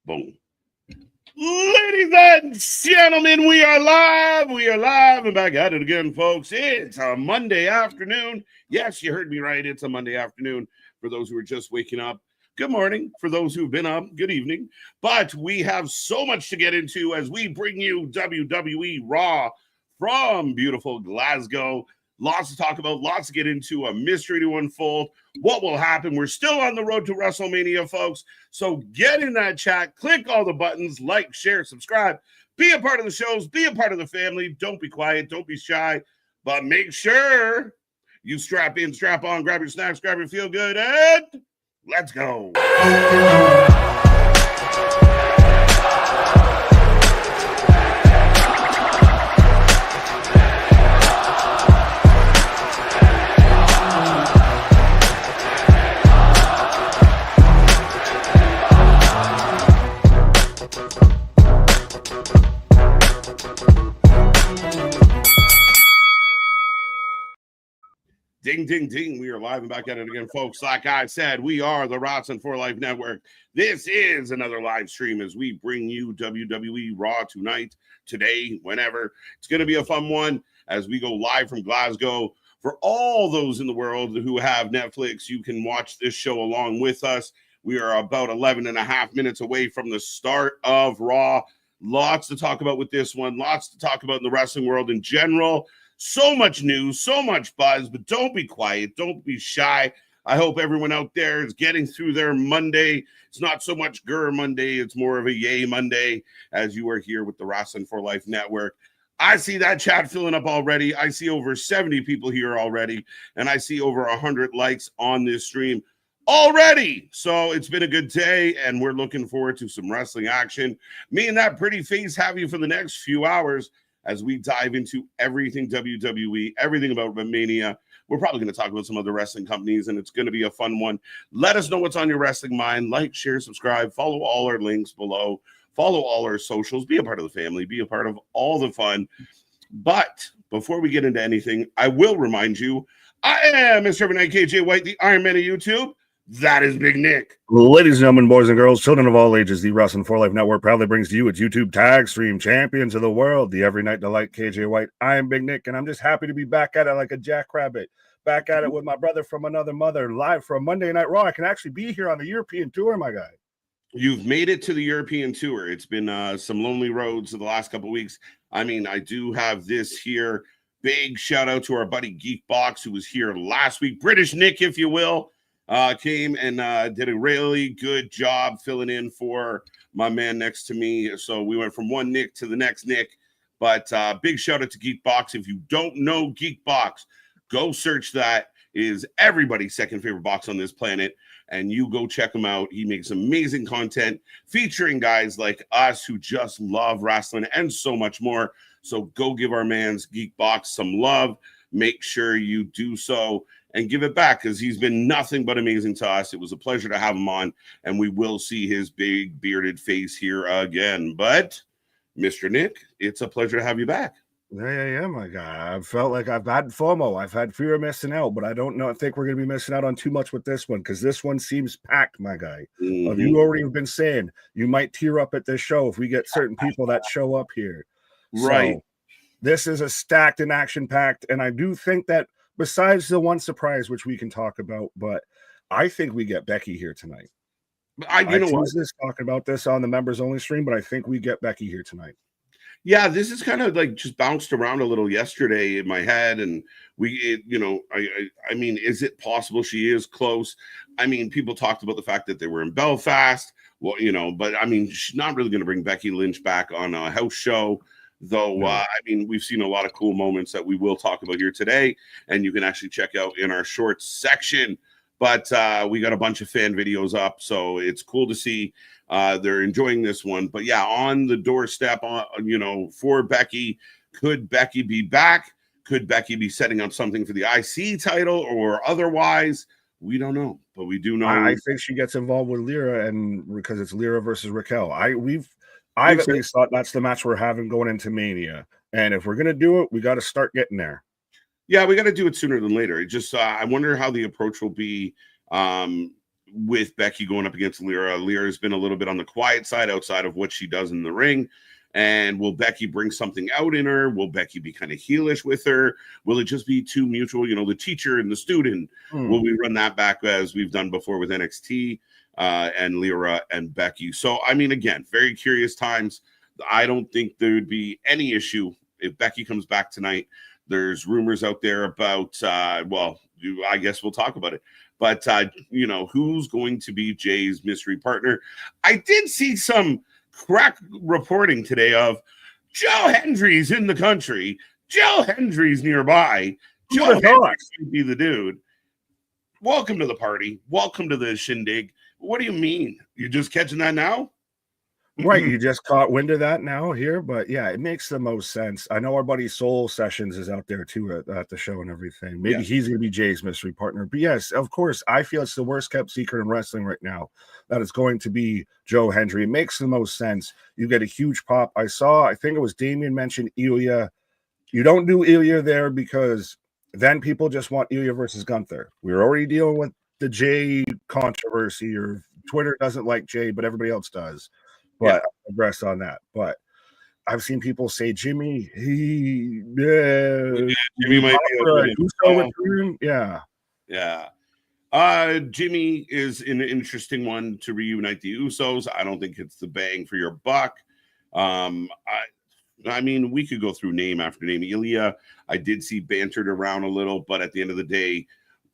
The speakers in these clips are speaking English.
Boom. Ladies and gentlemen, we are live. We are live and back at it again, folks. It's a Monday afternoon. Yes, you heard me right. It's a Monday afternoon for those who are just waking up. Good morning for those who've been up. Good evening. But we have so much to get into as we bring you WWE RAW from beautiful Glasgow. Lots to talk about, lots to get into, a mystery to unfold. What will happen? We're still on the road to WrestleMania, folks. So get in that chat, click all the buttons, like, share, subscribe, be a part of the shows, be a part of the family. Don't be quiet, don't be shy, but make sure you strap in, strap on, grab your snacks, grab your feel good, and let's go. Ding, ding, ding. We are live and back at it again, folks. Like I said, we are the Wrestling for Life Network. This is another live stream as we bring you WWE RAW tonight, today, whenever. It's going to be a fun one as we go live from Glasgow. For all those in the world who have Netflix, you can watch this show along with us. We are about 11 and a half minutes away from the start of RAW. Lots to talk about with this one. Lots to talk about in the wrestling world in general. So much news, so much buzz, but don't be quiet. Don't be shy. I hope everyone out there is getting through their Monday. It's not so much Grr Monday. It's more of a yay Monday as you are here with the Wrestling for Life Network. I see that chat filling up already. I see over 70 people here already, and I see over 100 likes on this stream already. So it's been a good day, and we're looking forward to some wrestling action. Me and that pretty face have you for the next few hours as we dive into everything WWE, everything about Mania. We're probably going to talk about some other wrestling companies, and it's going to be a fun one. Let us know what's on your wrestling mind. Like, share, subscribe, follow all our links below, follow all our socials, be a part of the family, be a part of all the fun. But before we get into anything, I will remind you, I am Mr. Evernight KJ White, the Iron Man of YouTube. That is Big Nick. Ladies and gentlemen, boys and girls, children of all ages, the Wrestling for Life Network proudly brings to you its YouTube tag stream champions of the world, the Every Night Delight KJ White. I am Big Nick, and I'm just happy to be back at it like a jackrabbit. Back at it with my brother from another mother, live from Monday Night Raw. I can actually be here on the European tour, my guy. You've made it to the European tour. It's been some lonely roads in the last couple of weeks. I mean, I do have this here. Big shout out to our buddy Geekbox, who was here last week. British Nick, if you will. Came and did a really good job filling in for my man next to me. So we went from one Nick to the next Nick. But big shout out to Geekbox. If you don't know Geekbox, go search that. It is everybody's second favorite box on this planet. And you go check him out. He makes amazing content featuring guys like us who just love wrestling and so much more. So go give our man's Geekbox some love. Make sure you do so and give it back because he's been nothing but amazing to us. It was a pleasure to have him on, and we will see his big bearded face here again. But, Mr. Nick, it's a pleasure to have you back. Yeah, my guy. I felt like I've had FOMO. I've had fear of missing out, but I think we're going to be missing out on too much with this one because this one seems packed, my guy. Mm-hmm. You already have been saying you might tear up at this show if we get certain people that show up here. Right. So, this is a stacked and action-packed, and I do think that besides the one surprise, which we can talk about, but I think we get Becky here tonight. I know what? Talking about this on the members only stream, but I think we get Becky here tonight. Yeah, this is kind of like just bounced around a little yesterday in my head, and I mean, is it possible she is close? I mean, people talked about the fact that they were in Belfast. Well, but I mean, she's not really going to bring Becky Lynch back on a house show. Though, I mean, we've seen a lot of cool moments that we will talk about here today, and you can actually check out in our shorts section. But we got a bunch of fan videos up, so it's cool to see they're enjoying this one. But yeah, on the doorstep, for Becky, could Becky be back? Could Becky be setting up something for the IC title or otherwise? We don't know, but we do know. I think she gets involved with Lyra, and because it's Lyra versus Raquel. I've at least thought that's the match we're having going into Mania. And if we're going to do it, we got to start getting there. Yeah, we got to do it sooner than later. It just, I wonder how the approach will be with Becky going up against Lyra. Lyra's been a little bit on the quiet side outside of what she does in the ring. And will Becky bring something out in her? Will Becky be kind of heelish with her? Will it just be too mutual? The teacher and the student. Will we run that back as we've done before with NXT and Lyra and Becky? So, I mean, again, very curious times. I don't think there would be any issue if Becky comes back tonight. There's rumors out there about, I guess we'll talk about it. But, who's going to be Jey's mystery partner? I did see some crack reporting today of Joe Hendry's in the country. Joe Hendry's nearby. Joe Hendry might be the dude. Welcome to the party. Welcome to the shindig. What do you mean? You're just catching that now? Right, you just caught wind of that now here, but yeah, it makes the most sense. I know our buddy Soul Sessions is out there too at the show and everything. Maybe he's going to be Jey's mystery partner. But yes, of course, I feel it's the worst kept secret in wrestling right now that it's going to be Joe Hendry. It makes the most sense. You get a huge pop. I think it was Damien mentioned Ilya. You don't do Ilya there because then people just want Ilya versus Gunther. We're already dealing with the Jey controversy, or Twitter doesn't like Jey, but everybody else does. But I digress on that. But I've seen people say Jimmy, Jimmy might be Uso return. Jimmy is an interesting one to reunite the Usos. I don't think it's the bang for your buck. I mean, we could go through name after name. Ilya, I did see bantered around a little, but at the end of the day,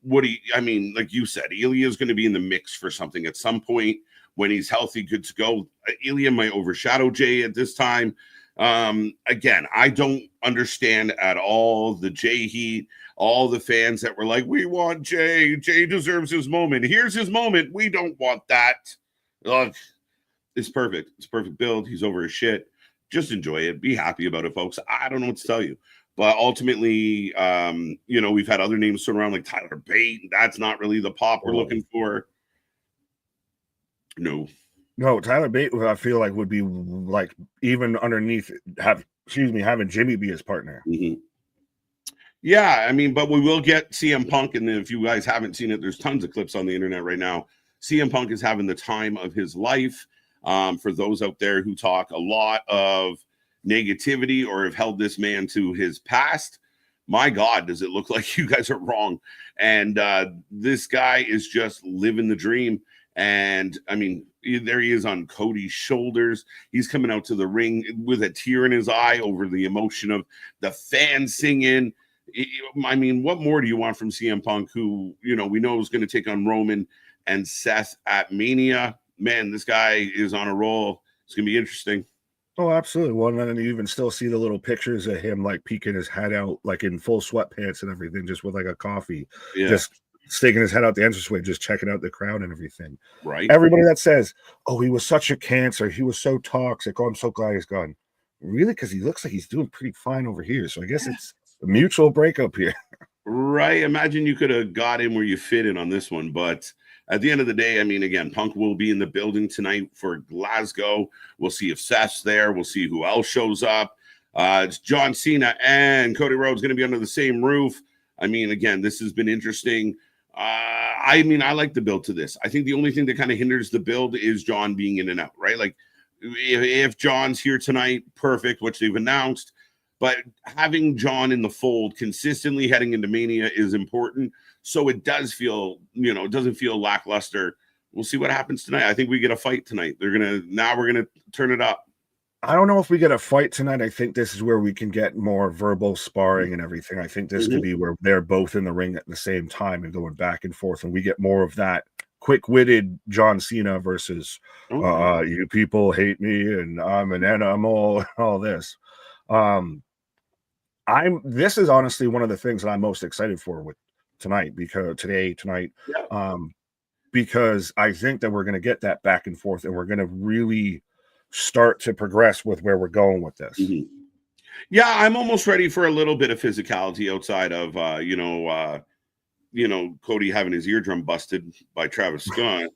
like you said, Ilya is going to be in the mix for something at some point. When he's healthy, good to go. Ilya might overshadow Jey at this time. Again, I don't understand at all the Jey heat, all the fans that were like, we want Jey. Jey deserves his moment. Here's his moment. We don't want that. Look, it's perfect. It's a perfect build. He's over his shit. Just enjoy it. Be happy about it, folks. I don't know what to tell you. But ultimately, we've had other names thrown around like Tyler Bate. That's not really the pop we're looking for. No, Tyler Bate, I feel like would be like even underneath having Jimmy be his partner. Mm-hmm. Yeah, I mean, but we will get CM Punk, and if you guys haven't seen it, there's tons of clips on the internet right now. CM Punk is having the time of his life. For those out there who talk a lot of negativity or have held this man to his past, my God, does it look like you guys are wrong? And this guy is just living the dream. And I mean, there he is on Cody's shoulders. He's coming out to the ring with a tear in his eye over the emotion of the fans singing. I mean, what more do you want from CM Punk, who, we know is going to take on Roman and Seth at Mania? Man, this guy is on a roll. It's going to be interesting. Oh, absolutely. Well, and then you even still see the little pictures of him like peeking his head out, like in full sweatpants and everything, just with like a coffee. Yeah. Just sticking his head out the entranceway, just checking out the crowd and everything. Right. Everybody that says, oh, he was such a cancer, he was so toxic, oh, I'm so glad he's gone. Really? Because he looks like he's doing pretty fine over here. So I guess it's a mutual breakup here. Right. Imagine you could have got in where you fit in on this one. But at the end of the day, I mean, again, Punk will be in the building tonight for Glasgow. We'll see if Seth's there. We'll see who else shows up. It's John Cena and Cody Rhodes going to be under the same roof. I mean, again, this has been interesting. I mean, I like the build to this. I think the only thing that kind of hinders the build is John being in and out, right? Like, if John's here tonight, perfect, which they've announced. But having John in the fold consistently heading into Mania is important. So it does feel, it doesn't feel lackluster. We'll see what happens tonight. I think we get a fight tonight. We're going to turn it up. I don't know if we get a fight tonight. I think this is where we can get more verbal sparring and everything. I think this could be where they're both in the ring at the same time and going back and forth, and we get more of that quick-witted John Cena versus you people hate me and I'm an animal and all this. This is honestly one of the things that I'm most excited for with tonight, because because I think that we're going to get that back and forth, and we're going to really start to progress with where we're going with this. Yeah, I'm almost ready for a little bit of physicality outside of Cody having his eardrum busted by Travis Scott.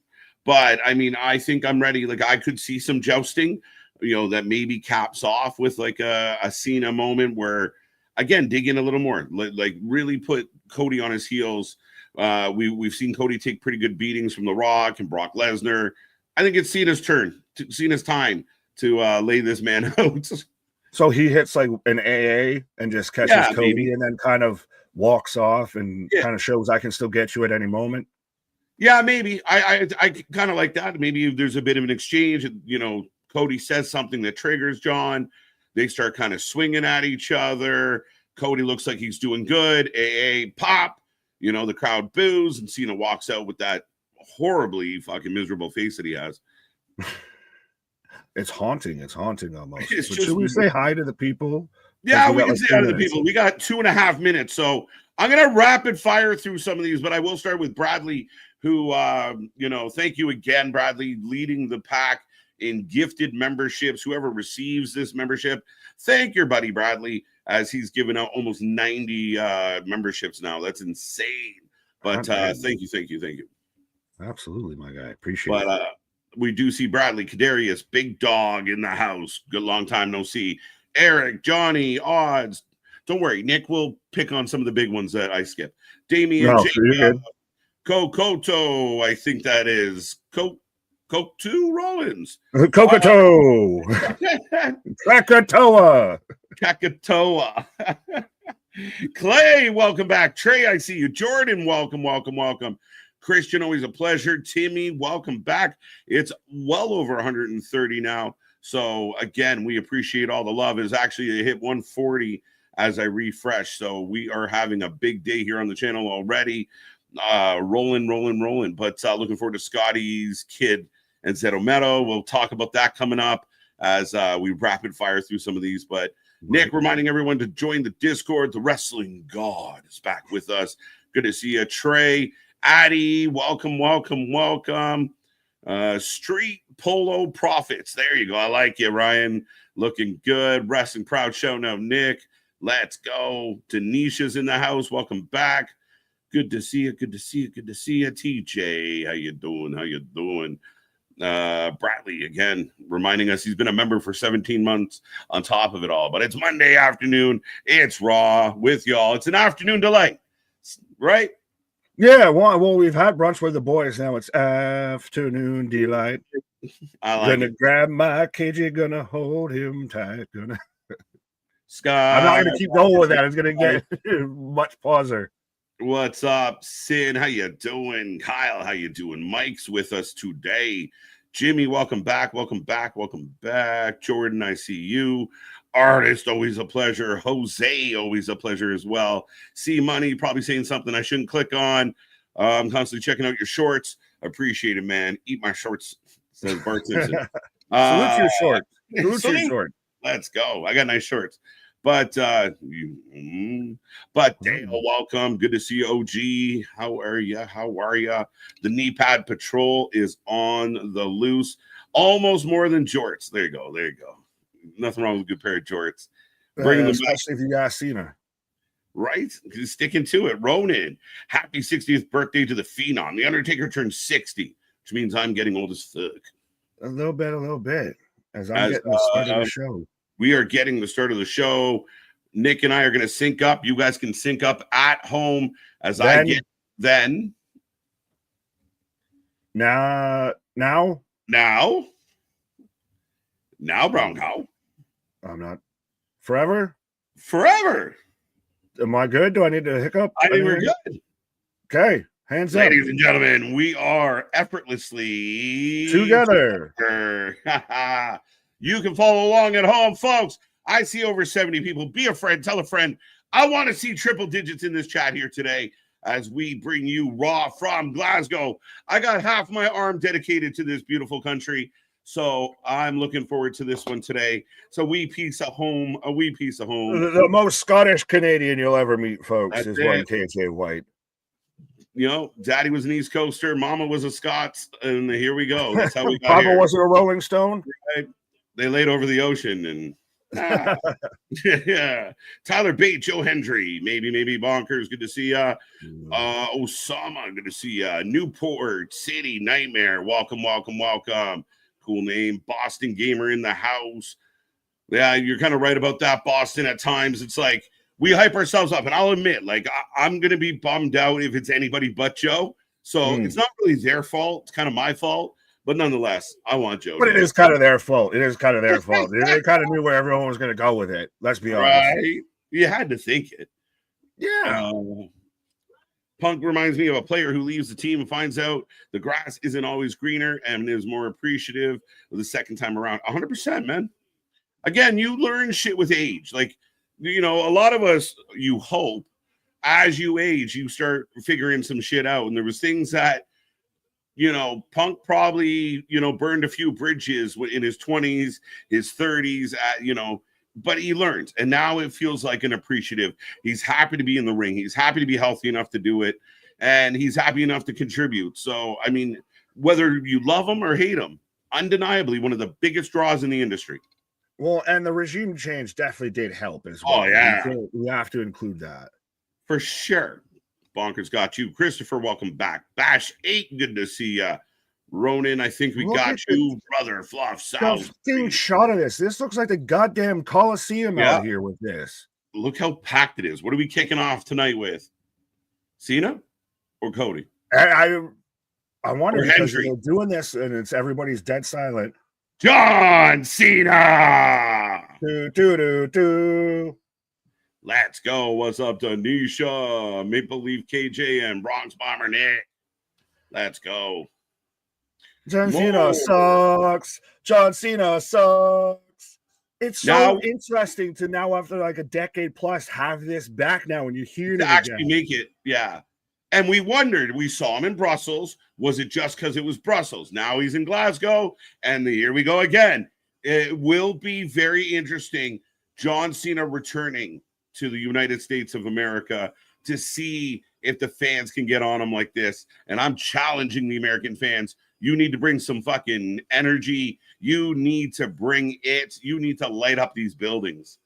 But I mean, I think I'm ready. Like, I could see some jousting, that maybe caps off with like a Cena moment where, again, dig in a little more, like really put Cody on his heels We've seen Cody take pretty good beatings from The Rock and Brock Lesnar. I think it's Cena's turn, Cena's time to lay this man out. So he hits like an AA and just catches Cody maybe. And then kind of walks off and kind of shows I can still get you at any moment. Yeah, maybe. I kind of like that. Maybe there's a bit of an exchange. You know, Cody says something that triggers John. They start kind of swinging at each other. Cody looks like he's doing good. AA pop. You know, the crowd boos, and Cena walks out with that horribly fucking miserable face that he has. It's haunting. It's haunting almost. But should we say hi to the people? Yeah, we can say hi to the people. We got 2.5 minutes, so I'm gonna rapid fire through some of these, but I will start with Bradley, who you know, thank you again, Bradley, leading the pack in gifted memberships. Whoever receives this membership, thank your buddy Bradley, as he's given out almost 90 memberships now. That's insane. But thank you. Absolutely, my guy. Appreciate it. But we do see Bradley, Kadarius, Big Dog in the house. Good long time no see. Eric, Johnny, Odds. Don't worry, Nick will pick on some of the big ones that I skipped. Damien, Kokoto, I think that is Kokoto Rollins. Kokoto. Krakatoa. Clay, welcome back. Trey, I see you. Jordan, welcome. Christian, always a pleasure. Timmy, welcome back. It's well over 130 now. So again, we appreciate all the love. It's actually hit 140 as I refresh. So we are having a big day here on the channel already. Rolling. But looking forward to Scotty's kid and Zetometo. We'll talk about that coming up as we rapid fire through some of these. But Nick, reminding everyone to join the Discord. The Wrestling God is back with us. Good to see you. Trey, Addie, welcome. Street Polo Profits. There you go. I like you, Ryan. Looking good. Wrestling Proud shouting out Nick. Let's go. Denisha's in the house. Welcome back. Good to see you. TJ, how you doing? Bradley, again, reminding us he's been a member for 17 months on top of it all. But it's Monday afternoon. It's Raw with y'all. It's an afternoon delight, right? Yeah, well, we've had brunch with the boys. Now it's afternoon delight. Gonna grab my KJ, gonna hold him tight. Scott, I'm not gonna keep going with that. It's gonna get much pauser. What's up, Sid? How you doing? Kyle, how you doing? Mike's with us today. Jimmy, welcome back. Jordan, I see you. Artist, always a pleasure. Jose, always a pleasure as well. See Money, probably saying something I shouldn't click on. I'm constantly checking out your shorts. Appreciate it, man. Eat my shorts, says Bart Simpson. Salute your short. Let's go. I got nice shorts. But Dale, welcome. Good to see you, OG. How are you? The Knee Pad Patrol is on the loose. Almost more than jorts. There you go. Nothing wrong with a good pair of jorts. Bringing them back. Especially if you got Cena. Right? Sticking to it. Ronan, happy 60th birthday to the Phenom. The Undertaker turned 60, which means I'm getting old as fuck. A little bit. As I'm getting the start of the show. We are getting the start of the show. Nick and I are going to sync up. You guys can sync up at home as I get then. Now, brown cow. I'm not. Forever. Am I good? Do I need to hiccup? I think we're good. Okay. Hands up. Ladies and gentlemen, we are effortlessly together. You can follow along at home, folks. I see over 70 people. Be a friend. Tell a friend. I want to see triple digits in this chat here today as we bring you Raw from Glasgow. I got half my arm dedicated to this beautiful country, so I'm looking forward to this one today. It's a wee piece of home. The most Scottish Canadian you'll ever meet, folks, That's is it. one KJ White. You know, Daddy was an East Coaster, Mama was a Scots, and here we go. That's how we got Papa here. wasn't a Rolling Stone. Right? They laid over the ocean and yeah. Tyler Bate, Joe Hendry, maybe Bonkers. Good to see ya. Osama, good to see ya. Newport City Nightmare. Welcome. Cool name. Boston Gamer in the house. Yeah, you're kind of right about that, Boston. At times, it's like we hype ourselves up, and I'll admit, like I'm gonna be bummed out if it's anybody but Joe. So it's not really their fault. It's kind of my fault. But nonetheless, I want Joe. But it is kind of their fault. It is kind of their fault. They kind of knew where everyone was going to go with it. Let's be honest. Right? You had to think it. Yeah. Punk reminds me of a player who leaves the team and finds out the grass isn't always greener and is more appreciative of the second time around. 100%, man. Again, you learn shit with age. Like, you know, a lot of us, you hope, as you age, you start figuring some shit out. And there was things that, you know, Punk probably, you know, burned a few bridges in his 20s, his 30s, you know, but he learned. And now it feels like an appreciative. He's happy to be in the ring. He's happy to be healthy enough to do it. And he's happy enough to contribute. So, I mean, whether you love him or hate him, undeniably one of the biggest draws in the industry. Well, and the regime change definitely did help as well. Oh, yeah. We have to include that. For sure. Bonkers got you. Christopher, welcome back. Bash 8, good to see you. Ronan, I think we got you. Brother Fluff South. Shot of this. This looks like the goddamn Coliseum out here with this. Look how packed it is. What are we kicking off tonight with? Cena or Cody? I wonder because Hendry. they're doing this and it's everybody's dead silent. John Cena. Do. Let's go. What's up, Tanisha? Maple Leaf KJ and Bronx Bomber Nick. Let's go. John Cena sucks. John Cena sucks. It's so interesting to now, after like a decade plus, have this back now and you hear it actually make it. Yeah. And we wondered, we saw him in Brussels. Was it just because it was Brussels? Now he's in Glasgow, and here we go again. It will be very interesting. John Cena returning to the United States of America to see if the fans can get on him like this. And I'm challenging the American fans. You need to bring some fucking energy. You need to bring it. You need to light up these buildings.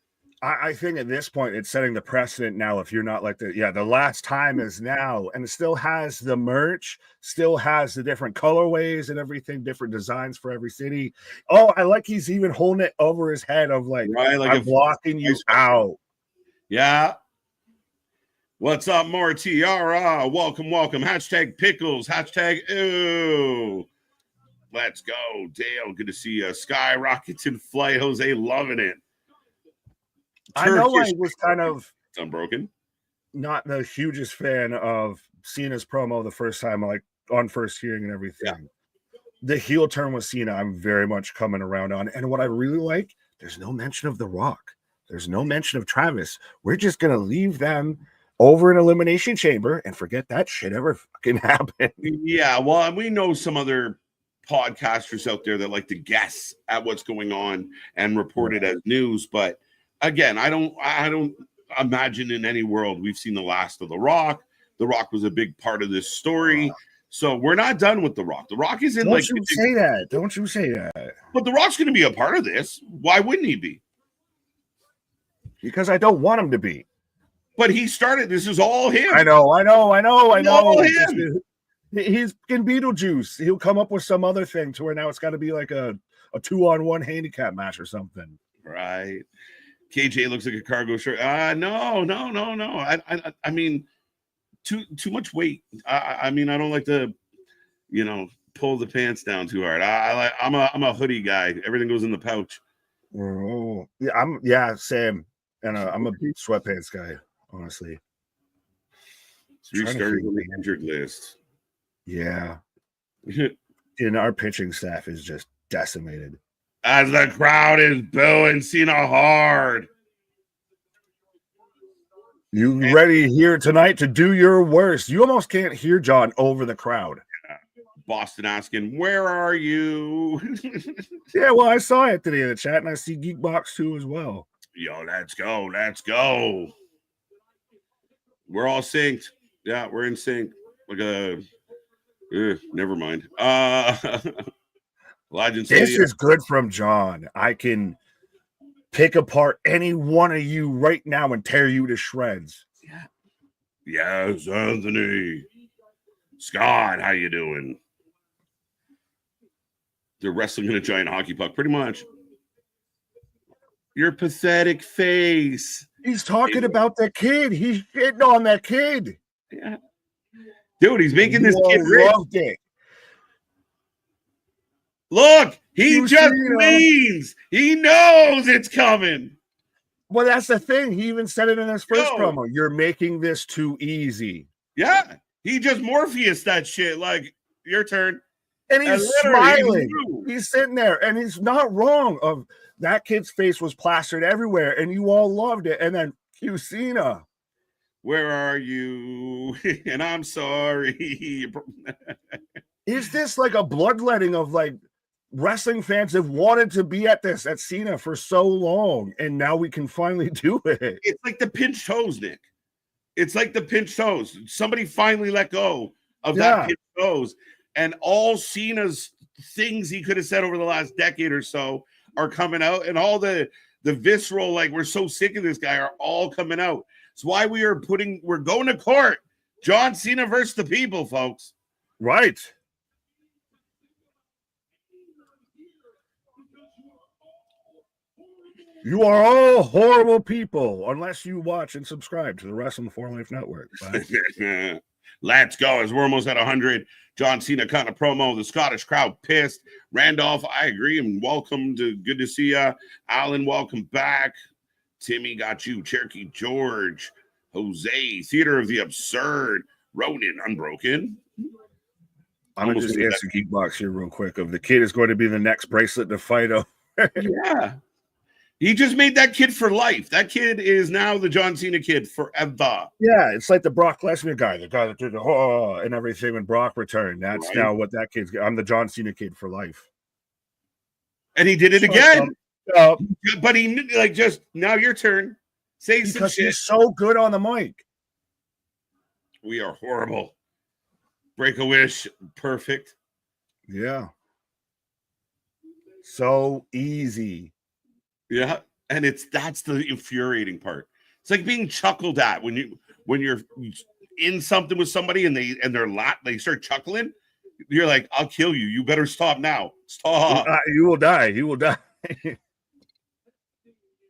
I think at this point, it's setting the precedent now. If you're not like the last time is now, and it still has the merch, still has the different colorways and everything, different designs for every city. Oh, I like he's even holding it over his head of like I'm blocking you out. Yeah. What's up, more Tiara? Welcome. Hashtag pickles. Hashtag ooh. Let's go, Dale. Good to see you. Skyrockets in flight. Jose loving it. I know I was kind of unbroken. Not the hugest fan of Cena's promo the first time, like on first hearing and everything. Yeah. The heel turn with Cena, I'm very much coming around on. And what I really like, there's no mention of The Rock. There's no mention of Travis. We're just going to leave them over an elimination chamber and forget that shit ever fucking happened. Yeah, well, and we know some other podcasters out there that like to guess at what's going on and report it as news. But again, I don't imagine in any world we've seen the last of The Rock. The Rock was a big part of this story. So we're not done with The Rock. The Rock is in Don't you say that. Don't you say that. But The Rock's going to be a part of this. Why wouldn't he be? Because I don't want him to be. But he started. This is all him. I know. All him. He's in Beetlejuice. He'll come up with some other thing to where now it's got to be like a 2-on-1 handicap match or something. Right. KJ looks like a cargo shirt. No. I mean, too much weight. I mean, I don't like to, pull the pants down too hard. I'm a hoodie guy. Everything goes in the pouch. Oh, yeah, same. And I'm a sweatpants guy, honestly. 3 stars on the injured list. Yeah. And our pitching staff is just decimated. As the crowd is booing Cena hard. You ready here tonight to do your worst? You almost can't hear John over the crowd. Boston asking, where are you? Yeah, well, I saw it today in the chat, and I see Geekbox too as well. Yo, let's go. We're all synced. Yeah, we're in sync. Never mind. This is good from John. I can pick apart any one of you right now and tear you to shreds. Yeah. Yes, Anthony. Scott, how you doing? They're wrestling in a giant hockey puck, pretty much. Your pathetic face. He's talking about that kid. He's shitting on that kid. Yeah. Dude, he's making this You kid all rich. loved it. Look, he You just see, leans. He knows it's coming. Well, that's the thing. He even said it in his first Yo. promo. You're making this too easy. Yeah. He just Morpheus that shit. Like, your turn. And he's literally, smiling. He's sitting there, and he's not wrong. Of that kid's face was plastered everywhere, and you all loved it. And then Cena, where are you? And I'm sorry. Is this like a bloodletting of like wrestling fans have wanted to be at Cena for so long, and now we can finally do it? It's like the pinch toes, Nick. It's like the pinch toes. Somebody finally let go of that pinch toes, and all Cena's things he could have said over the last decade or so are coming out, and all the visceral, like, we're so sick of this guy, are all coming out. It's why we're going to court. John Cena versus the people, folks. Right. You are all horrible people unless you watch and subscribe to the Wrestling for Life Network. Let's go. As we're almost at 100. John Cena kind of promo. The Scottish crowd pissed. Randolph, I agree. And welcome to good to see you. Alan, welcome back. Timmy got you. Cherokee George. Jose. Theater of the Absurd. Ronan Unbroken. I'm going to just answer Geekbox here real quick. Of the kid is going to be the next bracelet to fight. Yeah. He just made that kid for life. That kid is now the John Cena kid forever. Yeah, it's like the Brock Lesnar guy, the guy that did the and everything when Brock returned. That's right. Now what that kid's. I'm the John Cena kid for life. And he did it again. But he just now your turn. Say some shit. He's so good on the mic. We are horrible. Break a wish. Perfect. Yeah. So easy. Yeah, and that's the infuriating part. It's like being chuckled at when you're in something with somebody and they start chuckling. You're like, I'll kill you. You better stop now. Stop. You will die. You will die.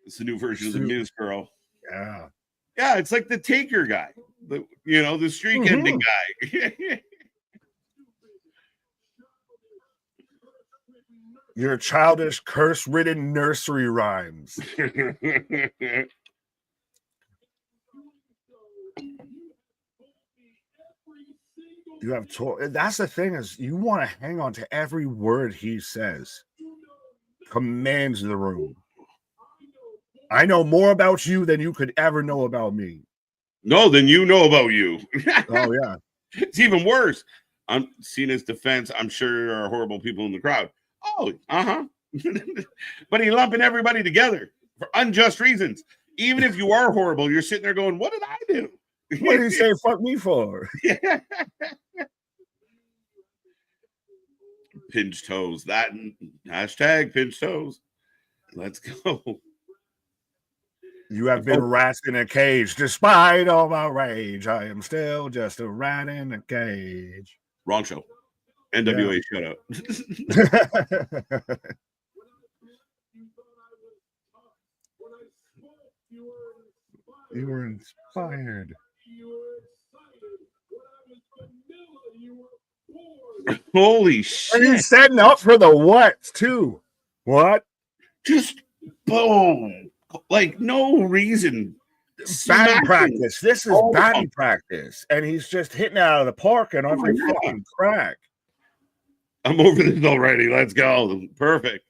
It's the new version of the Miz girl. Yeah. Yeah, it's like the Taker guy. The streak ending guy. Your childish, curse-ridden nursery rhymes. You have that's the thing, is you want to hang on to every word he says. Commands the room. I know more about you than you could ever know about me. No, than you know about you. Oh, yeah. It's even worse. I'm Cena's defense. I'm sure there are horrible people in the crowd. Oh, but he's lumping everybody together for unjust reasons. Even if you are horrible, you're sitting there going, what did I do? What did he say fuck me for? Yeah. Pinch toes. That hashtag pinch toes. Let's go. You have been rats in a cage. Despite all my rage, I am still just a rat in a cage. Wrong show. NWA shoutout. You were inspired. Holy shit. And he's setting up for the what, too. What? Just boom. Like, no reason. Batting practice. This is batting practice. And he's just hitting it out of the park and every fucking crack. I'm over this already. Let's go. Perfect.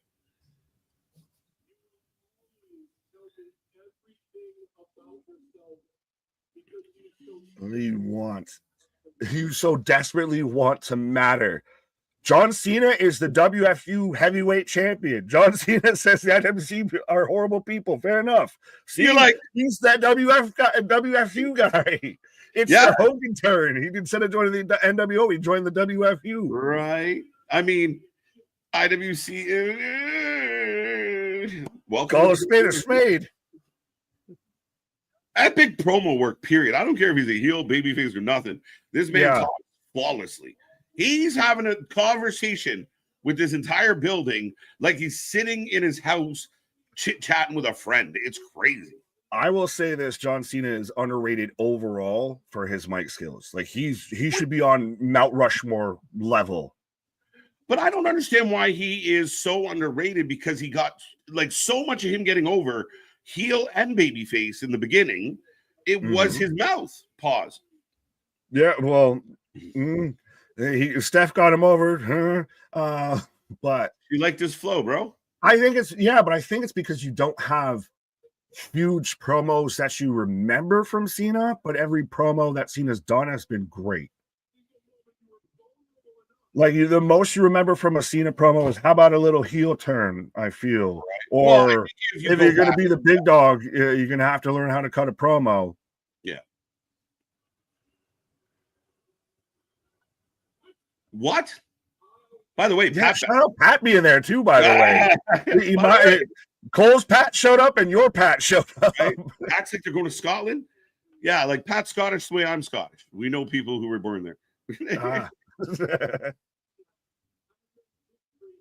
You so desperately want to matter. John Cena is the WFU heavyweight champion. John Cena says the IWC are horrible people. Fair enough. See, you're like, he's that WFU guy. It's the Hogan turn. He instead of joining the NWO, he joined the WFU. Right. I mean, IWC. Welcome. Call a spade a spade. Epic promo work, period. I don't care if he's a heel, babyface, or nothing. This man talks flawlessly. He's having a conversation with this entire building like he's sitting in his house chit-chatting with a friend. It's crazy. I will say this: John Cena is underrated overall for his mic skills. Like he should be on Mount Rushmore level. But I don't understand why he is so underrated, because he got like so much of him getting over heel and babyface in the beginning. It was his mouth. Pause. Yeah, well, Steph got him over, but you like this flow, bro? I think but I think it's because you don't have huge promos that you remember from Cena, but every promo that Cena's done has been great. Like the most you remember from a Cena promo is how about a little heel turn, I feel. Right. Or well, if you're going to be the big dog, you're going to have to learn how to cut a promo. Yeah. What? By the way, Pat being there too, by the way. Cole's Pat showed up and your Pat showed up. Right? Pat's like they're going to Scotland. Yeah, like Pat's Scottish the way I'm Scottish. We know people who were born there.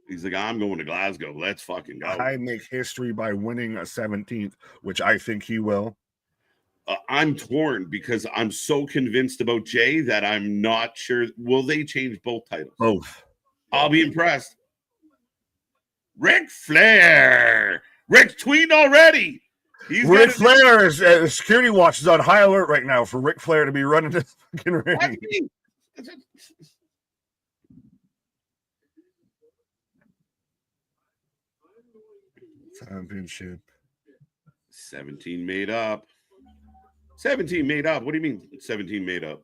He's like, I'm going to Glasgow. Let's fucking go. I make history by winning a 17th, which I think he will. I'm torn because I'm so convinced about Jey that I'm not sure. Will they change both titles? Both. I'll be impressed. Ric Flair. Rick's tweeting already. Ric Flair is security watch is on high alert right now for Ric Flair to be running the fucking ring. Championship. 17 made up. 17 made up. What do you mean 17 made up?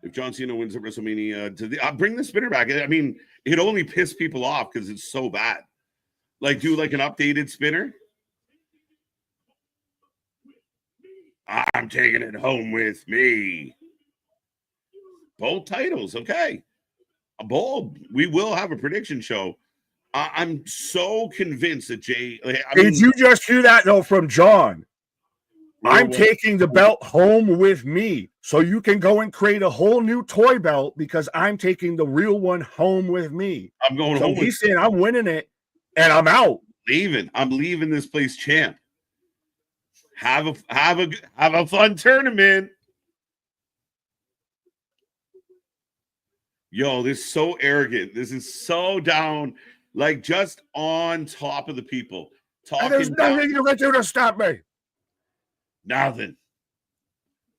If John Cena wins at WrestleMania, I'll bring the spinner back. I mean, it only pissed people off because it's so bad. Like, do like an updated spinner. I'm taking it home with me. Both titles, okay. Bold. We will have a prediction show. I'm so convinced that Jey. Did you just hear that though from John? I'm taking the belt home with me, so you can go and create a whole new toy belt because I'm taking the real one home with me. I'm going home. He's saying I'm winning it, and I'm out. I'm leaving this place champ. Have a fun tournament. Yo, this is so arrogant. This is so down, like just on top of the people. And there's nothing you can do to stop me. Nothing.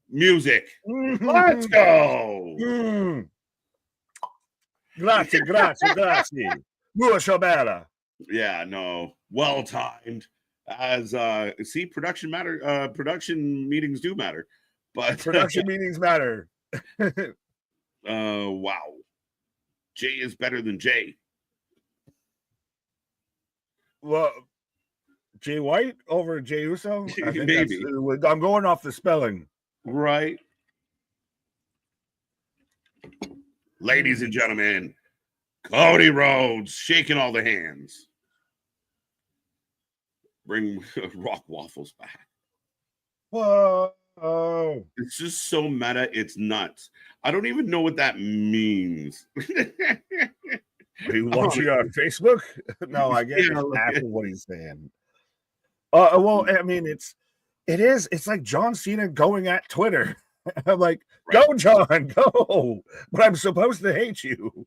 Music. Let's go. Grazie. Molto bene. Yeah, no. Well timed. As see, production meetings do matter. But production meetings matter. Wow. Jey is better than Jey. Well, Jey White over Jey Uso? I think maybe. I'm going off the spelling. Right. Ladies and gentlemen, Cody Rhodes shaking all the hands. Bring Rock Waffles back. Whoa. It's just so meta. It's nuts. I don't even know what that means. Are you watching on Facebook? No, I guess half of what he's saying. Well, I mean, it's like John Cena going at Twitter. I'm like, right. Go, John, go. But I'm supposed to hate you.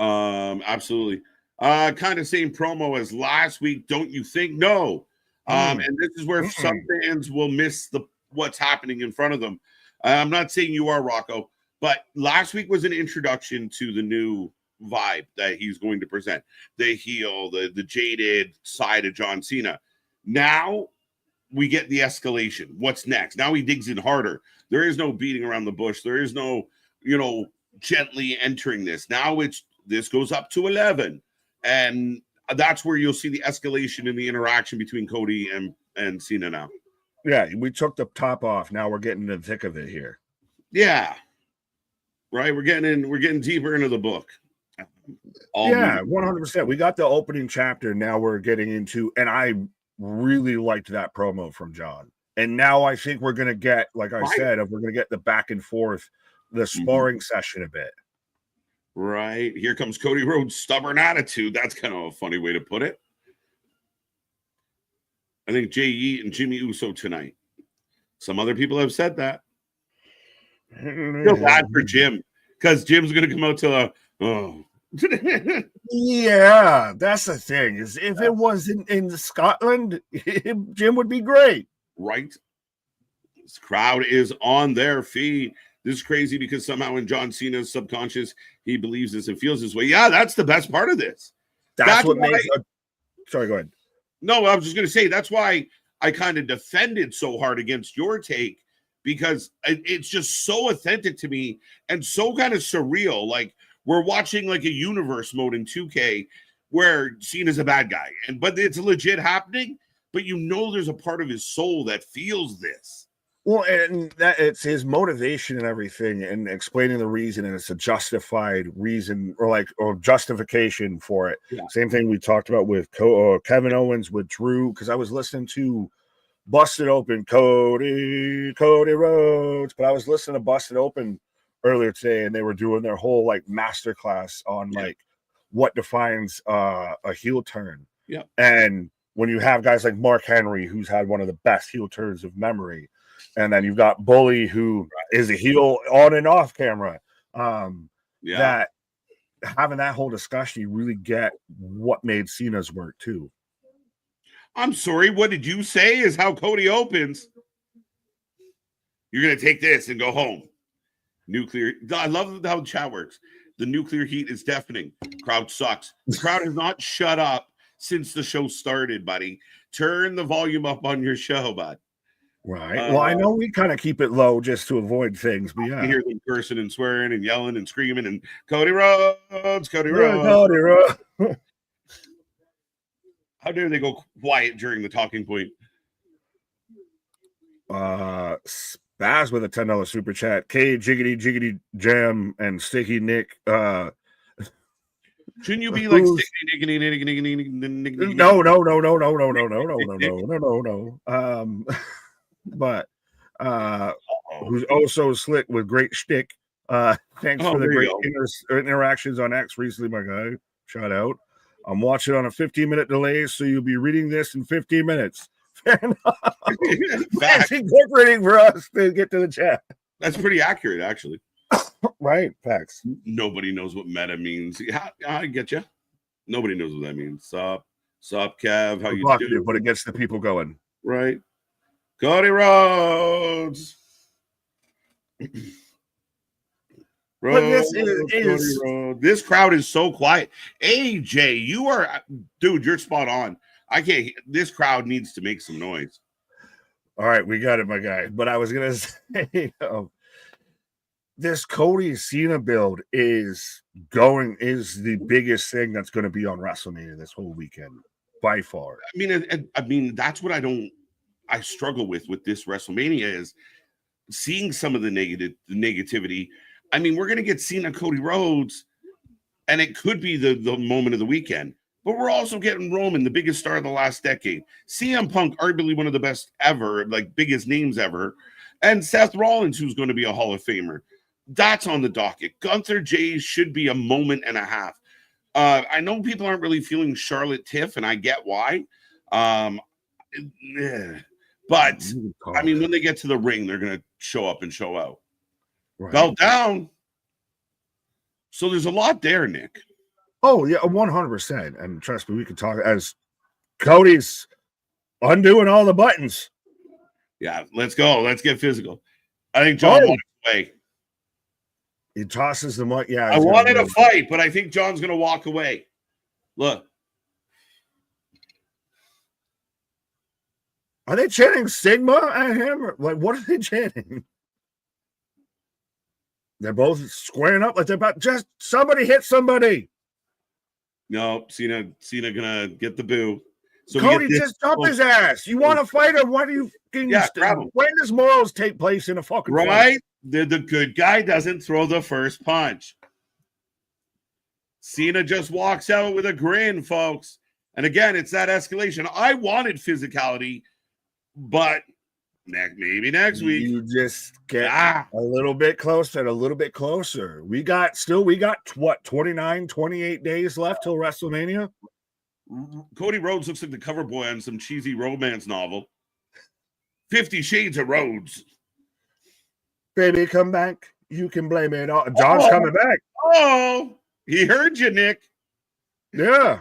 Absolutely. Kind of same promo as last week, don't you think? No. And this is where some fans will miss what's happening in front of them. I'm not saying you are, Rocco, but last week was an introduction to the new vibe that he's going to present. The heel, the jaded side of John Cena. Now we get the escalation. What's next? Now he digs in harder. There is no beating around the bush. There is no, gently entering this. Now this goes up to 11. And that's where you'll see the escalation in the interaction between Cody and Cena now. Yeah, we took the top off. Now we're getting the thick of it here. Yeah. Right? We're getting deeper into the book. 100%. We got the opening chapter. Now we're getting into, and I really liked that promo from John. And now I think we're going to get, like I said, we're going to get the back and forth, the sparring session a bit. Right. Here comes Cody Rhodes' stubborn attitude. That's kind of a funny way to put it. I think Jey and Jimmy Uso tonight. Some other people have said that. Feel bad for Jim because Jim's going to come out to Yeah, that's the thing. Is if it wasn't in Scotland, Jim would be great. Right? This crowd is on their feet. This is crazy because somehow in John Cena's subconscious, he believes this and feels this way. Yeah, that's the best part of this. That's what makes. Sorry, go ahead. No, I was just going to say that's why I kind of defended so hard against your take because it's just so authentic to me and so kind of surreal. Like we're watching like a universe mode in 2K where Cena's a bad guy, but it's legit happening. But you know, there's a part of his soul that feels this. Well, and that it's his motivation and everything, and explaining the reason, and it's a justified reason or justification for it. Yeah. Same thing we talked about with Kevin Owens with Drew, because I was listening to Busted Open, Cody Rhodes, but I was listening to Busted Open earlier today, and they were doing their whole like masterclass on like what defines a heel turn. Yeah, and when you have guys like Mark Henry, who's had one of the best heel turns of memory. And then you've got Bully, who is a heel on and off camera. That having that whole discussion, you really get what made Cena's work too. I'm sorry, what did you say? Is how Cody opens. You're gonna take this and go home. Nuclear. I love how the chat works. The nuclear heat is deafening. Crowd sucks. The crowd has not shut up since the show started, buddy. Turn the volume up on your show, bud. Right. Well, I know we kind of keep it low just to avoid things, but yeah. You hear them cursing and swearing and yelling and screaming and Cody Rhodes. Cody Rhodes. How dare they go quiet during the talking point? Spaz with a $10 super chat. K Jiggity Jam and Sticky Nick. Shouldn't you be like Sticky Nick? No. But who's also slick with great shtick. Thanks for the great interactions on X recently, my guy. Shout out. I'm watching on a 15-minute delay, so you'll be reading this in 15 minutes. Fair enough. That's incorporating for us to get to the chat. That's pretty accurate, actually. Right, facts. Nobody knows what meta means. Yeah, I get you. Nobody knows what that means. Sup, Kev? How you doing? But it gets the people going. Right. Cody Rhodes. This crowd is so quiet. AJ, you are, dude, you're spot on. I can't. This crowd needs to make some noise. All right, we got it, my guy. But I was gonna say, this Cody Cena build is the biggest thing that's going to be on WrestleMania this whole weekend by far. I mean, that's what I struggle with this WrestleMania is seeing some of the negativity. I mean, we're going to get Cena Cody Rhodes, and it could be the moment of the weekend. But we're also getting Roman, the biggest star of the last decade. CM Punk, arguably one of the best ever, like biggest names ever. And Seth Rollins, who's going to be a Hall of Famer. That's on the docket. Gunther, Jey should be a moment and a half. I know people aren't really feeling Charlotte Tiff, and I get why. But, I mean, when they get to the ring, they're going to show up and show out. Right. Belt down. So there's a lot there, Nick. Oh, yeah, 100%. And trust me, we can talk as Cody's undoing all the buttons. Yeah, let's go. Let's get physical. I think John wants to play. He tosses the mic. Yeah, I wanted a fight, but I think John's going to walk away. Look. Are they chanting Sigma at him? Like, what are they chanting? They're both squaring up like they're about just somebody hit somebody. No, Cena gonna get the boo. So Cody, just dump his ass. You want to fight him? Why do you? When does morals take place in a fucking right? Fight? The good guy doesn't throw the first punch. Cena just walks out with a grin, folks. And again, it's that escalation. I wanted physicality, but maybe next week. You just get a little bit closer and a little bit closer. We got what, 29, 28 days left till WrestleMania? Cody Rhodes looks like the cover boy on some cheesy romance novel. 50 Shades of Rhodes. Baby, come back. You can blame it all. John's coming back. Oh, he heard you, Nick. Yeah.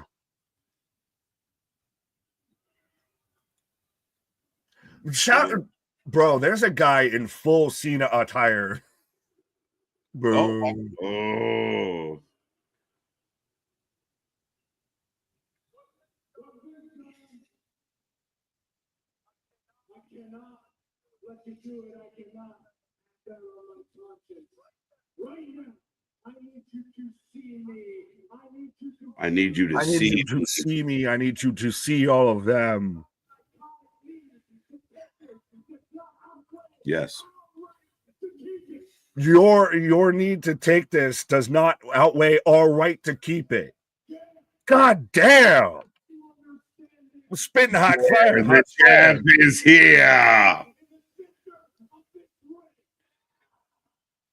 Shout, bro, there's a guy in full Cena attire. Boom. Oh. I need you to see me. I need you to see all of them. Yes. Your need to take this does not outweigh our right to keep it. God damn. Spitting hot fire. The champ is here.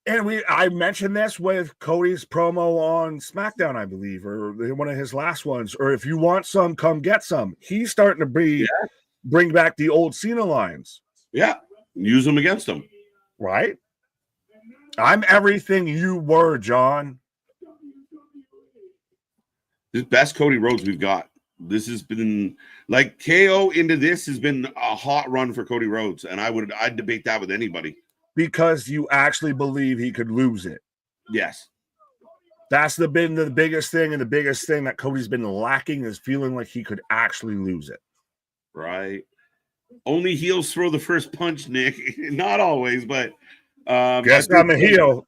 And I mentioned this with Cody's promo on SmackDown, I believe, or one of his last ones. Or if you want some, come get some. He's starting to bring back the old Cena lines. Yeah. Use them against him. Right? I'm everything you were, John. The best Cody Rhodes we've got. This has been like KO into this has been a hot run for Cody Rhodes. And I'd debate that with anybody. Because you actually believe he could lose it. Yes. That's been the biggest thing, and the biggest thing that Cody's been lacking is feeling like he could actually lose it. Right. Only heels throw the first punch, Nick. Not always, but guess I'm a heel.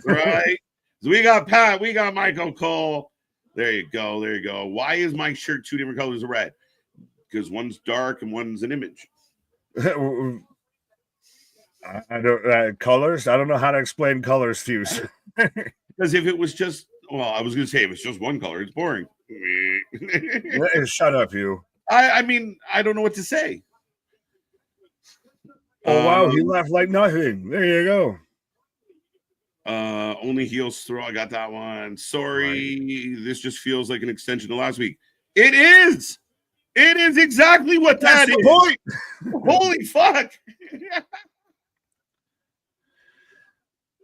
Right. So we got Pat, we got Michael Cole. There you go. There you go. Why is my shirt 2 different colors of red? Because one's dark and one's an image. I don't colors. I don't know how to explain colors to you. Because if it was just, well, I was going to say if it's just one color, it's boring. Shut up, you. I mean, I don't know what to say. Oh wow, he left like nothing. There you go. Only heels throw. I got that one. Sorry, this just feels like an extension of last week. It is. It is exactly what that is. Point. Holy fuck.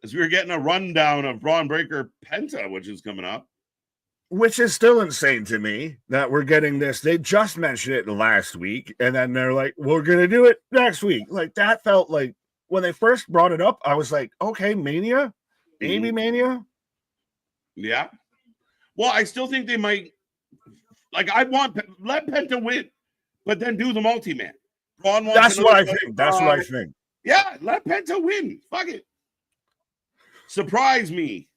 As we were getting a rundown of Braun Breaker Penta, which is coming up. Which is still insane to me that we're getting this. They just mentioned it last week, and then they're like, we're going to do it next week. Like, that felt like, when they first brought it up, I was like, okay, Mania? Maybe Mania? Yeah. Well, I still think they might, like, let Penta win, but then do the multi-man. That's what I think. That's what I think. Yeah, let Penta win. Fuck it. Surprise me.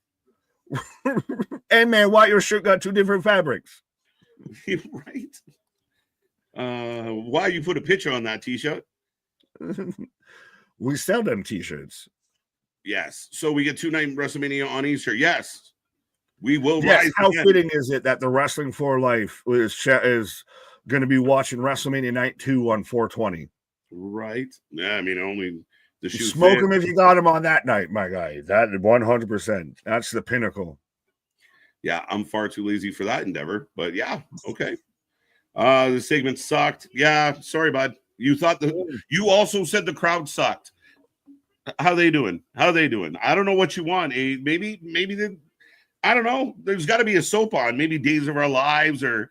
Hey man, why your shirt got 2 different fabrics? Right. Why you put a picture on that t-shirt? We sell them t-shirts. Yes. So we get 2 night WrestleMania on Easter. Yes. We will. Yes. How fitting is it that the Wrestling for Life is going to be watching WrestleMania Night 2 on 420? Right. Yeah. I mean, only the shoe. Smoke him if you got him on that night, my guy. That 100%. That's the pinnacle. Yeah, I'm far too lazy for that endeavor, but yeah, okay. The segment sucked. Yeah, sorry, bud. You also said the crowd sucked. How they doing? I don't know what you want. Maybe I don't know. There's got to be a soap on. Maybe Days of Our Lives or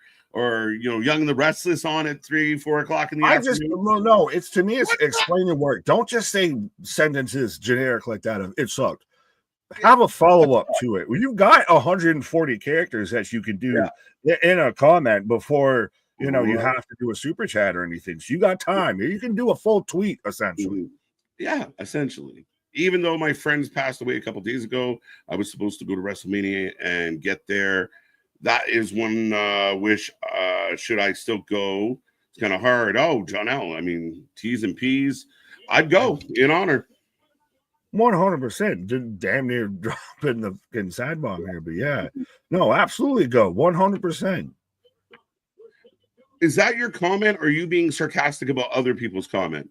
Young and the Restless on at 3-4 o'clock in the afternoon. No. It's to me. It's explaining work. Don't just say sentences generic like that. It sucked. Have a follow-up to it. You've got 140 characters that you can do in a comment before you have to do a super chat or anything. So you got time. You can do a full tweet essentially. Yeah, essentially. Even though my friends passed away a couple days ago, I was supposed to go to WrestleMania and get there. That is one wish. Should I still go? It's kind of hard. Oh, John L. I mean, T's and P's. I'd go in honor. 100%. Didn't damn near drop in the fucking side bomb here, but yeah, no, absolutely go 100%. Is that your comment? Or are you being sarcastic about other people's comment?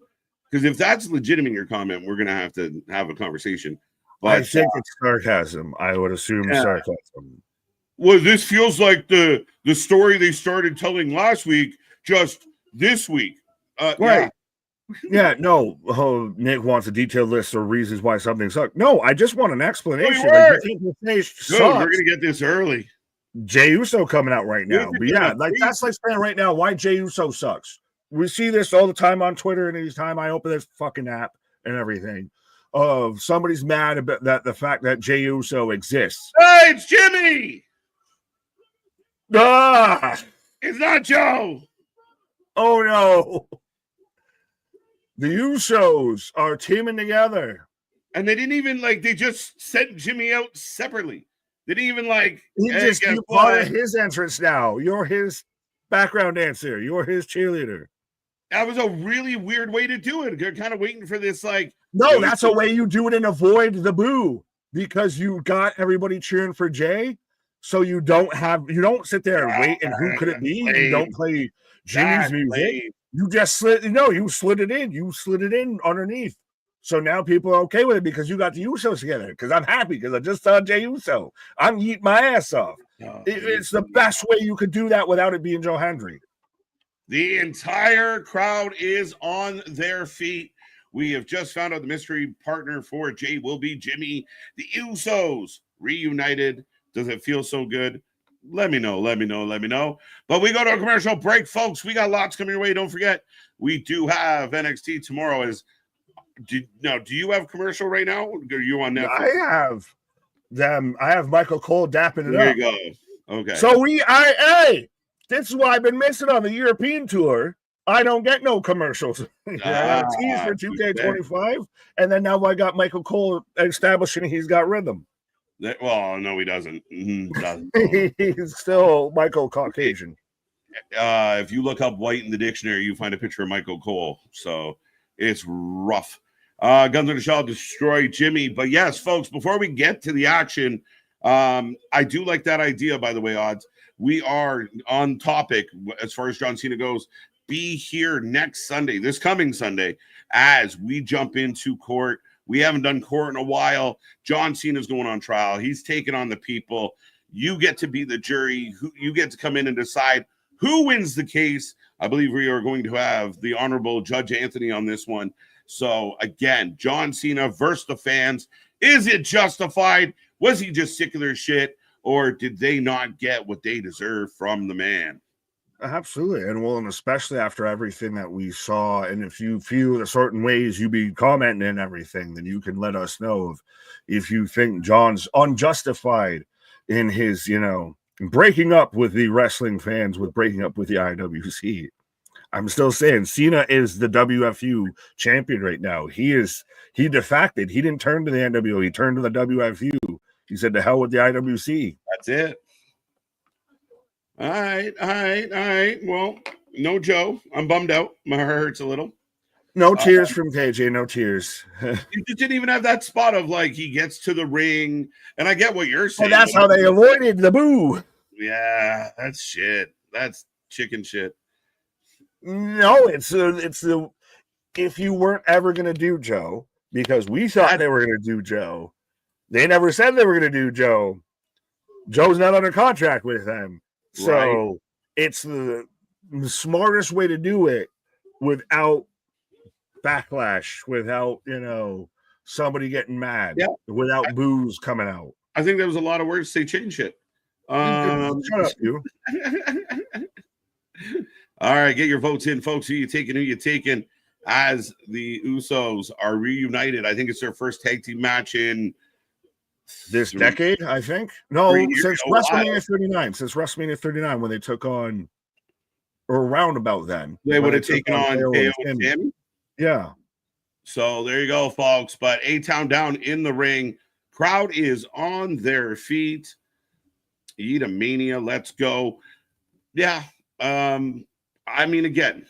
Because if that's legitimate, your comment, we're gonna have to have a conversation. But I think it's sarcasm. I would assume sarcasm. Well, this feels like the story they started telling last week, just this week. Right. Yeah, no. Oh, Nick wants a detailed list of reasons why something sucked. No, I just want an explanation. Like, you think the finish Dude, sucks. we're gonna get this early. Jey Uso coming out right now. But yeah, like that's like saying right now why Jey Uso sucks. We see this all the time on Twitter, and anytime I open this fucking app and everything. Of somebody's mad about that the fact that Jey Uso exists. Hey, it's Jimmy. Ah! It's not Joe. Oh no. The Usos are teaming together. And they didn't even they just sent Jimmy out separately. They didn't even you're part of his entrance now. You're his background dancer. You're his cheerleader. That was a really weird way to do it. They're kind of waiting for this No, that's a way you do it and avoid the boo, because you got everybody cheering for Jey. So you don't sit there and wait and who could it be? You don't play Jimmy's music. You just slid it in. You slid it in underneath. So now people are okay with it because you got the Usos together. Because I'm happy because I just saw Jey Uso. I'm eating my ass off. It's the best way you could do that without it being Joe Hendry. The entire crowd is on their feet. We have just found out the mystery partner for Jey will be Jimmy. The Usos reunited. Does it feel so good? Let me know. But we go to a commercial break, folks. We got lots coming your way. Don't forget, we do have NXT tomorrow. Do you have commercial right now? Are you on Netflix? I have them. I have Michael Cole dapping it there up. There you go. Okay. So this is what I've been missing on the European tour. I don't get no commercials. I got a tease for 2K25, and then now I got Michael Cole establishing he's got rhythm. Well, no, he doesn't. He's still Michael Caucasian. If you look up white in the dictionary, you find a picture of Michael Cole. So it's rough. Gunther shall destroy Jimmy. But yes, folks, before we get to the action, I do like that idea, by the way, Odds. We are on topic as far as John Cena goes. Be here next Sunday, this coming Sunday, as we jump into court. We haven't done court in a while. John Cena's going on trial. He's taking on the people. You get to be the jury. You get to come in and decide who wins the case. I believe we are going to have the Honorable Judge Anthony on this one. So, again, John Cena versus the fans. Is it justified? Was he just sick of their shit? Or did they not get what they deserve from the man? Absolutely. And especially after everything that we saw, and if you feel a certain ways you be commenting and everything, then you can let us know if you think John's unjustified in his, breaking up with the wrestling fans, with breaking up with the IWC. I'm still saying Cena is the WFU champion right now. He defected. He didn't turn to the NWO. He turned to the WFU. He said, to hell with the IWC. That's it. All right. Well, no Joe. I'm bummed out. My heart hurts a little. No tears from KJ. No tears. You just didn't even have that spot of he gets to the ring. And I get what you're saying. Well, that's how they avoided the boo. Yeah, that's shit. That's chicken shit. No, it's the if you weren't ever going to do Joe, because we thought they were going to do Joe. They never said they were going to do Joe. Joe's not under contract with them. So it's the smartest way to do it without backlash, without, somebody getting mad, without boos coming out. I think there was a lot of words to say change it. Shut up, you. All right, get your votes in, folks. Who you taking as the Usos are reunited? I think it's their first tag team match in this decade, I think. No, since WrestleMania 39. Since WrestleMania 39, when they took on, or around about then. They would have taken on KO and Sammy. Yeah. So there you go, folks. But A-Town down in the ring. Crowd is on their feet. Eat a mania. Let's go. Yeah. Again,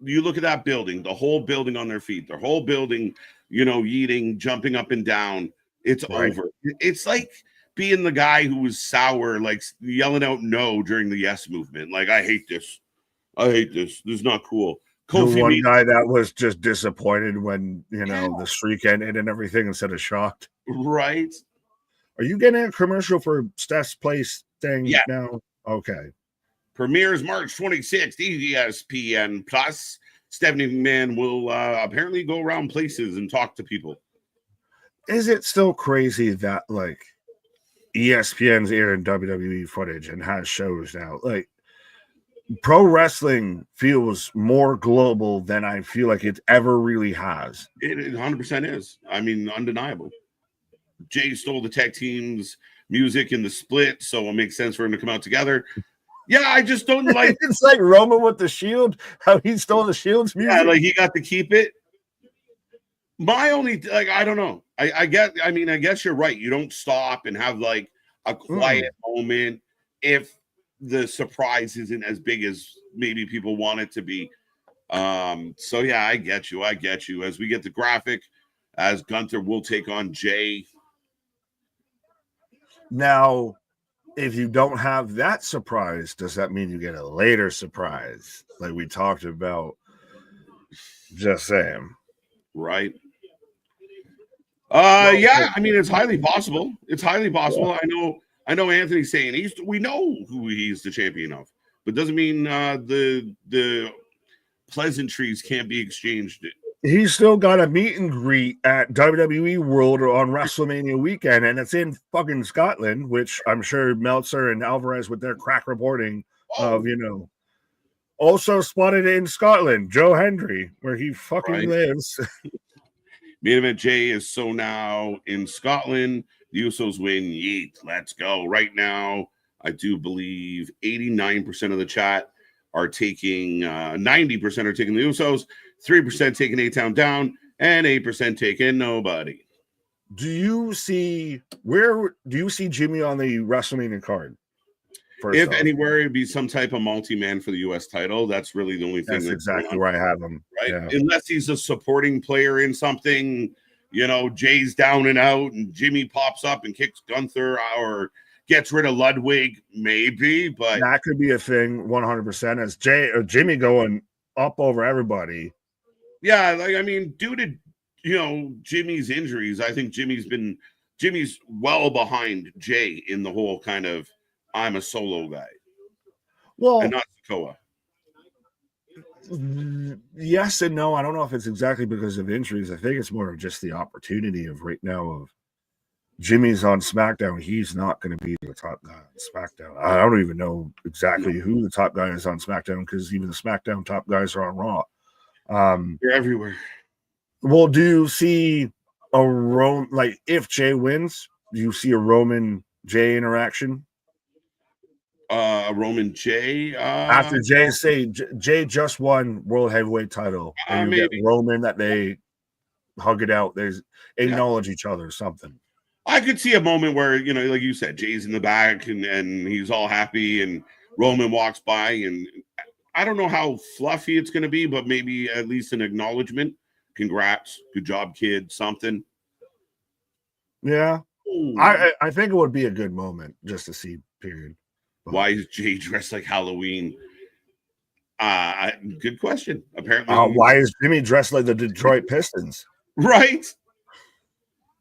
you look at that building, the whole building on their feet, the whole building, eating, jumping up and down. It's over. It's like being the guy who was sour, yelling out no during the yes movement. I hate this. This is not cool. Kofi, the one guy that was just disappointed when, the streak ended and everything instead of shocked. Right. Are you getting a commercial for Steph's Place thing Yeah. now? Okay. Premieres March 26th, ESPN Plus. Stephanie McMahon will apparently go around places and talk to people. Is it still crazy that like ESPN's airing WWE footage and has shows now? Like pro wrestling feels more global than I feel like it ever really has. It 100% is. I mean, undeniable. Jey stole the tag team's music in the split, so it makes sense for him to come out together. Yeah, I just don't like. It's like Roman with the Shield, how he stole the Shield's music. Yeah, like he got to keep it. My only, like, I don't know. I guess you're right. You don't stop and have like a quiet moment if the surprise isn't as big as maybe people want it to be. So yeah, I get you. As we get the graphic, as Gunther will take on Jey. Now, if you don't have that surprise, does that mean you get a later surprise? Like we talked about. Just saying. Right. Yeah, I mean it's highly possible. I know Anthony's saying we know who he's the champion of, but doesn't mean the pleasantries can't be exchanged. He's still got a meet and greet at WWE World on WrestleMania weekend, and it's in fucking Scotland, which I'm sure Meltzer and Alvarez with their crack reporting of, also spotted in Scotland, Joe Hendry, where he fucking lives. Main event Jey is so now in Scotland. The Usos win. Yeet. Let's go. Right now, I do believe 89% of the chat are taking 90% are taking the Usos, 3% taking A-Town down, and 8% taking nobody. Do you see Jimmy on the WrestleMania card? If anywhere, it'd be some type of multi-man for the U.S. title. That's really the only thing. That's exactly where I have him. Right? Yeah. Unless he's a supporting player in something, Jay's down and out, and Jimmy pops up and kicks Gunther or gets rid of Ludwig, maybe. But that could be a thing, 100%. As Jimmy going up over everybody. Yeah, due to Jimmy's injuries, I think Jimmy's well behind Jey in the whole kind of I'm a solo guy. Well, and not Sokoa. Yes and no. I don't know if it's exactly because of injuries. I think it's more of just the opportunity of right now of Jimmy's on SmackDown. He's not going to be the top guy on SmackDown. I don't even know exactly who the top guy is on SmackDown because even the SmackDown top guys are on Raw. They're everywhere. Well, do you see a Roman, like if Jey wins, do you see a Roman Jey interaction? Roman Jey. After Jey Jey just won World Heavyweight title, and you get Roman that they hug it out. There's acknowledge each other or something. I could see a moment where, like you said, Jay's in the back and he's all happy and Roman walks by, and I don't know how fluffy it's going to be, but maybe at least an acknowledgement. Congrats. Good job, kid. Something. Yeah. Ooh. I think it would be a good moment just to see, period. But why is Jey dressed like Halloween? Good question. Apparently. Why is Jimmy dressed like the Detroit Pistons? Right.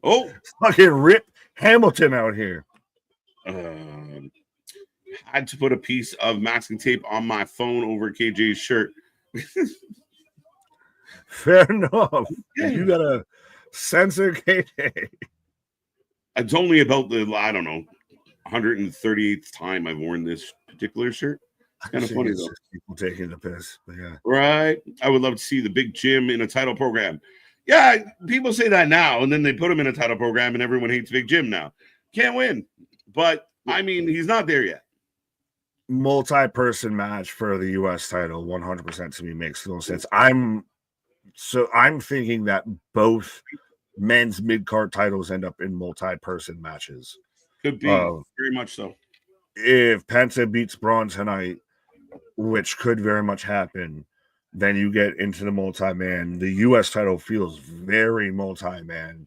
Oh, fucking Rip Hamilton out here. Had to put a piece of masking tape on my phone over KJ's shirt. Fair enough. You gotta censor KJ. It's only about the 138th time I've worn this particular shirt. It's kind of funny though. People taking the piss, but yeah. Right. I would love to see the Big Jim in a title program. Yeah, people say that now, and then they put him in a title program, and everyone hates Big Jim now. Can't win. But, he's not there yet. Multi-person match for the U.S. title, 100% to me makes no sense. I'm thinking that both men's mid-card titles end up in multi-person matches. Could be. Very much so. If Penta beats Braun tonight, which could very much happen, then you get into the multi-man. The U.S. title feels very multi-man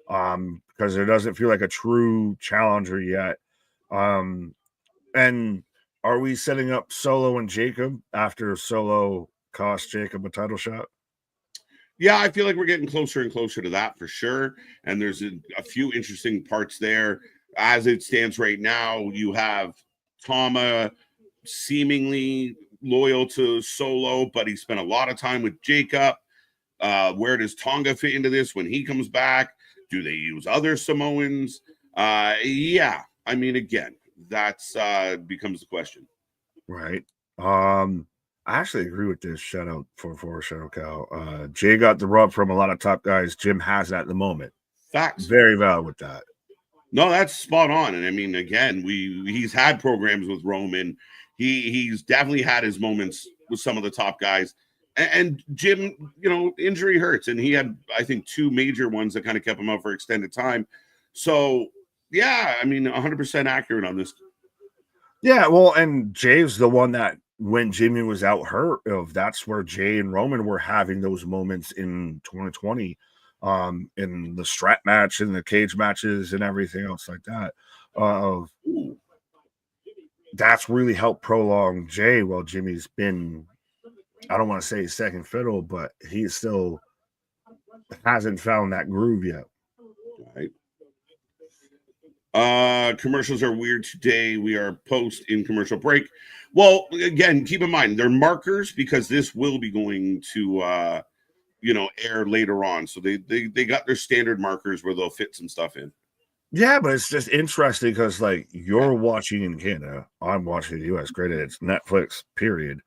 because it doesn't feel like a true challenger yet. And are we setting up Solo and Jacob after Solo cost Jacob a title shot? Yeah, I feel like we're getting closer and closer to that for sure. And there's a few interesting parts there. As it stands right now, you have Tama seemingly loyal to Solo, but he spent a lot of time with Jacob. Where does Tonga fit into this when he comes back? Do they use other Samoans? Yeah, I mean, again, that's becomes the question. Right. I actually agree with this. Shout out for Shadow Cow. Jay got the rub from a lot of top guys. Jim has it at the moment. Facts. Very valid with that. No, that's spot on. And I mean, again, he's had programs with Roman. He's definitely had his moments with some of the top guys. And Jim, you know, injury hurts, and he had, I think, 2 major ones that kind of kept him out for extended time. So, yeah, I mean, 100% accurate on this. Yeah, well, and Jay's the one that when Jimmy was out hurt, that's where Jay and Roman were having those moments in 2020, in the strap match and the cage matches and everything else like that. That's really helped prolong Jay while Jimmy's been, I don't want to say second fiddle, but he still hasn't found that groove yet. Right. Commercials are weird today. We are post in commercial break. Well, again, keep in mind they're markers because this will be going to air later on. So they got their standard markers where they'll fit some stuff in. Yeah, but it's just interesting because like you're watching in Canada, I'm watching the US. Granted, it's Netflix, period.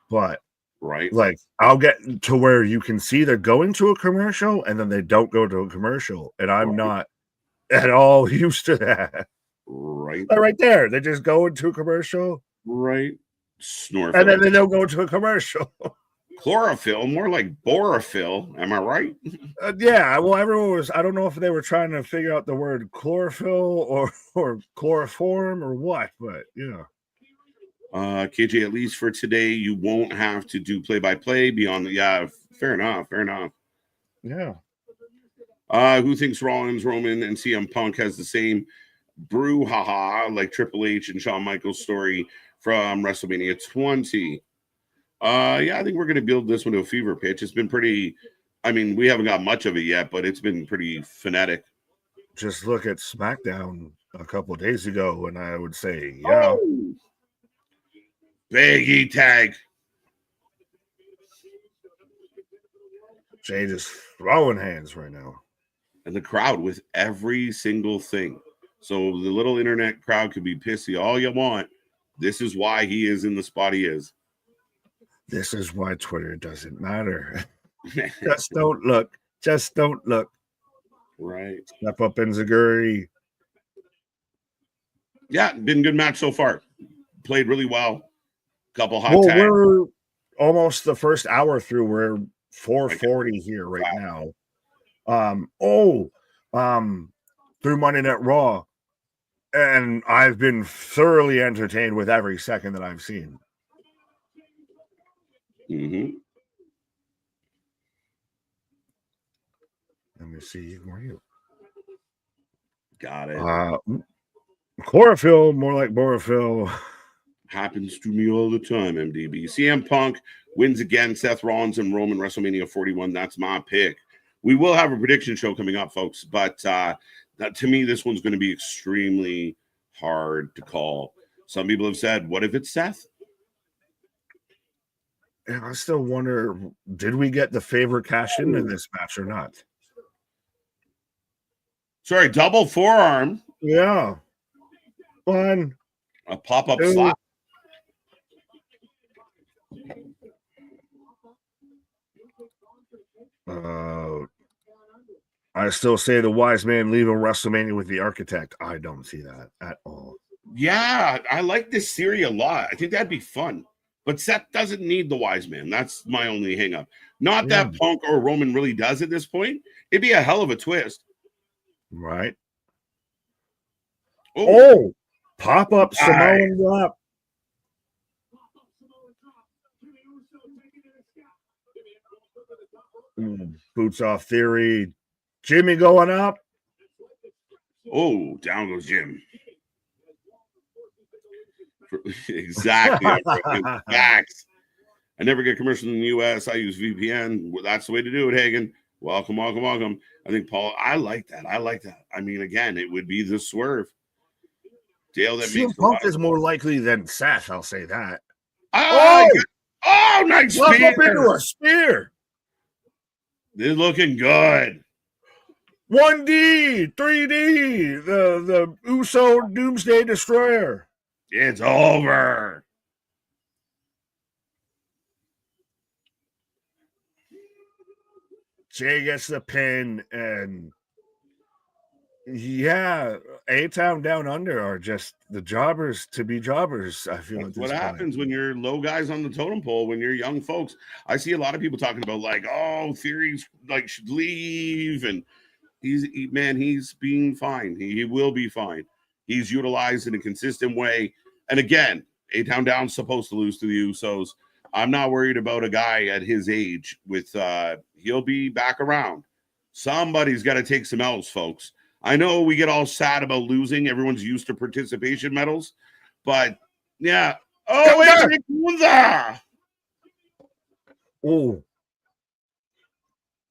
But right, like I'll get to where you can see they're going to a commercial and then they don't go to a commercial, and I'm not at all used to that. Right. But right there, they just go into a commercial. Right. Snore. And then they don't go to a commercial. Chlorophyll, more like borophyll. Am I right? Yeah. Well, everyone was, I don't know if they were trying to figure out the word chlorophyll or chloroform or what, but yeah. KJ, at least for today, you won't have to do play-by-play beyond the, yeah, fair enough. Yeah. Who thinks Rollins, Roman, and CM Punk has the same brouhaha like Triple H and Shawn Michaels' story from WrestleMania 20? Yeah, I think we're going to build this one to a fever pitch. It's been pretty, I mean, we haven't got much of it yet, but it's been pretty phonetic. Just look at SmackDown a couple of days ago, and I would say, yeah. Oh. Big E tag. Jay just throwing hands right now. And the crowd with every single thing. So the little internet crowd could be pissy all you want. This is why he is in the spot he is. This is why Twitter doesn't matter. Just don't look. Just don't look. Right. Step up in Zaguri. Yeah, been a good match so far. Played really well. Couple hot tags. We're almost the first hour through. We're 4:40 here right now. Through Monday Night Raw, and I've been thoroughly entertained with every second that I've seen. Mm-hmm. Let me see. Where are you? Got it. Chlorophyll, more like borophyll. Happens to me all the time, MDB. CM Punk wins again. Seth Rollins and Roman WrestleMania 41. That's my pick. We will have a prediction show coming up, folks, but to me, this one's going to be extremely hard to call. Some people have said, what if it's Seth? And I still wonder, did we get the favorite cash in this match or not? Sorry, double forearm. Yeah. One. A pop-up slap. I still say the wise man leaving WrestleMania with the architect. I don't see that at all. Yeah, I like this theory a lot. I think that'd be fun. But Seth doesn't need the wise man. That's my only hang-up. Not that Punk or Roman really does at this point. It'd be a hell of a twist. Right. Oh, pop-up Samoan drop. Boots off theory. Jimmy going up. Oh, down goes Jim. Exactly. Facts. I never get commercials in the US. I use VPN. That's the way to do it, Hagen. Welcome. I think, Paul, I like that. I mean, again, it would be the swerve. Dale that CM makes Punk is more likely than Seth, I'll say that. Oh, nice Up spear. into a spear. They're looking good. 1D, 3D, the Uso Doomsday Destroyer. It's over. Jey gets the pin, and yeah, A-Town Down Under are just the jobbers to be jobbers, I feel. What happens when you're low guys on the totem pole, when you're young folks? I see a lot of people talking about like, oh, Theory's like should leave, and he's being fine. He will be fine. He's utilized in a consistent way. And again, A-Town Down's supposed to lose to the Usos. I'm not worried about a guy at his age with he'll be back around. Somebody's got to take some L's, folks. I know we get all sad about losing. Everyone's used to participation medals, but yeah. Oh, wait, Gunther. Oh.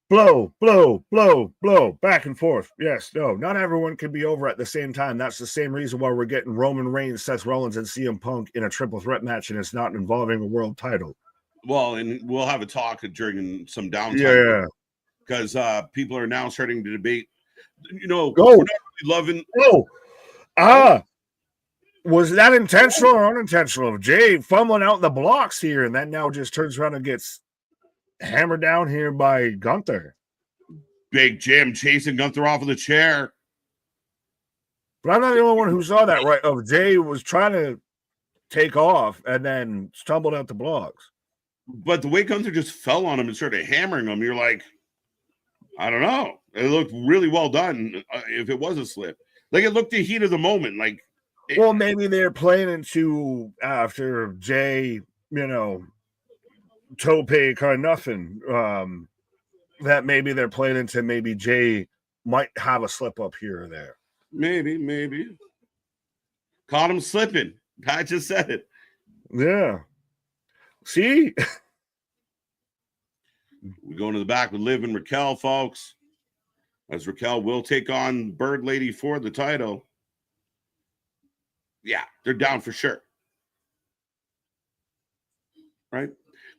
Blow, back and forth. Yes, no, not everyone can be over at the same time. That's the same reason why we're getting Roman Reigns, Seth Rollins, and CM Punk in a triple threat match, and it's not involving a world title. Well, and we'll have a talk during some downtime. Yeah. Because people are now starting to debate, we're not really loving. Was that intentional or unintentional? Jey fumbling out the blocks here, and then now just turns around and gets hammered down here by Gunther. Big Jim chasing Gunther off of the chair. But I'm not the only one who saw that, right? Oh, Jey was trying to take off and then stumbled out the blocks. But the way Gunther just fell on him and started hammering him, you're like, I don't know. It looked really well done if it was a slip. Like, it looked the heat of the moment. Like, well, maybe they're playing into after Jey, tope kind of nothing. That maybe they're playing into maybe Jey might have a slip up here or there. Maybe. Caught him slipping. I just said it. Yeah. See? We're going to the back with Liv and Raquel, folks. As Raquel will take on Bird Lady for the title. Yeah, they're down for sure. Right?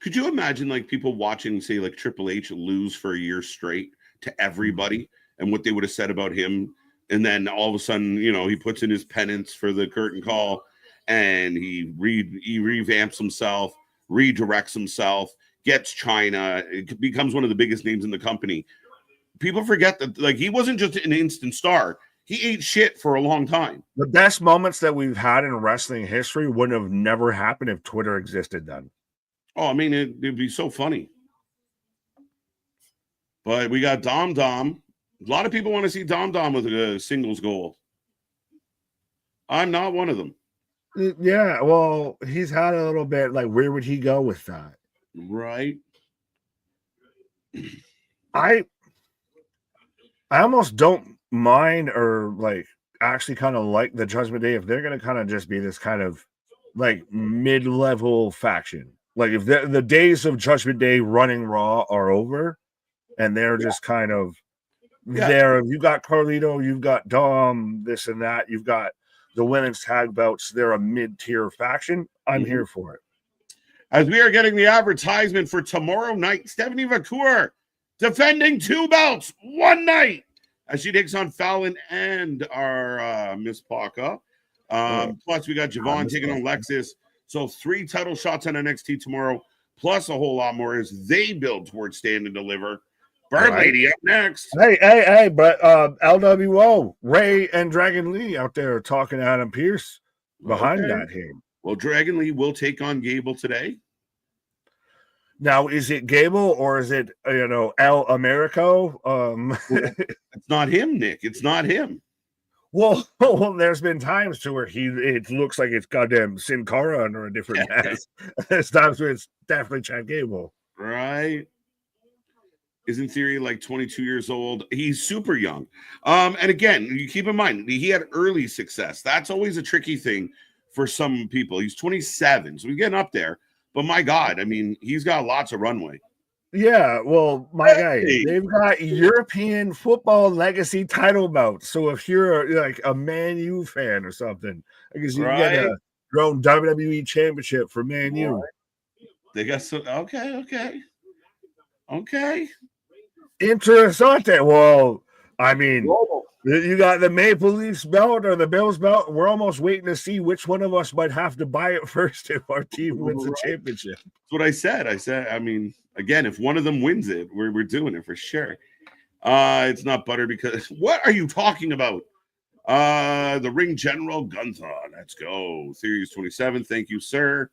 Could you imagine like people watching, say, like Triple H lose for a year straight to everybody and what they would have said about him? And then all of a sudden, he puts in his penance for the curtain call and he revamps himself, redirects himself, gets China, it becomes one of the biggest names in the company. People forget that like he wasn't just an instant star. He ate shit for a long time. The best moments that we've had in wrestling history wouldn't have never happened if Twitter existed then. Oh, I mean, it'd be so funny. But we got Dom. A lot of people want to see Dom with a singles goal. I'm not one of them. Yeah, well, he's had a little bit, like, where would he go with that? Right. I almost don't mind or, like, actually kind of like the Judgment Day if they're going to kind of just be this kind of, like, mid-level faction. Like, if the days of Judgment Day running Raw are over and they're just kind of there. You've got Carlito, you've got Dom, this and that. You've got the women's tag belts. They're a mid-tier faction. I'm here for it. As we are getting the advertisement for tomorrow night, Stephanie McClure defending 2 belts one night as she takes on Fallon and our Miss Paca. Plus, we got Javon taking on Lexis. So 3 title shots on NXT tomorrow, plus a whole lot more as they build towards Stand and Deliver. Bird Lady up next. Hey, but LWO, Ray and Dragon Lee out there talking to Adam Pearce behind that here. Well, Dragon Lee will take on Gable today. Now, is it Gable or is it, El Americo? It's not him, Nick. It's not him. Well, there's been times to where it looks like it's goddamn Sin Cara under a different mask. There's times where it's definitely Chad Gable. Right. Is in theory like 22 years old. He's super young. And again, you keep in mind, he had early success. That's always a tricky thing for some people. He's 27, so he's getting up there. But my God, I mean, he's got lots of runway. Yeah, well, my guy, Hey. they've got European football legacy title bouts. So if you're like a Man U fan or something, I guess you can get your own WWE championship for Man U. Right. They got some. Okay. Interessante. Well, I mean, you got the Maple Leafs belt or the Bills belt. We're almost waiting to see which one of us might have to buy it first if our team wins the championship. That's what I said. I mean, again, if one of them wins it, we're doing it for sure. It's not butter because what are you talking about? The ring general Gunther. Let's go. Series 27. Thank you, sir.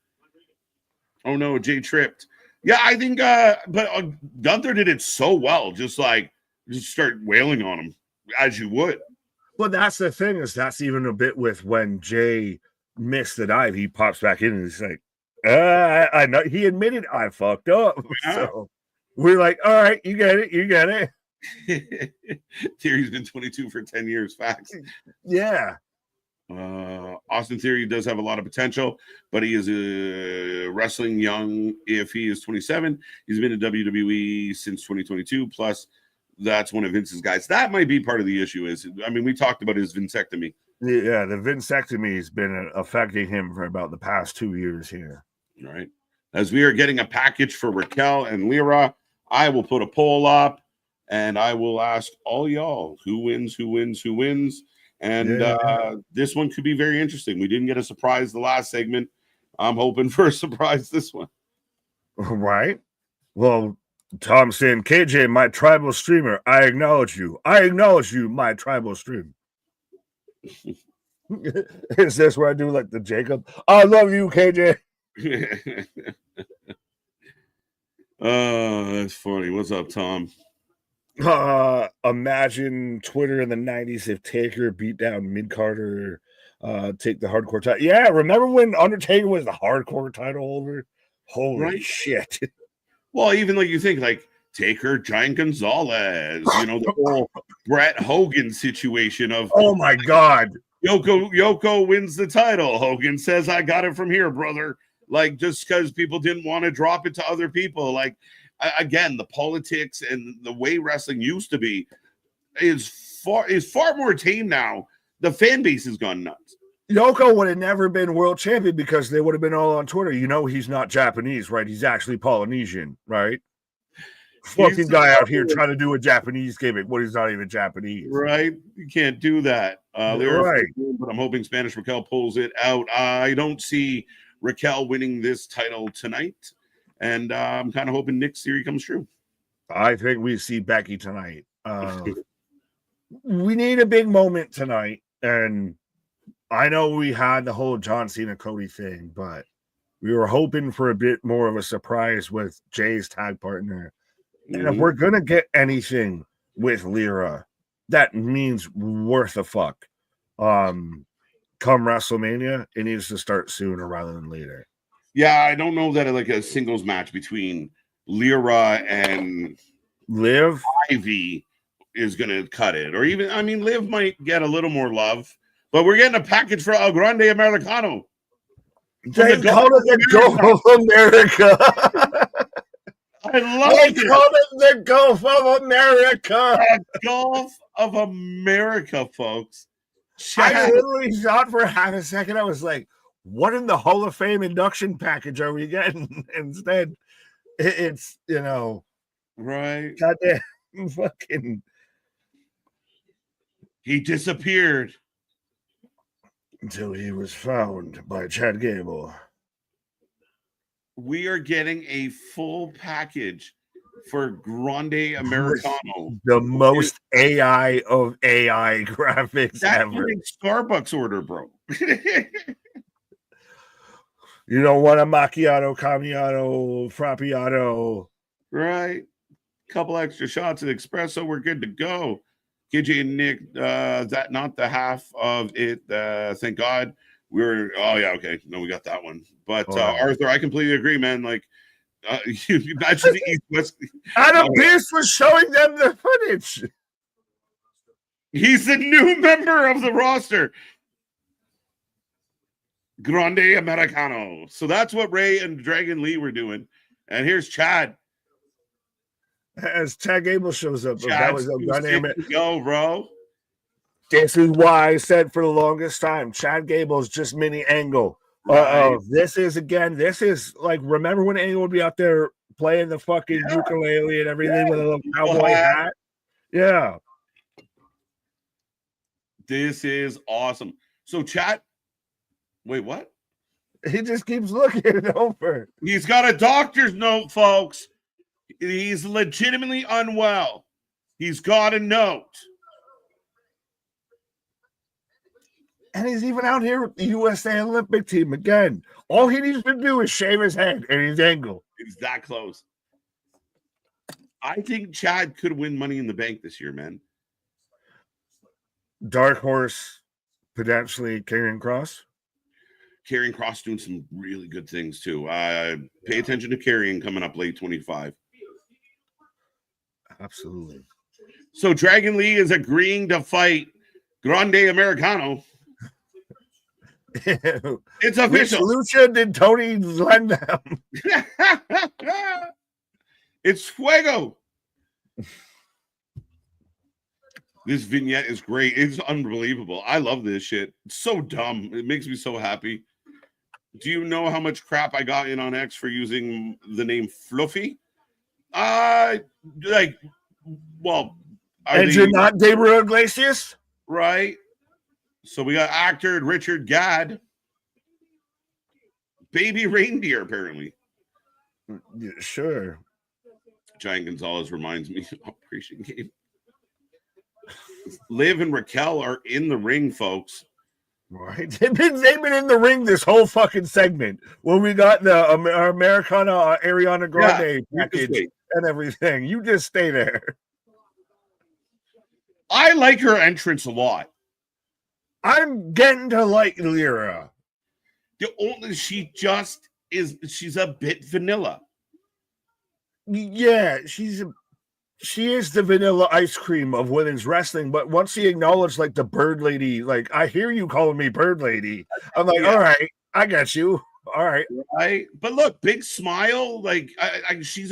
Oh no, Jay tripped. Yeah, I think but Gunther did it so well, just start wailing on him as you would. Well, that's the thing, is that's even a bit with when Jay missed the dive, he pops back in and he's like, I know he admitted I fucked up. Yeah. So we're like, all right, you get it. Theory's been 22 for 10 years. Facts. Yeah. Austin Theory does have a lot of potential, but he is wrestling young. If he is 27, he's been in WWE since 2022. Plus, that's one of Vince's guys. That might be part of the issue. We talked about his vasectomy. Yeah, the vasectomy has been affecting him for about the past 2 years here. All right. As we are getting a package for Raquel and Lyra, I will put a poll up, and I will ask all y'all who wins. And this one could be very interesting. We didn't get a surprise the last segment. I'm hoping for a surprise this one. Right. Well, Tom saying, KJ, my tribal streamer, I acknowledge you. My tribal stream. Is this where I do like the Jacob? I love you, KJ. Oh, that's funny. What's up, Tom? Imagine Twitter in the 90s if Taker beat down Mid-Carter, take the hardcore title. Yeah, remember when Undertaker was the hardcore title holder? Holy shit. Well, even like you think like Taker, Giant Gonzalez, the whole Bret Hogan situation of, oh my God. Yoko wins the title. Hogan says, I got it from here, brother. Like, just because people didn't want to drop it to other people. Like, again, the politics and the way wrestling used to be is far more tame now. The fan base has gone nuts. Yoko would have never been world champion because they would have been all on Twitter. He's not Japanese, right? He's actually Polynesian, right? Fucking guy out here trying to do a Japanese gimmick when he's not even Japanese. Right. You can't do that. Right. But I'm hoping Spanish Raquel pulls it out. I don't see Raquel winning this title tonight. And I'm kind of hoping Nick's theory comes true. I think we see Becky tonight. We need a big moment tonight. And I know we had the whole John Cena Cody thing, but we were hoping for a bit more of a surprise with Jay's tag partner. And if we're going to get anything with Lyra, that means worth a fuck. Come WrestleMania, it needs to start sooner rather than later. Yeah, I don't know that like a singles match between Lyra and Liv Ivy is going to cut it. Or even, Liv might get a little more love, but we're getting a package for El Grande Americano. They call it the Gulf of America. I love it. They call it the Gulf of America. The Gulf of America, folks. I literally thought for half a second, I was like, what in the Hall of Fame induction package are we getting? Instead, it's, right. Goddamn fucking. He disappeared until he was found by Chad Gable. We are getting a full package for Grande Americano. The most AI of AI graphics ever. Starbucks order, bro. You don't want a macchiato, cambiato, frappiato. Right. Couple extra shots of espresso. We're good to go. KJ and Nick, that not the half of it. Thank God. Okay. No, we got that one. But Arthur, I completely agree, man. Like, you imagine the East West. Adam Pearce was showing them the footage. He's the new member of the roster. Grande Americano. So that's what Ray and Dragon Lee were doing. And here's Chad. As Chad Gable shows up. Chad's That was a dynamic. Go, bro. This is why I said for the longest time, Chad Gable is just mini Angle. Right. This is like, remember when Angle would be out there playing the fucking ukulele and everything with a little cowboy hat? Yeah. This is awesome. So, chat. Wait, what? He just keeps looking over. He's got a doctor's note, folks. He's legitimately unwell. He's got a note. And he's even out here with the USA Olympic team again. All he needs to do is shave his head and he's Angle. He's that close. I think Chad could win Money in the Bank this year, man. Dark horse, potentially Karrion Kross. Karrion Kross doing some really good things too. Pay attention to Karrion coming up late 25. Absolutely. So Dragon Lee is agreeing to fight Grande Americano. It's official. Which lucha did Tony lend them? It's fuego. This vignette is great. It's unbelievable. I love this shit. It's so dumb. It makes me so happy. Do you know how much crap I got in on X for using the name Fluffy? And you're not Gabriel Iglesias? Right. So we got actor Richard Gadd. Baby reindeer, apparently. Yeah, sure. Giant Gonzalez reminds me of Operation Game. Liv and Raquel are in the ring, folks. Right. They've been in the ring this whole fucking segment when we got the Americana Ariana Grande package and everything. You just stay there. I like her entrance a lot. I'm getting to like Lyra. She's a bit vanilla. Yeah, she is the vanilla ice cream of women's wrestling, but once she acknowledged like the bird lady, like I hear you calling me bird lady. I'm like, all right, I got you. All right. Right. But look, big smile. Like she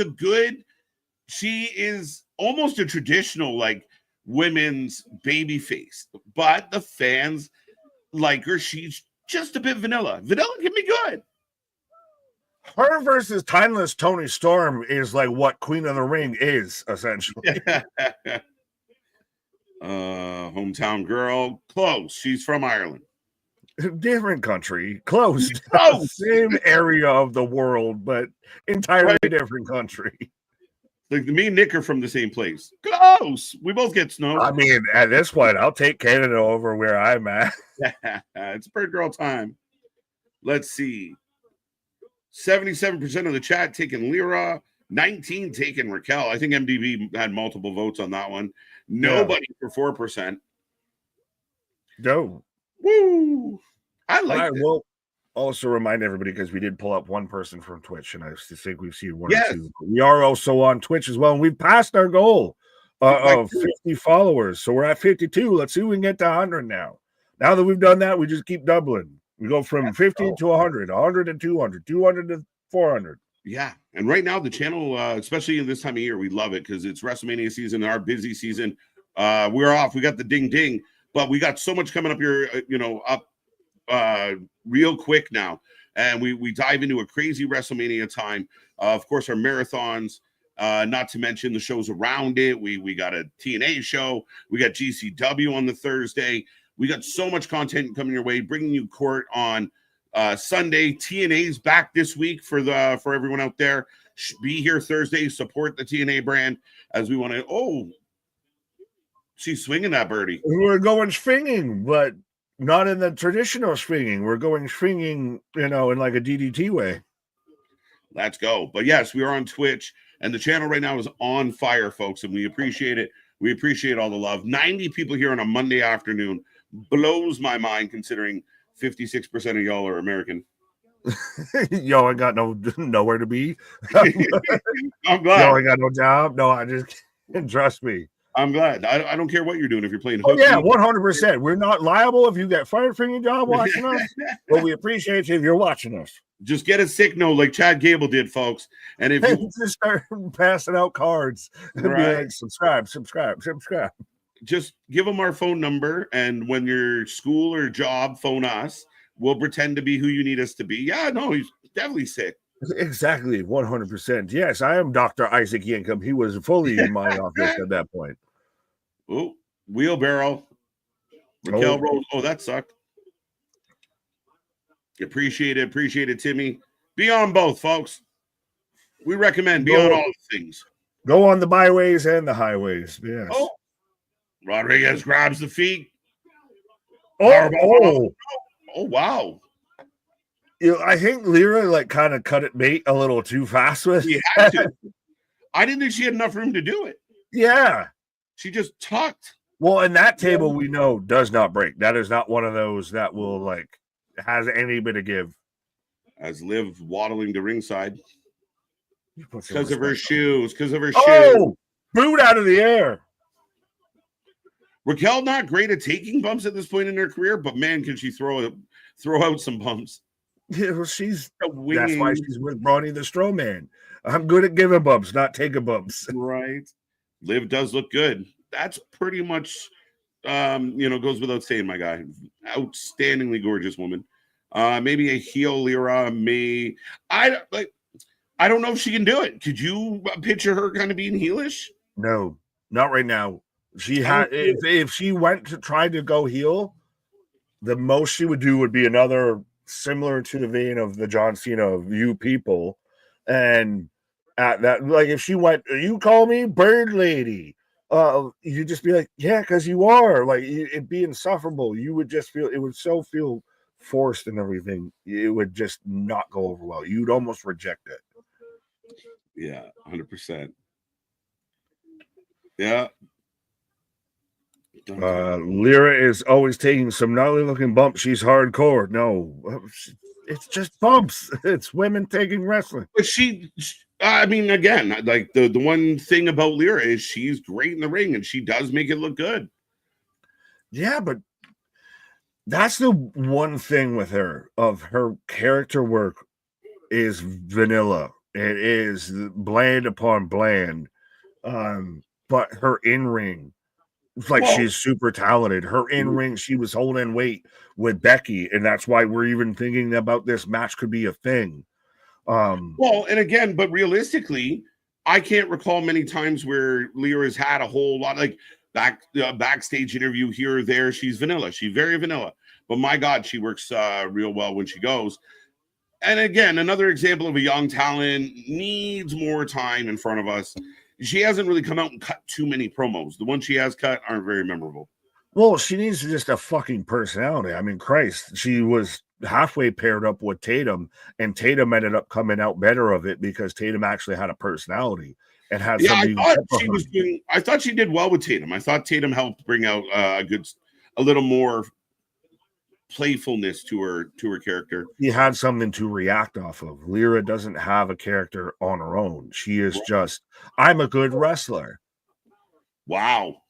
is almost a traditional like women's baby face, but the fans like her. She's just a bit vanilla. Vanilla can be good. Her versus Timeless Tony Storm is like what Queen of the Ring is, essentially. Hometown girl. Close. She's from Ireland. Different country. Close. Close. Same area of the world, but entirely different country. Like me and Nick are from the same place. Close. We both get snow. I mean, at this point, I'll take Canada over where I'm at. It's bird girl time. Let's see. 77% of the chat taking Lyra, 19 taking Raquel. I think MDB had multiple votes on that one. Nobody for 4%. No. Woo! I like it. Will also remind everybody, because we did pull up one person from Twitch, and I think we've seen one or two. We are also on Twitch as well, and we've passed our goal of 50 followers. So we're at 52. Let's see if we can get to 100 now. Now that we've done that, we just keep doubling. We go from 50 to 100, 100 to 200, 200 to 400. Yeah. And right now, the channel, especially in this time of year, we love it because it's WrestleMania season, our busy season. We're off. We got the ding ding, but we got so much coming up here, real quick now. And we dive into a crazy WrestleMania time. Of course, our marathons, not to mention the shows around it. We got a TNA show. We got GCW on the Thursday. We got so much content coming your way, bringing you Court on Sunday. TNA's back this week for everyone out there. Be here Thursday. Support the TNA brand as we want to. Oh, she's swinging that birdie. We're going swinging, but not in the traditional swinging. We're going swinging, in like a DDT way. Let's go. But yes, we are on Twitch, and the channel right now is on fire, folks, and we appreciate it. We appreciate all the love. 90 people here on a Monday afternoon. Blows my mind considering 56% of y'all are American. Yo, I got nowhere to be. I'm glad. Yo, I got no job. No, I just trust me. I'm glad. I don't care what you're doing if you're playing. Oh yeah, 100%. We're not liable if you get fired from your job watching us, but we appreciate you if you're watching us. Just get a sick note like Chad Gable did, folks. And if you just start passing out cards and be like, subscribe. Just give them our phone number, and when your school or job phone us, we'll pretend to be who you need us to be. Yeah, no, he's definitely sick. Exactly, 100%. Yes, I am Dr. Isaac Yankum. He was fully in my office at that point. Oh, wheelbarrow. Raquel Rose. Oh, that sucked. Appreciate it, Timmy. Be on both, folks. We recommend be on all the things. Go on the byways and the highways. Yes. Oh, Rodriguez grabs the feet. Oh, wow. I think Lyra like kind of cut it bait a little too fast with. She had to. I didn't think she had enough room to do it. Yeah. She just tucked. Well, and that table we know does not break. That is not one of those that will like has any bit of give. As Liv waddling to ringside. Because of her shoes. Boot out of the air. Raquel not great at taking bumps at this point in her career, but man, can she throw out some bumps. Yeah, well, that's why she's with Brawny the Strowman. I'm good at giving bumps, not taking bumps. Right. Liv does look good. That's pretty much goes without saying, my guy. Outstandingly gorgeous woman. Maybe a heel Lyra may. I don't know if she can do it. Could you picture her kind of being heelish? No, not right now. She had if she went to try to go heel, the most she would do would be another similar to the vein of the John Cena of you people. And at that, like if she went, you call me Bird Lady. You just be like, yeah, because you are. Like it'd be insufferable. You would just feel it would feel forced and everything. It would just not go over well. You'd almost reject it. Yeah, 100%. Yeah. Lyra is always taking some gnarly looking bumps. She's hardcore. No, it's just bumps. It's women taking wrestling. But again, like the one thing about Lyra is she's great in the ring and she does make it look good. Yeah, but that's the one thing with her of her character work is vanilla. It is bland upon bland. But her in-ring, she's super talented. Her in-ring, she was holding weight with Becky, and that's why we're even thinking about this match could be a thing. And again, but realistically, I can't recall many times where Lyra's had a whole lot like backstage interview here or there. She's vanilla. She's very vanilla. But my God, she works real well when she goes. And again, another example of a young talent needs more time in front of us. She hasn't really come out and cut too many promos. The ones she has cut aren't very memorable. Well, she needs just a fucking personality. I mean, Christ, she was halfway paired up with Tatum, and Tatum ended up coming out better of it because Tatum actually had a personality and had something. I thought she did well with Tatum. I thought Tatum helped bring out a little more playfulness to her character. He had something to react off of. Lyra doesn't have a character on her own. She is just, I'm a good wrestler. Wow.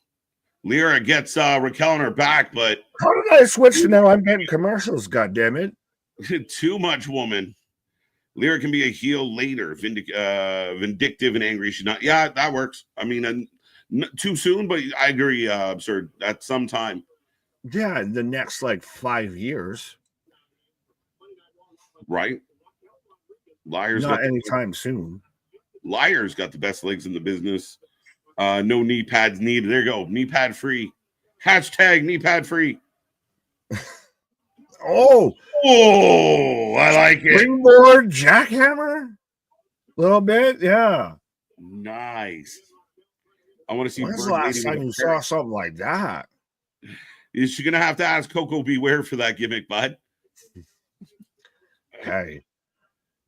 Lyra gets Raquel on her back, but how did I switch to now I'm getting commercials? God damn it. Too much woman. Lyra can be a heel later, vindictive and angry. She's not. Yeah, that works. I mean, too soon, but I agree. Absurd at some time. Yeah, the next 5 years. Right. Liars not anytime soon. Liars got the best legs in the business. No knee pads needed. There you go. Knee pad free. Hashtag knee pad free. Oh, I like it. Springboard jackhammer? A little bit, yeah. Nice. I want to see. When's the last time you saw something like that? Is she gonna have to ask Coco Beware for that gimmick, bud? Hey,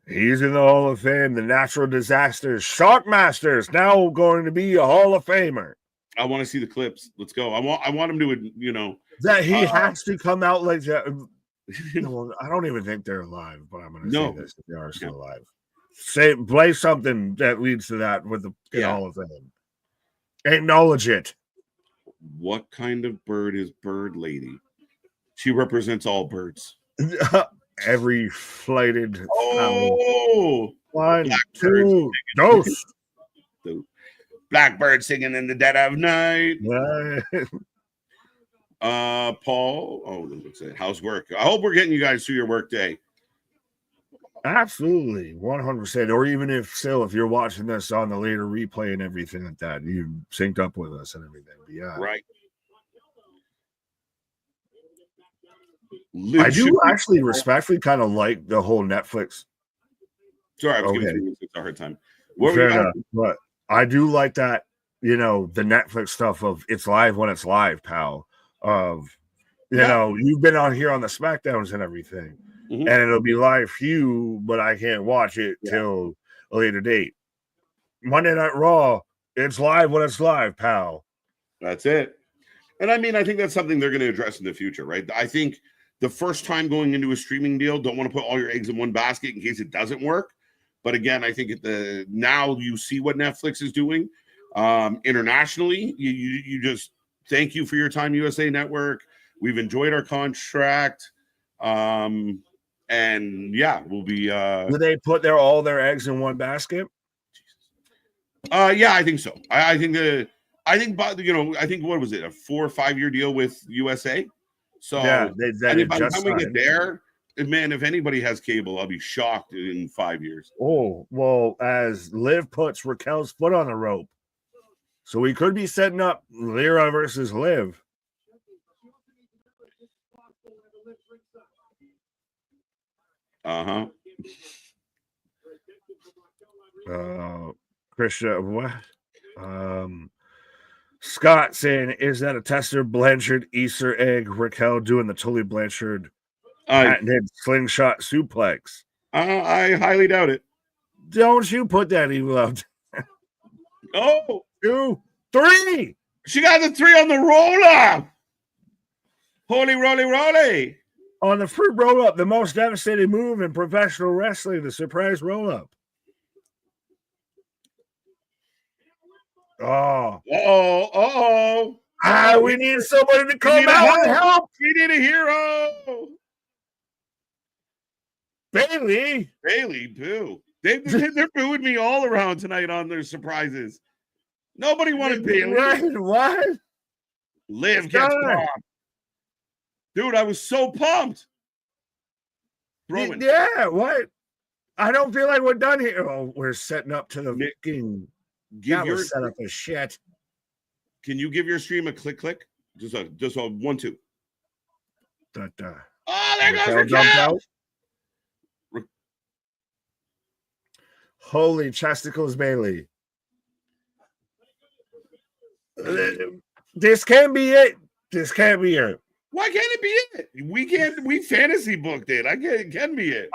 he's in the Hall of Fame. The Natural Disasters, Shockmasters, now going to be a Hall of Famer. I want to see the clips. Let's go. I want him to, that he has to come out like that. Well, I don't even think they're alive, but I'm going to say this: if they are still alive, play something that leads to that with the Hall of Fame. Acknowledge it. What kind of bird is Bird Lady? She represents all birds. Every flighted fowl. Oh, 1, 2, dose. Blackbird singing in the dead of night. Right. Paul. Oh, what's it? How's work? I hope we're getting you guys through your work day. Absolutely, 100%. Or even if you're watching this on the later replay and everything like that, you synced up with us and everything. But yeah, right. I do actually respectfully kind of like the whole Netflix. Sorry, I was giving you a hard time. Fair enough, but I do like that, the Netflix stuff of it's live when it's live, pal. Of you've been on here on the SmackDowns and everything, and it'll be live for you, but I can't watch it till a later date. Monday Night Raw, it's live when it's live, pal. That's it. And I mean, I think that's something they're going to address in the future, right? I think the first time going into a streaming deal, don't want to put all your eggs in one basket in case it doesn't work. But again, I think now you see what Netflix is doing internationally. You just thank you for your time, USA Network. We've enjoyed our contract, and yeah, we'll be. Do they put all their eggs in one basket? Yeah, I think so. I think what was it, a 4 or 5 year deal with USA? So yeah, by the time we get there. Man, if anybody has cable, I'll be shocked in 5 years. Oh, well, as Liv puts Raquel's foot on the rope. So we could be setting up Lyra versus Liv. Christian, what? Scott saying, is that a Tester Blanchard Easter egg? Raquel doing the Tully Blanchard patented slingshot suplex. I highly doubt it. Don't you put that evil out. Oh, 2, 3. She got the 3 on the roll up. Holy roly roly. On the fruit roll up, the most devastating move in professional wrestling, the surprise roll up. Oh. We need somebody to come out and help. We need a hero. Bailey, boo. They're booing me all around tonight on their surprises. Nobody wanted Bailey. What? Liv gets popped. Dude, I was so pumped. Yeah, what? I don't feel like we're done here. Oh, we're setting up to the fucking. That was set up as shit. Can you give your stream a click? Just a 1, 2. Oh, there goes Raquel. Holy chesticles, Bailey. This can't be it. Why can't it be it? We fantasy booked it. It can be it.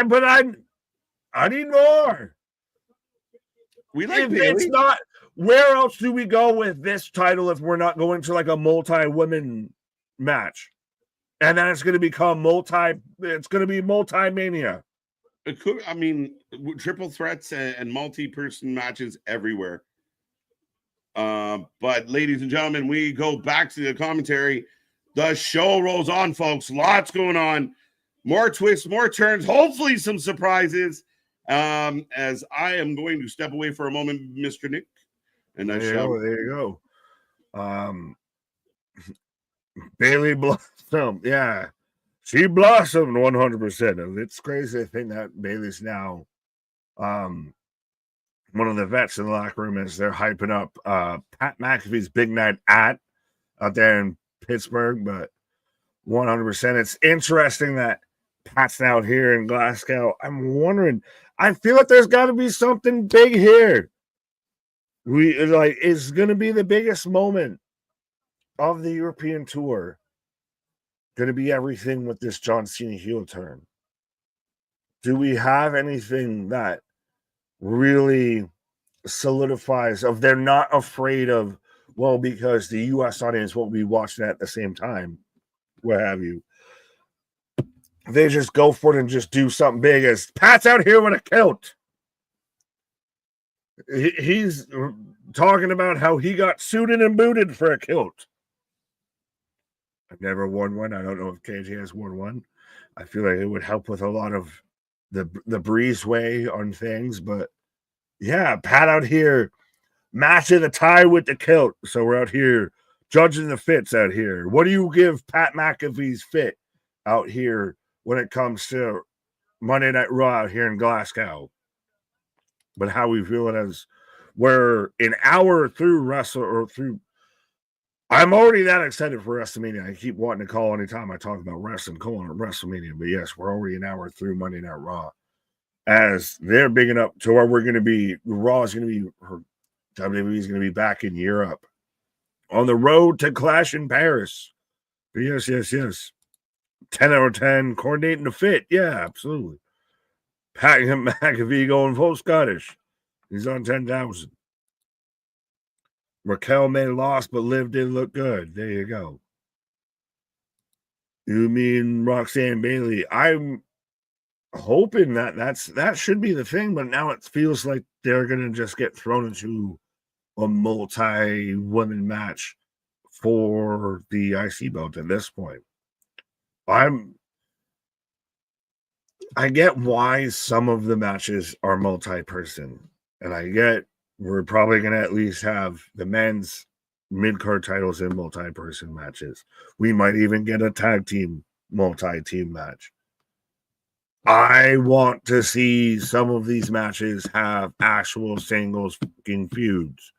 But I need more. We like Bailey. It's not. Where else do we go with this title if we're not going to like a multi-women match? And then it's going to become it's going to be multi-mania. It could, I mean, triple threats and multi-person matches everywhere. But ladies and gentlemen, we go back to the commentary. The show rolls on, folks. Lots going on. More twists, more turns, hopefully some surprises. As I am going to step away for a moment, Mr. Nick. And there you go. Bailey blossomed. Yeah. She blossomed 100%. It's crazy to think that Bailey's now one of the vets in the locker room as they're hyping up Pat McAfee's big night out there in Pittsburgh. But 100%. It's interesting that Pat's out here in Glasgow. I'm wondering, I feel like there's got to be something big here. It's going to be the biggest moment of the European tour. Going to be everything with this John Cena heel turn. Do we have anything that really solidifies of they're not afraid of, well, because the U.S. audience won't be watching at the same time, what have you. They just go for it and just do something big as Pat's out here with a kilt. He's talking about how he got suited and booted for a kilt. I've never won one. I don't know if KJ has won one. I feel like it would help with a lot of the breezeway on things. But yeah, Pat out here matching the tie with the kilt. So we're out here judging the fits out here. What do you give Pat McAfee's fit out here when it comes to Monday Night Raw out here in Glasgow? But how we feel it as we're an hour through I'm already that excited for WrestleMania. I keep wanting to call anytime I talk about wrestling, calling it WrestleMania. But yes, we're already an hour through Monday Night Raw. As they're bigging up to where we're going to be, Raw is going to be, WWE is going to be back in Europe on the road to Clash in Paris. But yes. 10 out of 10, coordinating the fit. Yeah, absolutely. Pat McAfee going full Scottish. He's on 10,000. Raquel may have lost, but Liv did look good. There you go. You mean Roxanne Bailey? I'm hoping that should be the thing, but now it feels like they're gonna just get thrown into a multi-women match for the IC belt at this point. I get why some of the matches are multi-person, and I get we're probably going to at least have the men's mid-card titles in multi-person matches. We might even get a tag team multi-team match. I want to see some of these matches have actual singles fucking feuds.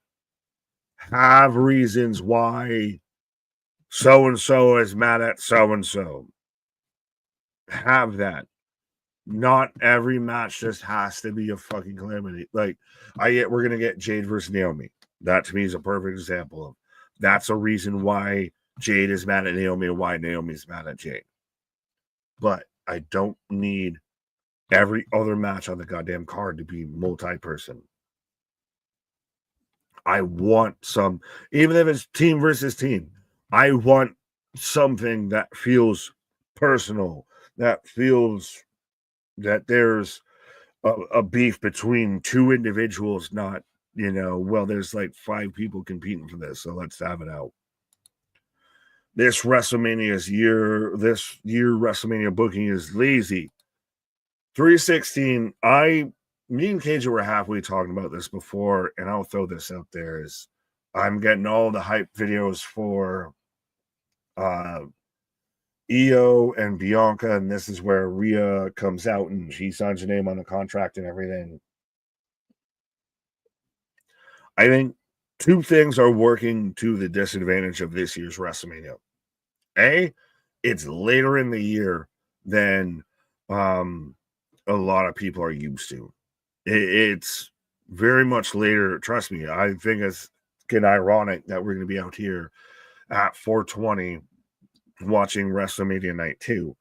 Have reasons why so-and-so is mad at so-and-so. Have that. Not every match just has to be a fucking calamity. Like, we're gonna get Jade versus Naomi. That to me is a perfect example of that's a reason why Jade is mad at Naomi and why Naomi's mad at Jade. But I don't need every other match on the goddamn card to be multi-person. I want some, even if it's team versus team, I want something that feels personal, that feels that there's a beef between two individuals, not, there's like 5 people competing for this, so let's have it out. This year WrestleMania booking is lazy. 316, me and KJ were halfway talking about this before, and I'll throw this out there, is I'm getting all the hype videos for Io and Bianca, and this is where Rhea comes out and she signs her name on the contract and everything. I think 2 things are working to the disadvantage of this year's WrestleMania. A, it's later in the year than a lot of people are used to. It's very much later. Trust me, I think it's getting ironic that we're going to be out here at 420 watching WrestleMania Night 2.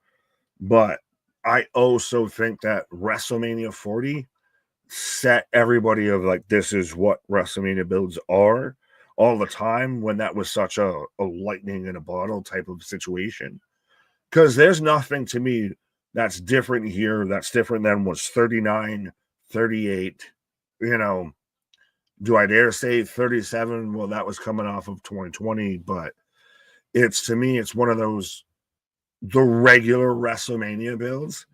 But I also think that WrestleMania 40 set everybody of like, this is what WrestleMania builds are all the time, when that was such a lightning in a bottle type of situation. Because there's nothing to me that's different here, that's different than was 39, 38, do I dare say 37? Well, that was coming off of 2020, but to me, it's one of those, the regular WrestleMania builds.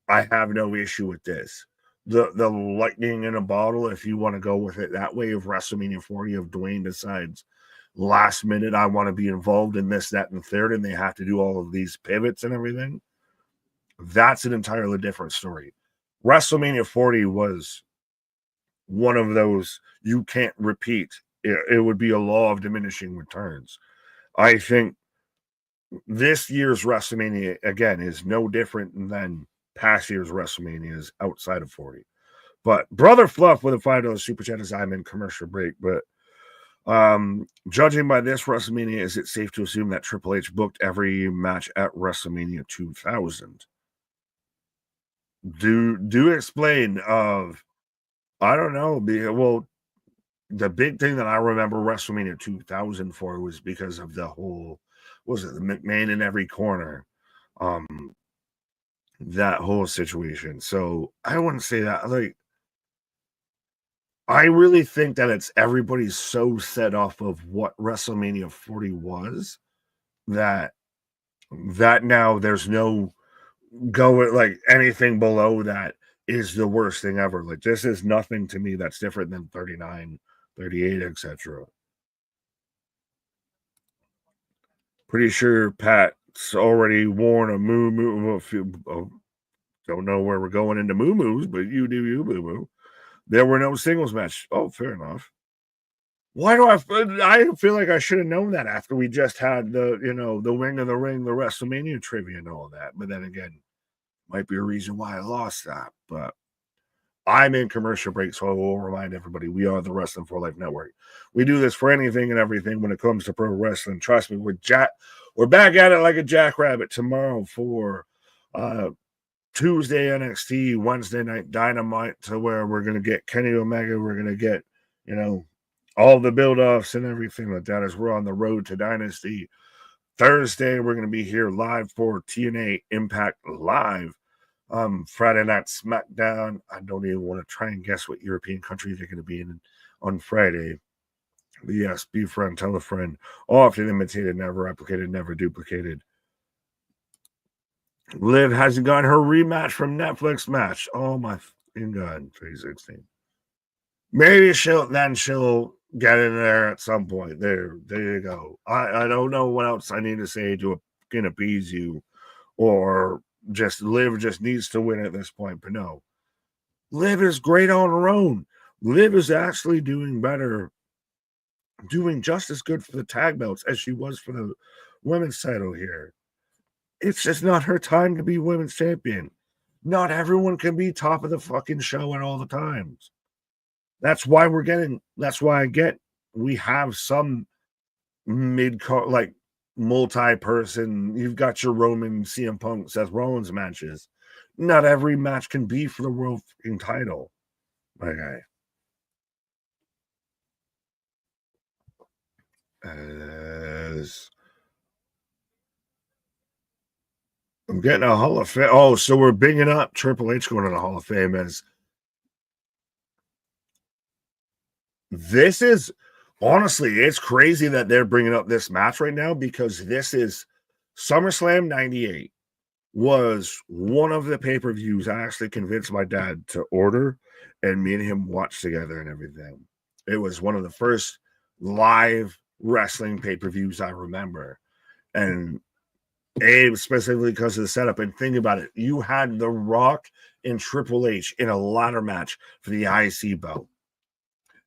I have no issue with this. The lightning in a bottle, if you want to go with it that way, of WrestleMania 40, of Dwayne decides last minute, I want to be involved in this, that, and third, and they have to do all of these pivots and everything. That's an entirely different story. WrestleMania 40 was one of those you can't repeat. It would be a law of diminishing returns. I think this year's WrestleMania, again, is no different than past year's WrestleManias outside of 40. But Brother Fluff with a $5 super chat as I'm in commercial break. But judging by this WrestleMania, is it safe to assume that Triple H booked every match at WrestleMania 2000? Do explain of, I don't know. Well, the big thing that I remember WrestleMania 2000 for was because of the whole, was it the McMahon in every corner? That whole situation. So I wouldn't say that. Like, I really think that it's everybody's so set off of what WrestleMania 40 was that now there's no going, like anything below that is the worst thing ever. Like, this is nothing to me that's different than 39, 38, etc. Pretty sure Pat's already worn a moo. Don't know where we're going into moo-moos, but you do you, boo-boo. There were no singles match. Oh, fair enough. Why do I feel like I should have known that after we just had the Ring of the Ring, the WrestleMania trivia and all that. But then again, might be a reason why I lost that. But I'm in commercial break, so I will remind everybody, we are the Wrestling for Life Network. We do this for anything and everything when it comes to pro wrestling. Trust me, we're back at it like a jackrabbit tomorrow for Tuesday NXT, Wednesday night Dynamite, to where we're going to get Kenny Omega. We're going to get, all the build-offs and everything like that as we're on the road to Dynasty. Thursday, we're going to be here live for TNA Impact Live. Friday night SmackDown. I don't even want to try and guess what European country they're going to be in on Friday. But yes, be a friend, tell a friend. Often imitated, never replicated, never duplicated. Liv hasn't gotten her rematch from Netflix match. Oh my God, 2016. Maybe she'll get in there at some point. There you go. I don't know what else I need to say to appease you, or just Liv just needs to win at this point. But no, Liv is great on her own. Liv is actually doing better, doing just as good for the tag belts as she was for the women's title here. It's just not her time to be women's champion. Not everyone can be top of the fucking show at all the times. That's why we have some mid-card, like multi-person. You've got your Roman, CM Punk, Seth Rollins matches. Not every match can be for the world fucking title. Okay. I'm getting a Hall of Fame. Oh, so we're bigging up Triple H going to the Hall of Fame as this is honestly, it's crazy that they're bringing up this match right now, because this is SummerSlam 98 was one of the pay-per-views I actually convinced my dad to order, and me and him watched together and everything. It was one of the first live wrestling pay-per-views I remember. And specifically because of the setup. And think about it, you had The Rock and Triple H in a ladder match for the IC belt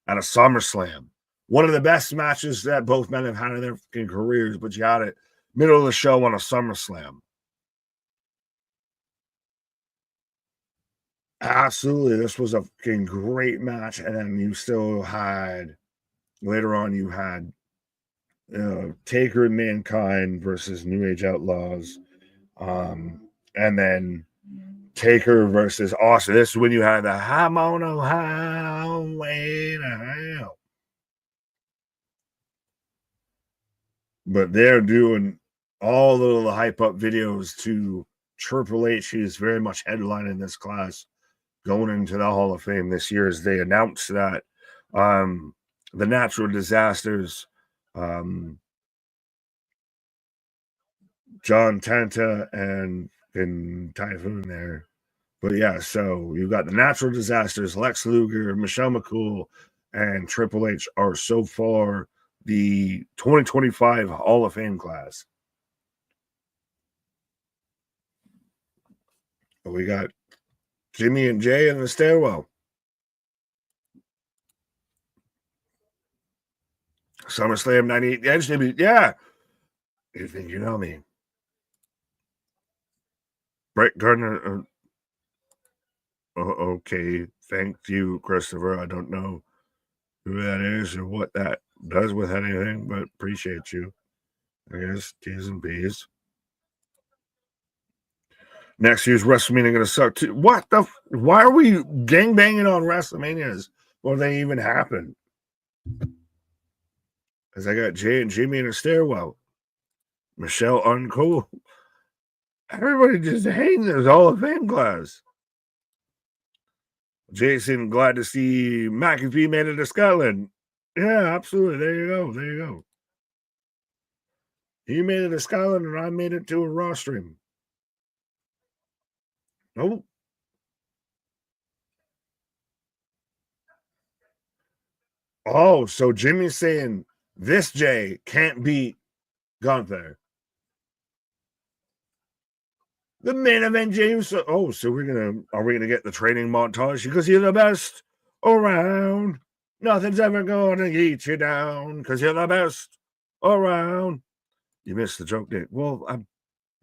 at a SummerSlam. One of the best matches that both men have had in their careers, but you had it middle of the show on a SummerSlam. Absolutely, this was a fucking great match. And then you still had, later on, you had Taker and Mankind versus New Age Outlaws. And then Taker versus Austin. This is when you had the I'm on a highway to hell. But they're doing all the hype up videos to Triple H. He's very much headlining this class going into the Hall of Fame this year, as they announced that the natural disasters, John Tenta and Typhoon there. But yeah, so you've got the natural disasters, Lex Luger, Michelle McCool, and Triple H are so far the 2025 Hall of Fame class. We got Jimmy and Jey in the stairwell. SummerSlam 98. Yeah. You think you know me? Brett Gardner. Okay. Thank you, Christopher. I don't know who that is or what that does with anything, but appreciate you. I guess T's and B's. Next year's WrestleMania going to suck too. What the? Why are we gangbanging on WrestleManias before they even happen? As I got Jay and Jimmy in a stairwell. Michelle uncool. Everybody just hating this Hall of Fame class. Jason, glad to see McAfee made it to Scotland. Yeah, absolutely. There you go. He made it to Scotland, and I made it to a Raw stream. Nope. Oh, so Jimmy's saying this Jey can't beat Gunther. The main event, Jey Uso. Oh, so are we gonna get the training montage? Because you're the best around. Nothing's ever gonna get you down because you're the best around. You missed the joke, Nick. Well,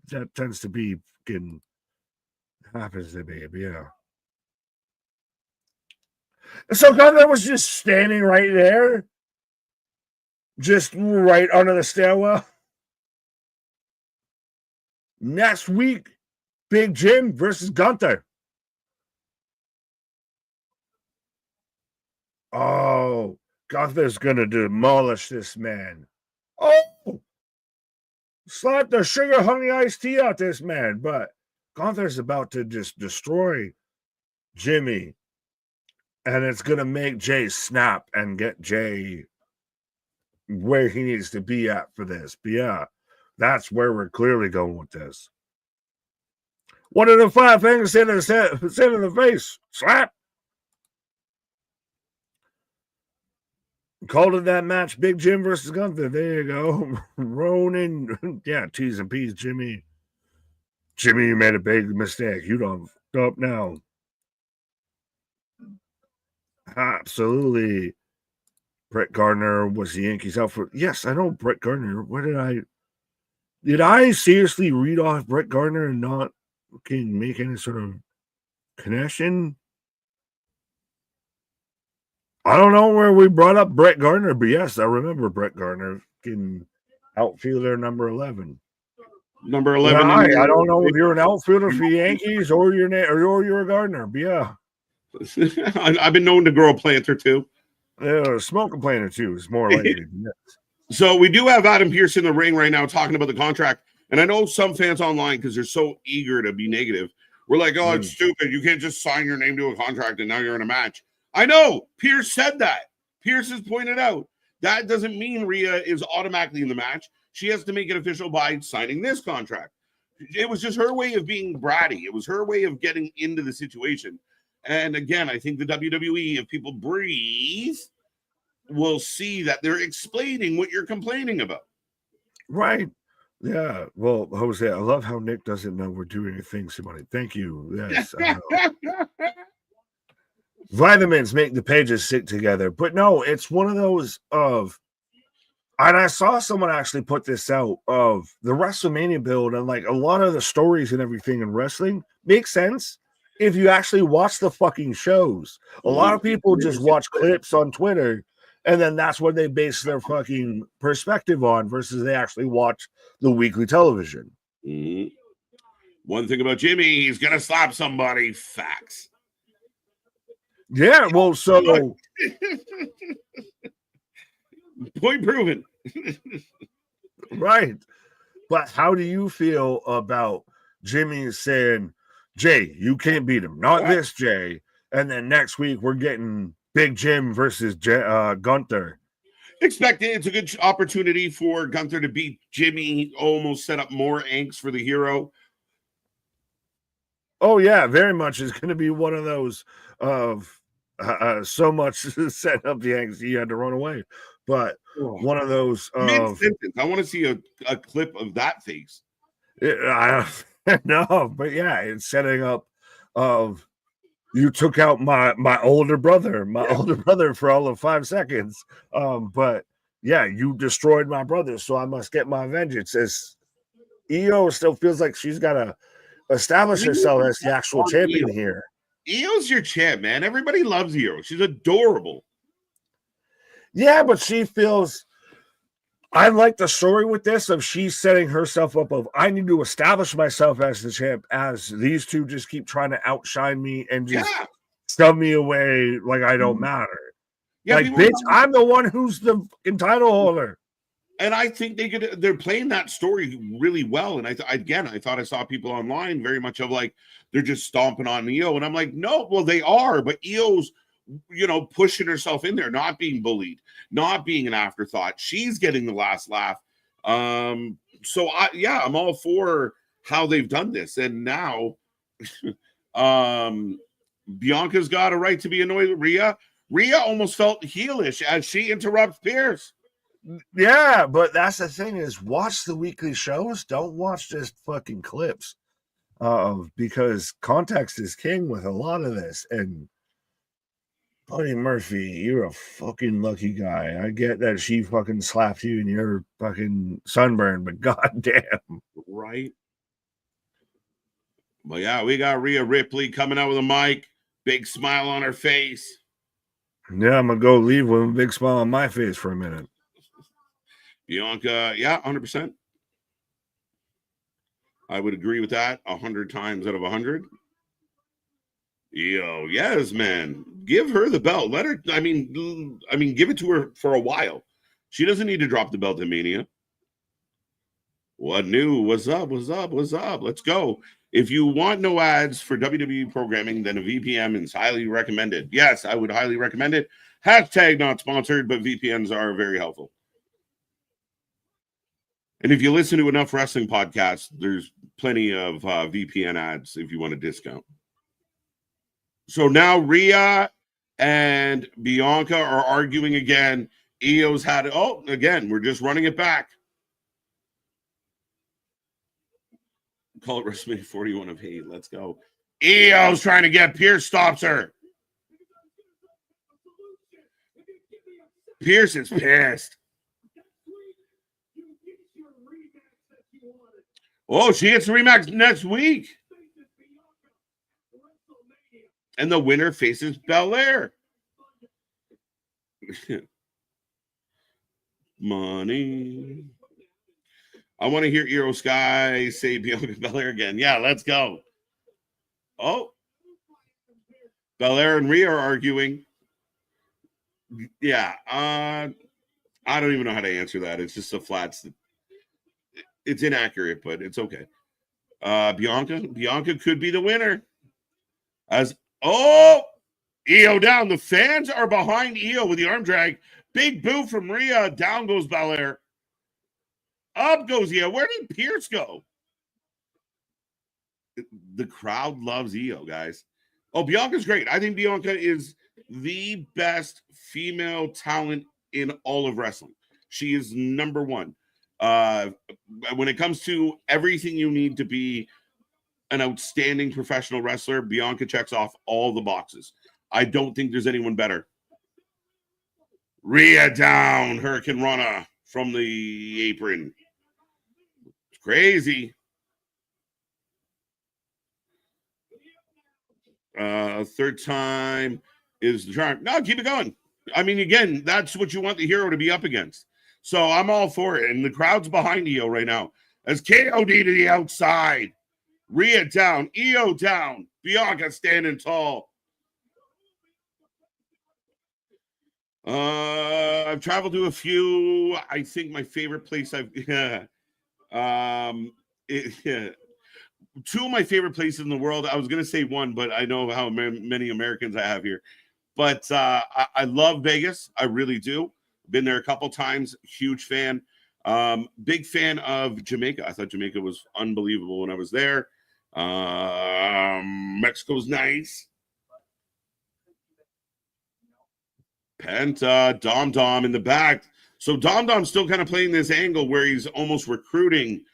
that tends to be fucking happens to me, yeah. So Gunther was just standing right there, just right under the stairwell. Next week, Big Jim versus Gunther. Oh, Gunther's gonna demolish this man. Oh, slap the sugar honey iced tea out this man, but Gunther's about to just destroy Jimmy, and it's gonna make Jey snap and get Jey where he needs to be at for this. But yeah, that's where we're clearly going with this. One of the 5 things in the face. Slap. Called it that match, Big Jim versus Gunther. There you go. Ronan. Yeah, T's and P's, Jimmy. Jimmy, you made a big mistake. You don't up now. Absolutely. Brett Gardner was the Yankees out for. Yes, I know Brett Gardner. Did I seriously read off Brett Gardner and not make any sort of connection? I don't know where we brought up Brett Gardner, but yes, I remember Brett Gardner, outfielder number 11. Number 11. Yeah, I don't know if you're an outfielder for the Yankees or you're a Gardner, but yeah. I've been known to grow a plant or two. Yeah, smoke a plant or two is more likely. Yes. So we do have Adam Pearce in the ring right now talking about the contract. And I know some fans online, because they're so eager to be negative, we're like, oh, it's stupid. You can't just sign your name to a contract and now you're in a match. I know. Pearce said that. Pearce has pointed out. That doesn't mean Rhea is automatically in the match. She has to make it official by signing this contract. It was just her way of being bratty. It was her way of getting into the situation. And again, I think the WWE, if people breathe, will see that they're explaining what you're complaining about. Right. Yeah. Well, Jose, I love how Nick doesn't know we're doing a thing, somebody. Thank you. Yes. Vitamins make the pages stick together. But no, it's one of those of, and I saw someone actually put this out of the WrestleMania build, and like a lot of the stories and everything in wrestling makes sense if you actually watch the fucking shows. A lot of people just watch clips on Twitter, and then that's what they base their fucking perspective on versus they actually watch the weekly television. Mm-hmm. One thing about Jimmy, he's going to slap somebody. Facts. Yeah, well, so... Point proven. Right. But how do you feel about Jimmy saying, Jey, you can't beat him. Not this Jey. And then next week we're getting Big Jim versus Gunther. Expect it. It's a good opportunity for Gunther to beat Jimmy, almost set up more angst for the hero. Oh, yeah, very much. It's going to be one of those of so much set up the angst he had to run away. But one of those mid-sentence. I want to see a clip of that face. No, but yeah, it's setting up of you took out my older brother for all of 5 seconds. But yeah, you destroyed my brother, so I must get my vengeance. As Io still feels like she's got to establish herself as the actual champion here. Io's your champ, man. Everybody loves Io. She's adorable. Yeah, but she feels. I like the story with this of she's setting herself up of I need to establish myself as the champ, as these two just keep trying to outshine me and just shove me away like I don't matter. Yeah, like, bitch, I'm the one who's the title holder. And I think they're playing that story really well. And I thought I saw people online very much of like they're just stomping on Io. And I'm like, no, well, they are, but Io's pushing herself in there, not being bullied, not being an afterthought. She's getting the last laugh So I'm all for how they've done this. And now Bianca's got a right to be annoyed with Rhea. Rhea almost felt heelish as she interrupts Pierce. Yeah, but that's the thing is watch the weekly shows. Don't watch just fucking clips. Because context is king with a lot of this. And Buddy Murphy, you're a fucking lucky guy. I get that she fucking slapped you and you're fucking sunburned, but goddamn. Right. Well, yeah, we got Rhea Ripley coming out with a mic, big smile on her face. Yeah, I'm gonna go leave with a big smile on my face for a minute. Bianca, yeah, 100%. I would agree with that 100 times out of 100. Yo, yes, man. Give her the belt. Let her, I mean, give it to her for a while. She doesn't need to drop the belt in Mania. What new? What's up? What's up? What's up? Let's go. If you want no ads for WWE programming, then a VPN is highly recommended. Yes, I would highly recommend it. Hashtag not sponsored, but VPNs are very helpful. And if you listen to enough wrestling podcasts, there's plenty of VPN ads if you want a discount. So now Rhea and Bianca are arguing again. Io's had it. Oh, again, we're just running it back. Call it WrestleMania 41 of hate. Let's go. Io's trying to get Pierce, stops her. Pierce is pissed. Oh, she gets a rematch next week. And the winner faces Belair. Money. I want to hear Eero Sky say Bianca Belair again. Yeah, let's go. Oh. Belair and Rhea are arguing. Yeah. I don't even know how to answer that. It's just a flat. It's inaccurate, but it's okay. Bianca could be the winner. Io down. The fans are behind Io with the arm drag. Big boo from Rhea. Down goes Belair. Up goes Io. Where did Pierce go? The crowd loves Io, guys. Oh, Bianca's great. I think Bianca is the best female talent in all of wrestling. She is number one. When it comes to everything you need to be an outstanding professional wrestler, Bianca checks off all the boxes. I don't think there's anyone better. Rhea down, Hurricane Rana from the apron. It's crazy. Third time is the charm. No, keep it going. I mean, again, that's what you want the hero to be up against. So I'm all for it. And the crowd's behind Io right now. As KOD to the outside. Rhea down. Io down. Bianca standing tall. I've traveled to a few. I think my favorite place two of my favorite places in the world. I was going to say one, but I know how many Americans I have here. But I love Vegas. I really do. Been there a couple times. Huge fan. Big fan of Jamaica. I thought Jamaica was unbelievable when I was there. Mexico's nice. Penta, Dom in the back. So Dom's still kind of playing this angle where he's almost recruiting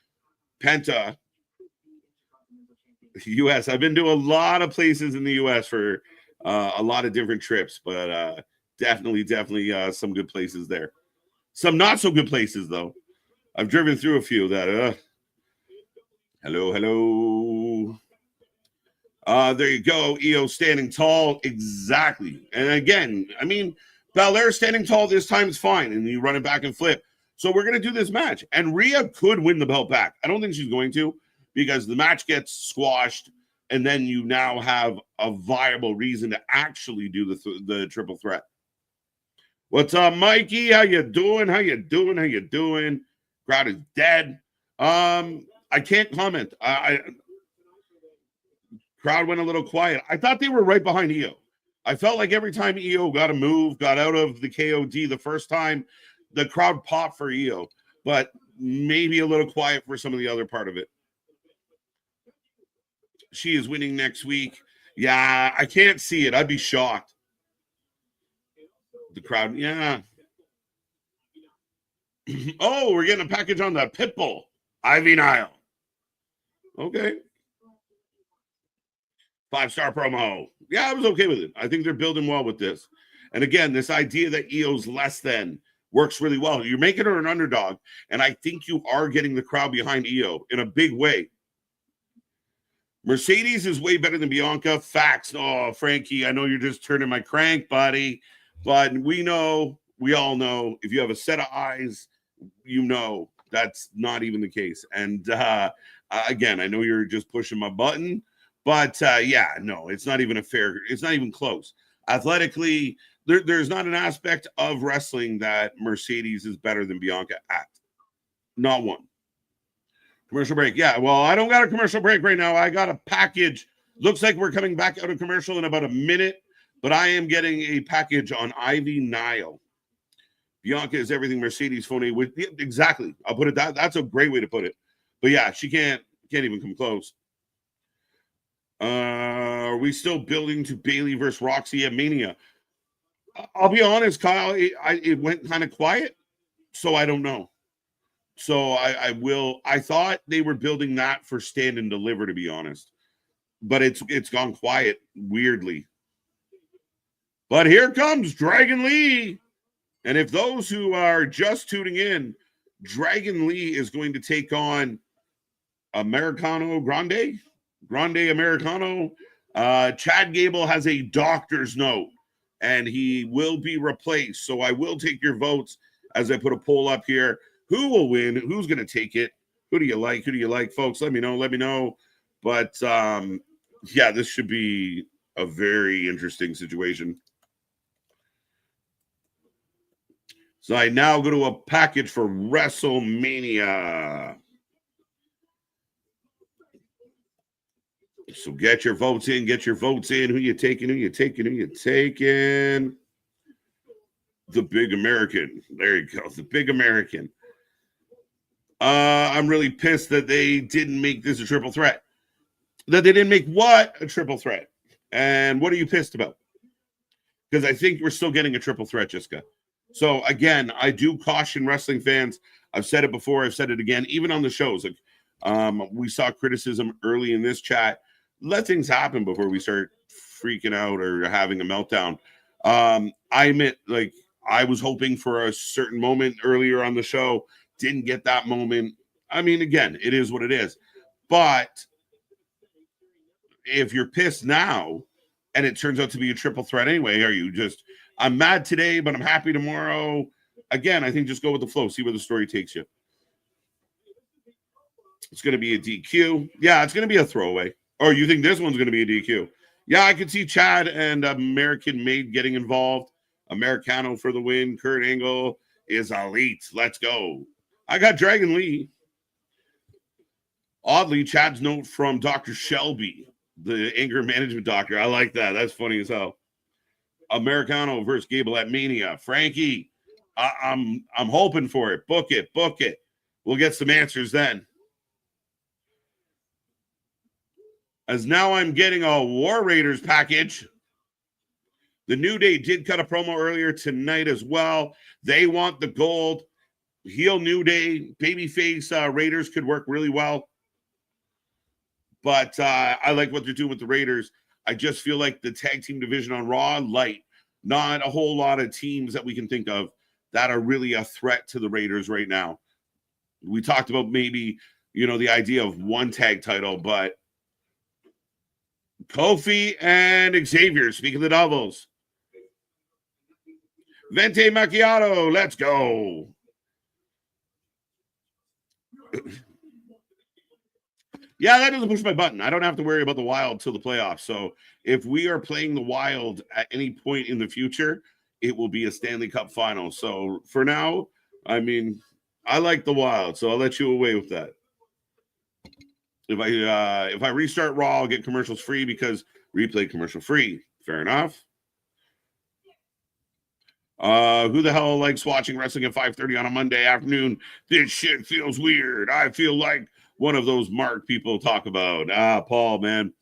Penta. U.S. I've been to a lot of places in the U.S. for a lot of different trips, but definitely some good places there. Some not so good places, though. I've driven through a few that, hello. There you go. Io standing tall. Exactly. And again, I mean, Belair standing tall this time is fine, and you run it back and flip. So we're going to do this match. And Rhea could win the belt back. I don't think she's going to, because the match gets squashed, and then you now have a viable reason to actually do the triple threat. What's up, Mikey? How you doing? Crowd is dead. I can't comment. Crowd went a little quiet. I thought they were right behind Io. I felt like every time Io got a move, got out of the KOD the first time, the crowd popped for Io. But maybe a little quiet for some of the other part of it. She is winning next week. Yeah, I can't see it. I'd be shocked. The crowd, yeah. Oh, we're getting a package on the Pitbull. Ivy Nile. Okay. 5-star promo. Yeah, I was okay with it. I think they're building well with this. And again, this idea that EO's less than works really well. You're making her an underdog, and I think you are getting the crowd behind EO in a big way. Mercedes is way better than Bianca. Facts. Oh, Frankie, I know you're just turning my crank, buddy. But we all know, if you have a set of eyes, you know that's not even the case. And again, I know you're just pushing my button, but yeah, no, it's not even it's not even close. Athletically, there's not an aspect of wrestling that Mercedes is better than Bianca at. Not one. Commercial break. Yeah, well, I don't got a commercial break right now. I got a package. Looks like we're coming back out of commercial in about a minute, but I am getting a package on Ivy Nile. Bianca is everything Mercedes phony with. Exactly. I'll put it that. That's a great way to put it. But yeah, she can't even come close. Are we still building to Bayley versus Roxy at Mania? I'll be honest, Kyle. It went kind of quiet, so I don't know. So I thought they were building that for Stand and Deliver, to be honest. But it's gone quiet, weirdly. But here comes Dragon Lee. And if those who are just tuning in, Dragon Lee is going to take on Americano Grande Americano. Chad Gable has a doctor's note, and he will be replaced. So I will take your votes as I put a poll up here. Who will win? Who's going to take it? Who do you like? Who do you like, folks? Let me know. But yeah, this should be a very interesting situation. So I now go to a package for WrestleMania. So get your votes in. Who you taking? The Big American. There you go. The Big American. I'm really pissed that they didn't make this a triple threat. That they didn't make what? A triple threat. And what are you pissed about? Because I think we're still getting a triple threat, Jessica. So again, I do caution wrestling fans. I've said it before. I've said it again, even on the shows. Like, we saw criticism early in this chat. Let things happen before we start freaking out or having a meltdown. I admit, like, I was hoping for a certain moment earlier on the show. Didn't get that moment. I mean, again, it is what it is. But if you're pissed now and it turns out to be a triple threat anyway, are you just, I'm mad today, but I'm happy tomorrow? Again, I think just go with the flow. See where the story takes you. It's going to be a DQ. Yeah, it's going to be a throwaway. Or you think this one's going to be a DQ? Yeah, I could see Chad and American Made getting involved. Americano for the win. Kurt Angle is elite. Let's go. I got Dragon Lee. Oddly, Chad's note from Dr. Shelby, the anger management doctor. I like that. That's funny as hell. Americano versus Gable at Mania. Frankie, I'm hoping for it. Book it. We'll get some answers then. As now I'm getting a War Raiders package. The New Day did cut a promo earlier tonight as well. They want the gold. Heel New Day, babyface Raiders could work really well. But I like what they're doing with the Raiders. I just feel like the tag team division on Raw, light. Not a whole lot of teams that we can think of that are really a threat to the Raiders right now. We talked about maybe, the idea of one tag title, but Kofi and Xavier, speaking of the doubles. Vente Macchiato, let's go. Yeah, that doesn't push my button. I don't have to worry about the Wild till the playoffs. So if we are playing the Wild at any point in the future, it will be a Stanley Cup final. So for now, I mean, I like the Wild, so I'll let you away with that. If I restart Raw, I'll get commercials free because replay commercial free. Fair enough. Who the hell likes watching wrestling at 5:30 on a Monday afternoon? This shit feels weird. I feel like one of those Mark people talk about. Paul, man.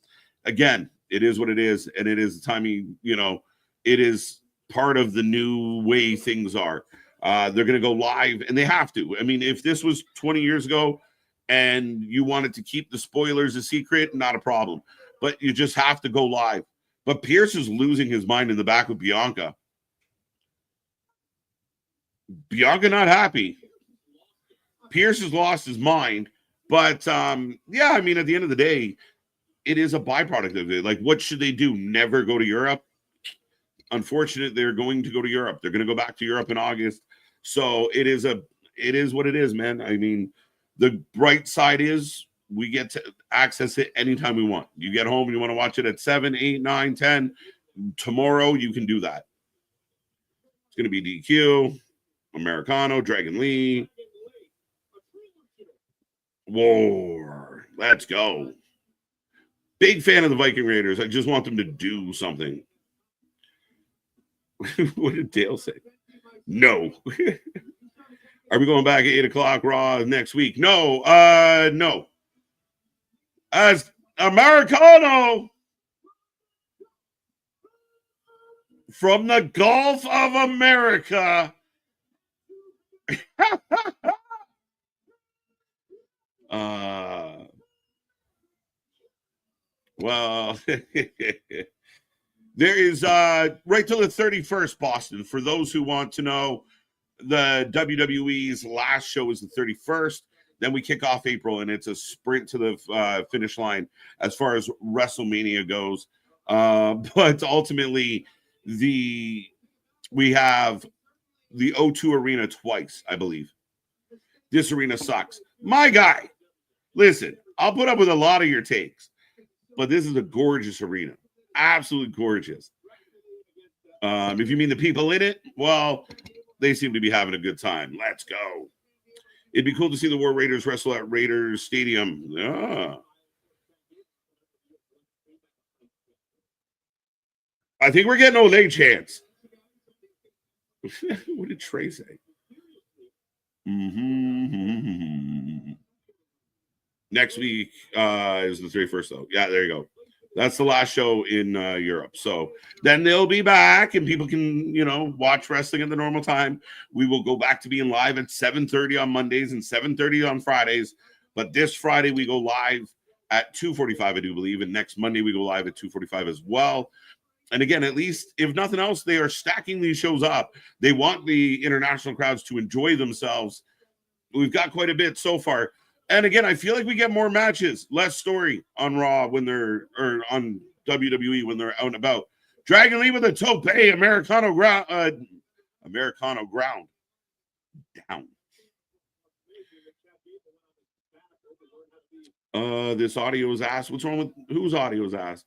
Again, it is what it is, and it is the timing, it is part of the new way things are. They're going to go live, and they have to. I mean, if this was 20 years ago and you wanted to keep the spoilers a secret, not a problem. But you just have to go live. But Pierce is losing his mind in the back with Bianca. Bianca not happy. Pierce has lost his mind. But, yeah, I mean, at the end of the day, it is a byproduct of it. Like, what should they do? Never go to Europe? Unfortunately, they're going to go to Europe. They're going to go back to Europe in August. So it is what it is, man. I mean, the bright side is we get to access it anytime we want. You get home, you want to watch it at 7, 8, 9, 10. Tomorrow, you can do that. It's going to be DQ, Americano, Dragon Lee. War. Let's go. Big fan of the Viking Raiders. I just want them to do something. What did Dale say? No. Are we going back at 8 o'clock Raw next week? No. No. As Americano from the Gulf of America. Well, there is right till the 31st, Boston. For those who want to know, the WWE's last show is the 31st. Then we kick off April, and it's a sprint to the finish line as far as WrestleMania goes. But ultimately, we have the O2 Arena twice, I believe. This arena sucks. My guy, listen, I'll put up with a lot of your takes, but this is a gorgeous arena. Absolutely gorgeous. If you mean the people in it, well, they seem to be having a good time. Let's go. It'd be cool to see the War Raiders wrestle at Raiders Stadium. Yeah. I think we're getting Olay chance. What did Trey say? Mm-hmm. Next week is the 31st, though. Yeah, there you go. That's the last show in Europe. So then they'll be back and people can, watch wrestling at the normal time. We will go back to being live at 7:30 on Mondays and 7:30 on Fridays. But this Friday we go live at 2:45, I do believe. And next Monday we go live at 2:45 as well. And again, at least if nothing else, they are stacking these shows up. They want the international crowds to enjoy themselves. We've got quite a bit so far. And again, I feel like we get more matches, less story on Raw or on WWE when they're out and about. Dragon Lee with a tope, Americano ground down. This audio is asked. What's wrong with whose audio is asked?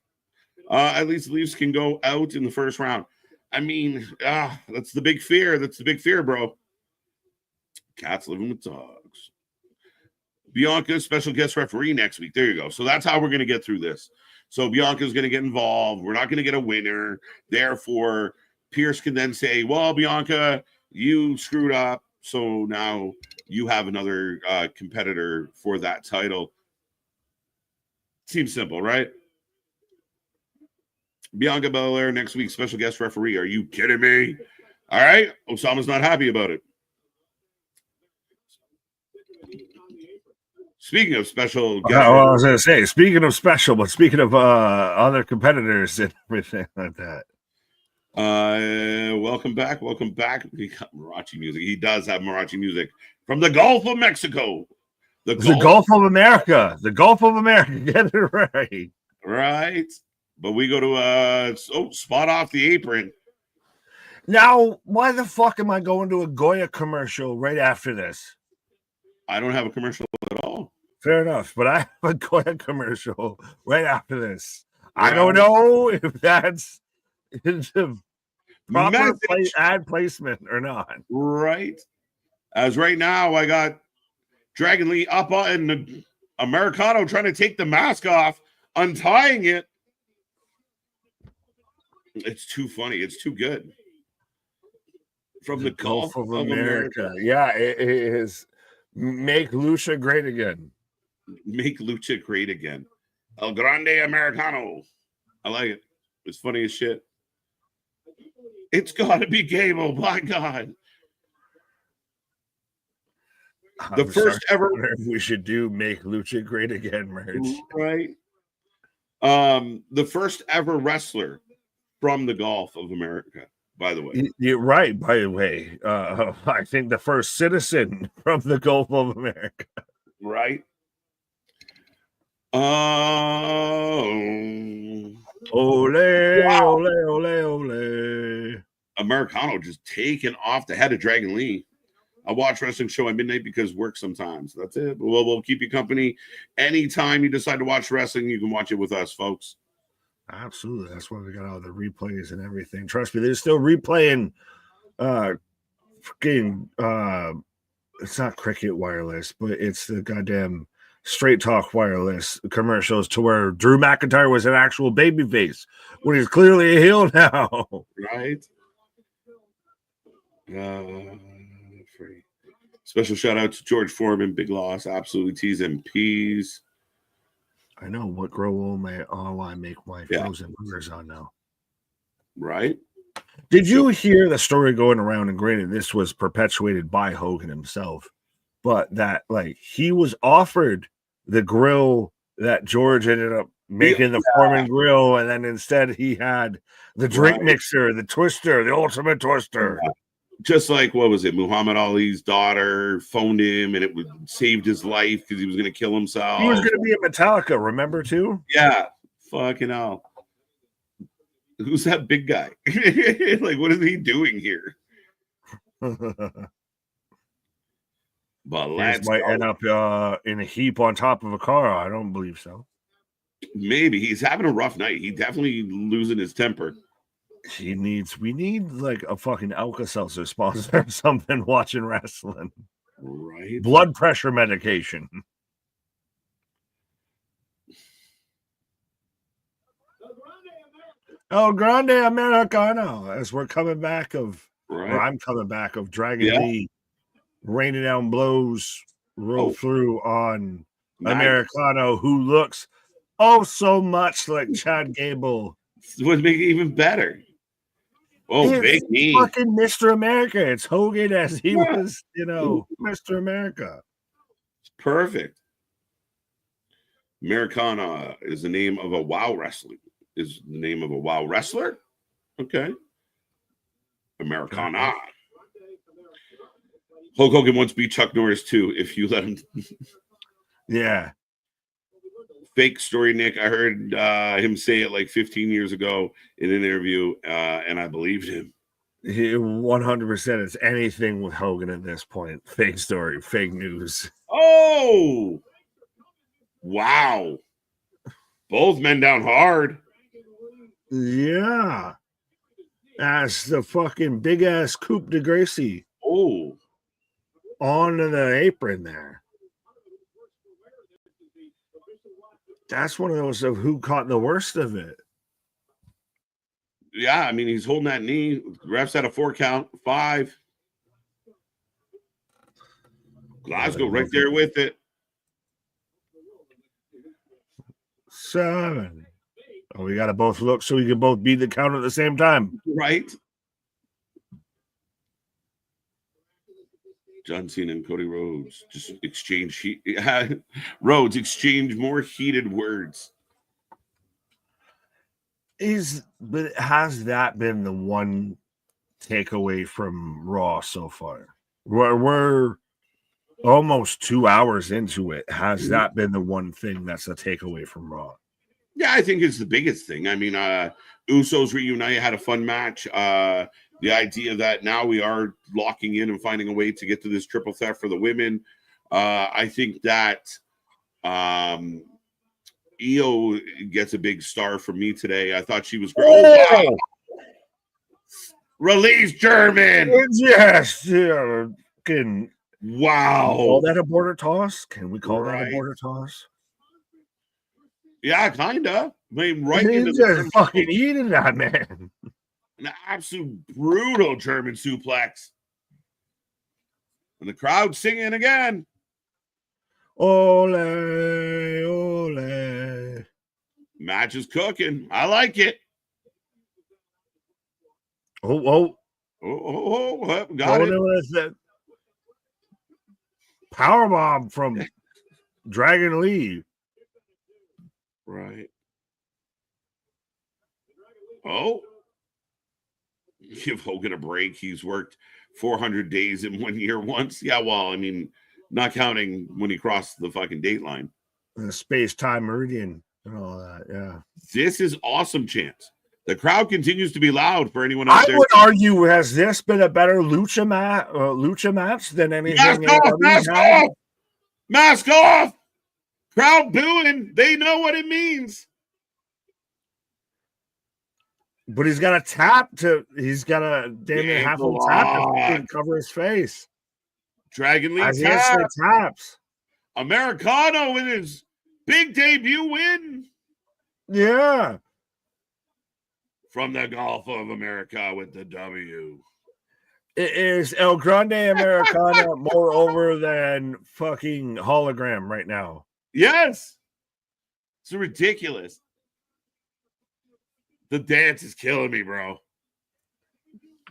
At least the Leafs can go out in the first round. I mean, that's the big fear. That's the big fear, bro. Cats living with dogs. Bianca, special guest referee next week. There you go. So that's how we're going to get through this. So Bianca's going to get involved. We're not going to get a winner. Therefore, Pierce can then say, well, Bianca, you screwed up. So now you have another competitor for that title. Seems simple, right? Bianca Belair next week, special guest referee. Are you kidding me? All right. Osama's not happy about it. Speaking of special guest I was going to say, speaking of special, but speaking of other competitors and everything like that. Welcome back. Welcome back. He got Marachi music. He does have Marachi music from the Gulf of Mexico. The Gulf of America. The Gulf of America. Get it right. Right. But we go to spot off the apron. Now, why the fuck am I going to a Goya commercial right after this? I don't have a commercial at all. Fair enough, but I have a Goya commercial right after this. Yeah. I don't know if that's proper ad placement or not. Right. As right now, I got Dragon Lee up on the Americano trying to take the mask off, untying it. It's too funny. It's too good. from the Gulf of America. Yeah, it is. Make Lucha great again. Make Lucha great again. El Grande Americano. I like it. It's funny as shit. It's got to be Gable. My God. The first ever. We should do Make Lucha great again merch. Right. The first ever wrestler from the Gulf of America, by the way. You're right, by the way. I think the first citizen from the Gulf of America. Right. Ole, wow. Ole. Americano just taken off the head of Dragon Lee. I watch wrestling show at midnight because work sometimes. That's it. We'll keep you company. Anytime you decide to watch wrestling, you can watch it with us, folks. Absolutely. That's why we got all the replays and everything. Trust me, they're still replaying it's not Cricket Wireless, but it's the goddamn Straight Talk Wireless commercials to where Drew McIntyre was an actual babyface when he's clearly a heel now. Right. Free. Special shout out to George Foreman, big loss, absolutely T's and P's. I know what grow all I make my frozen burgers on now. Right. Did you hear the story going around? And granted, this was perpetuated by Hogan himself, but that like he was offered the grill that George ended up making the Foreman grill, and then instead he had the drink mixer, the twister, the ultimate twister. Yeah. Just like, what was it? Muhammad Ali's daughter phoned him and it saved his life because he was going to kill himself. He was going to be a Metallica, remember, too? Yeah. Fucking hell. Who's that big guy? Like, what is he doing here? But let's might end up in a heap on top of a car. I don't believe so. Maybe. He's having a rough night. He's definitely losing his temper. We need like a fucking Alka-Seltzer sponsor or something watching wrestling. Right. Blood pressure medication. El Grande Americano, as we're coming back of, or I'm coming back of Dragon Lee raining down blows, roll through on Americano, who looks so much like Chad Gable. Would make it even better. Oh, big knee. Fucking Mr. America. It's Hogan as he was, Mr. America. It's perfect. Americana is the name of a WoW wrestler. Is the name of a WoW wrestler? Okay. Americana. Hulk Hogan once beat Chuck Norris too, if you let him. Yeah. Fake story, Nick. I heard him say it like 15 years ago in an interview, and I believed him. 100%. It's anything with Hogan at this point. Fake story, fake news. Oh, wow. Both men down hard. Yeah. That's the fucking big ass Coupe de Gracie. Oh. On the apron there. That's one of those of who caught the worst of it. Yeah, I mean, he's holding that knee. Refs had a 4 count, 5. Glasgow right there with it. 7. Oh, we got to both look so we can both beat the count at the same time. Right. John Cena and Cody Rhodes just exchange Rhodes exchange more heated words. But has that been the one takeaway from Raw so far? We're almost 2 hours into it. Has that been the one thing that's a takeaway from Raw? Yeah, I think it's the biggest thing. I mean, Usos reunite, had a fun match. The idea that now we are locking in and finding a way to get to this triple threat for the women. I think that Io gets a big star from me today. I thought she was great. Oh, wow. Release German. Yes. Yeah. Wow. Call that a border toss? Can we call that a border toss? Yeah, kind of. I mean, right into just fucking eating that, man. An absolute brutal German suplex. And the crowd singing again. Ole, ole. Match is cooking. I like it. Oh, got it. That powerbomb from Dragon Lee. Right. Oh. Give Hogan a break. He's worked 400 days in 1 year once. Yeah, well, I mean, not counting when he crossed the fucking date line. The space-time meridian and all that, yeah. This is awesome, Chance. The crowd continues to be loud for anyone out there. I would argue, has this been a better lucha match than anything? Mask off! Mask off! Crowd booing. They know what it means. But he's got a tap to. He's got a damn near half a tap to cover his face. Dragon Lee taps. Americano with his big debut win. Yeah. From the Gulf of America with the W. It is El Grande Americano more over than fucking hologram right now. Yes. It's ridiculous. The dance is killing me, bro.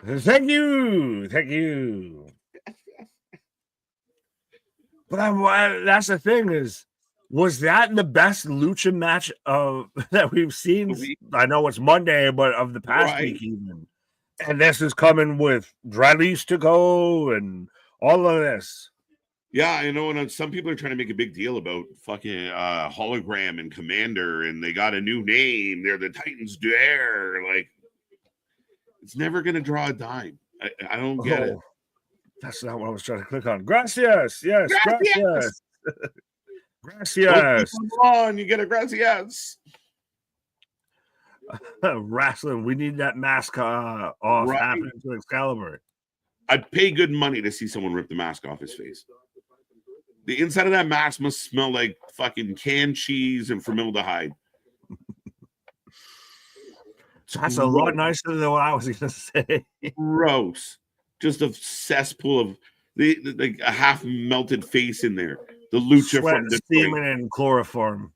Thank you. But that's the thing is, was that the best lucha match that we've seen? I know it's Monday, but of the past week even. And this is coming with rallies to go and all of this. Yeah, I know. And some people are trying to make a big deal about fucking hologram and Commander, and they got a new name. They're the Titans Dare. Like, it's never going to draw a dime. I don't get it. That's not what I was trying to click on. Gracias. Yes, gracias. Gracias. Come on, you get a gracias. Wrestling. We need that mask off happening to Excalibur. I'd pay good money to see someone rip the mask off his face. The inside of that mask must smell like fucking canned cheese and formaldehyde. So that's a lot nicer than what I was going to say. Gross. Just a cesspool of like a half melted face in there. The lucha sweat, from the steaming and chloroform.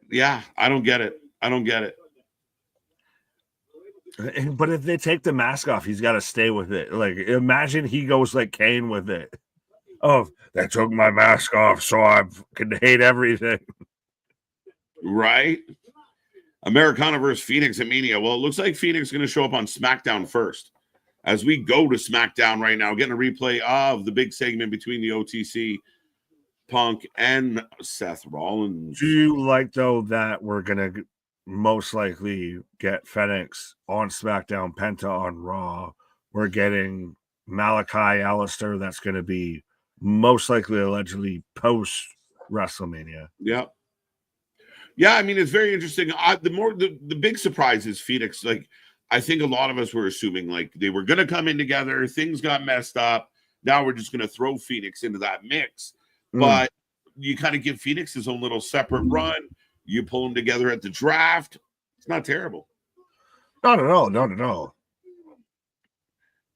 Yeah, I don't get it. But if they take the mask off, he's got to stay with it. Like, imagine he goes like Kane with it. Oh, they took my mask off, so I can hate everything. Right? Americano versus Phoenix at Mania. Well, it looks like Phoenix is going to show up on SmackDown first. As we go to SmackDown right now, getting a replay of the big segment between the OTC, Punk, and Seth Rollins. Do you like, though, that we're going to most likely get Phoenix on SmackDown, Penta on Raw? We're getting Malachi Alistair. That's going to be most likely, allegedly, post WrestleMania. Yep. Yeah, I mean, it's very interesting. The big surprise is Phoenix. Like, I think a lot of us were assuming like they were going to come in together. Things got messed up. Now we're just going to throw Phoenix into that mix. But you kind of give Phoenix his own little separate run. You pull them together at the draft. It's not terrible. Not at all.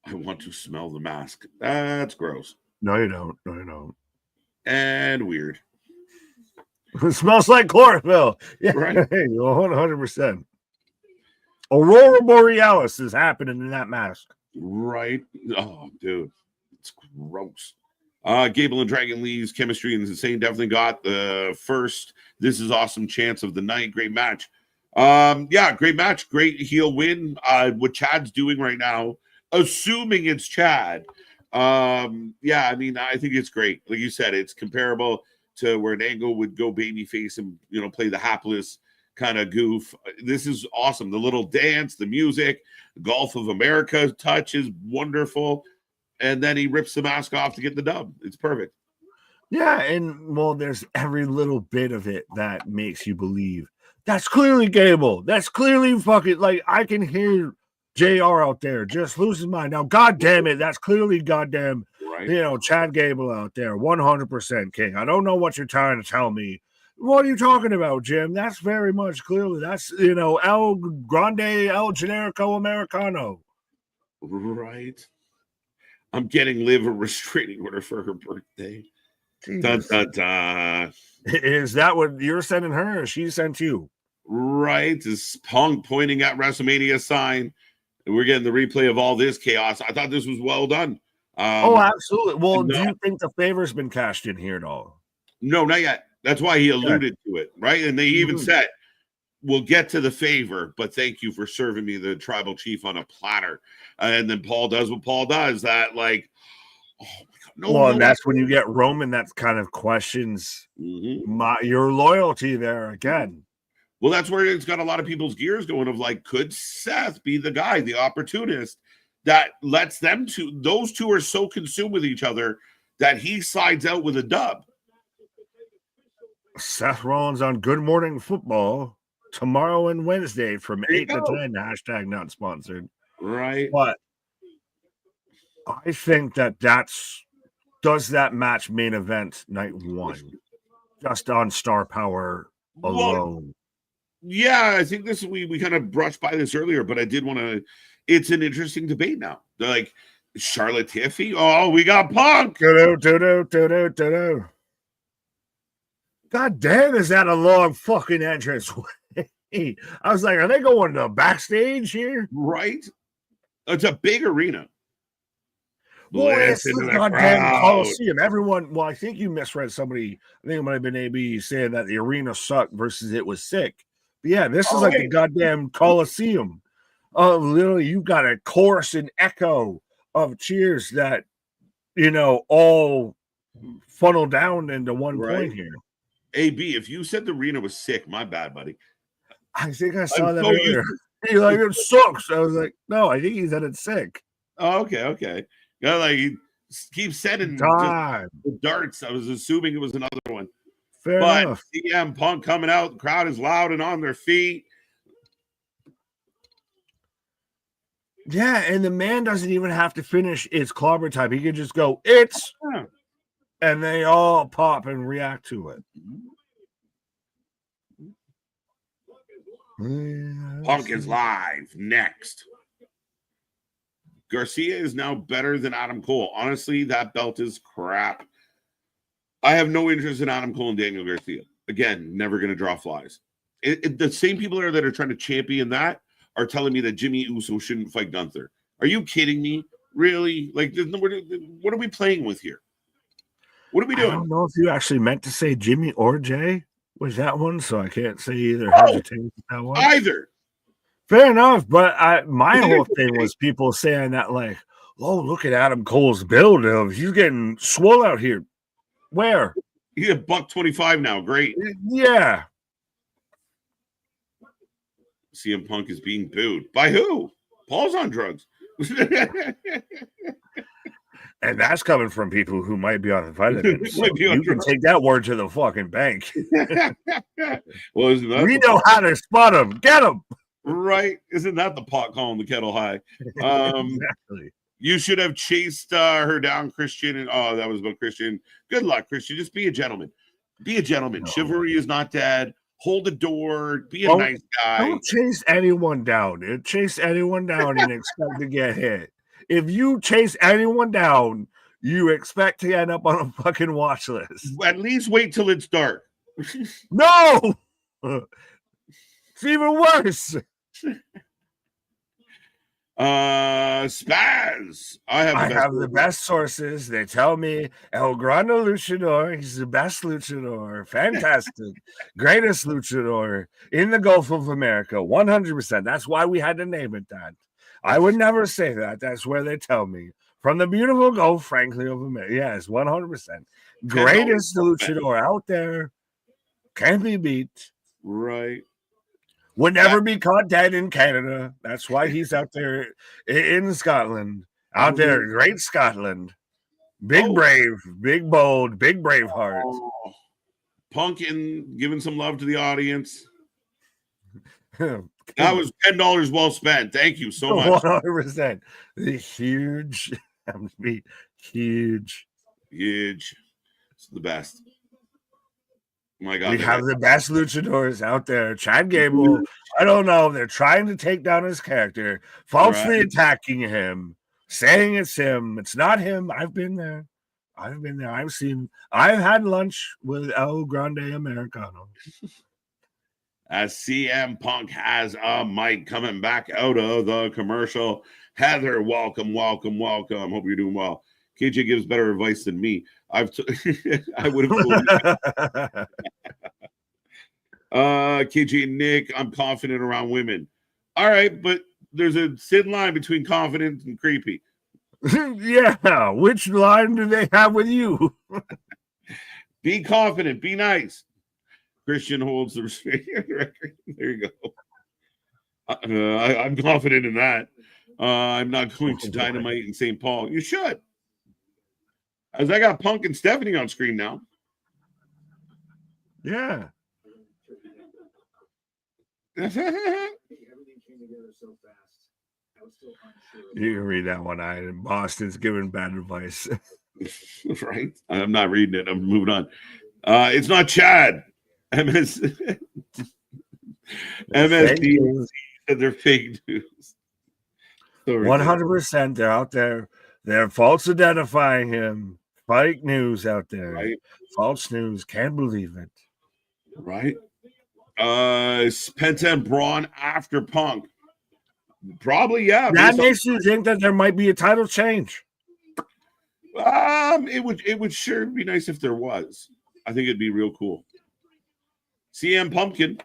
I want to smell the mask. That's gross. No, you don't. And weird. It smells like chlorophyll. Yeah, right. 100%. Aurora Borealis is happening in that mask. Right. Oh, dude. It's gross. Gable and Dragon Lee's chemistry is insane. Definitely got the first This Is Awesome chance of the night. Great match. Great match. Great heel win. What Chad's doing right now, assuming it's Chad. I mean, I think it's great. Like you said, it's comparable to where an Angle would go babyface and, play the hapless kind of goof. This is awesome. The little dance, the music, Gulf of America touch is wonderful. And then he rips the mask off to get the dub. It's perfect. Yeah, and there's every little bit of it that makes you believe that's clearly Gable. That's clearly fucking, like, I can hear JR out there just lose his mind. Now, God damn it, that's clearly goddamn, right. Chad Gable out there, 100% king. I don't know what you're trying to tell me What are you talking about, Jim? That's very much clearly. That's, El Grande, El Generico Americano. Right. I'm getting Liv a restraining order for her birthday. Dun, dun, dun. Is that what you're sending her, or she sent you? Right. Is Punk pointing at WrestleMania sign? And we're getting the replay of all this chaos. I thought this was well done. Absolutely. Well, do you think the favor's been cashed in here at all? No, not yet. That's why he alluded to it, right? And they even said, we'll get to the favor, but thank you for serving me the tribal chief on a platter. And then Paul does what Paul does. That, like, oh my God. And that's when you get Roman that kind of questions your loyalty there again. Well, that's where it's got a lot of people's gears going of like, could Seth be the guy, the opportunist that lets those two are so consumed with each other that he sides out with a dub? Seth Rollins on Good Morning Football tomorrow and Wednesday from 8 to 10, hashtag not sponsored. Right. But I think does that match main event night one just on star power alone? Yeah, I think we kind of brushed by this earlier, but I did want to. It's an interesting debate now. They're like, Charlotte Tiffy. Oh, we got Punk. God damn, is that a long fucking entrance? I was like, are they going to backstage here? Right. It's a big arena. Well, it's the goddamn Coliseum. Everyone, I think you misread somebody. I think it might have been AB saying that the arena sucked versus it was sick. But yeah, this is like the goddamn Coliseum. Literally, you got a chorus and echo of cheers that, all funnel down into one point here. AB, if you said the arena was sick, my bad, buddy. I think I saw that earlier. He's like, it sucks. I was like, no, I think he said it's sick. Oh, okay. Yeah, like he keeps sending the darts. I was assuming it was another one. Fair enough. CM Punk coming out, the crowd is loud and on their feet. Yeah, and the man doesn't even have to finish its clobber time. He can just go, and they all pop and react to it. Punk is live next. Garcia is now better than Adam Cole. Honestly, that belt is crap. I have no interest in Adam Cole and Daniel Garcia. Again, never going to draw flies. The same people that are trying to champion that are telling me that Jimmy Uso shouldn't fight Gunther. Are you kidding me? Really? Like, what are we playing with here? What are we doing? I don't know if you actually meant to say Jimmy or Jay was that one, so I can't say either. That one. Either. Fair enough, but my whole thing was people saying that, like, oh, look at Adam Cole's build. He's getting swole out here. Where? He's $125 now. Great. Yeah. CM Punk is being booed. By who? Paul's on drugs. And that's coming from people who might be on vitamins. So you can take that word to the fucking bank. Well, we know how to spot them. Get them. Right. Isn't that the pot calling the kettle high? Exactly. You should have chased her down, Christian. And that was about Christian. Good luck, Christian. Just be a gentleman. Be a gentleman. No. Chivalry is not dead. Hold the door. Be a nice guy. Don't chase anyone down. Chase anyone down and expect to get hit. If you chase anyone down, you expect to end up on a fucking watch list. At least wait till it's dark. No! It's even worse. Spaz. I have the best sources. They tell me El Grande Luchador, he's the best luchador, fantastic, greatest luchador in the Gulf of America, 100%. That's why we had to name it that. I would never say that. That's where they tell me. From the beautiful Gulf, frankly, of America. Yes, 100%. Greatest luchador out there. Can't be beat. Right. Would never be caught dead in Canada. That's why he's out there in Scotland. Out there, great Scotland. Big brave, big bold, big brave heart. Punk and giving some love to the audience. That was $10 well spent. Thank you so much. 100%. Huge. Huge. It's the best. My God, we have the best luchadors out there. Chad Gable, I don't know. They're trying to take down his character, falsely attacking him, saying it's him. It's not him. I've been there. I've had lunch with El Grande Americano. As CM Punk has a mic coming back out of the commercial. Heather, welcome. Hope you're doing well. KJ gives better advice than me. I would have told you. KJ Nick, I'm confident around women. All right, but there's a thin line between confident and creepy. Yeah, which line do they have with you? Be confident, be nice. Christian holds the record. There you go. I'm confident in that. I'm not going to Dynamite in St. Paul. You should. As I got Punk and Stephanie on screen now. Yeah. You can read that one. Boston's giving bad advice. Right? I'm not reading it. I'm moving on. It's not Chad. MSD said they're fake news. 100%. They're out there. They're false identifying him. Fake news out there. Right. False news. Can't believe it. Right. Penta and Braun after Punk. Probably, yeah. That makes you think that there might be a title change. It would sure be nice if there was. I think it'd be real cool. CM Pumpkin.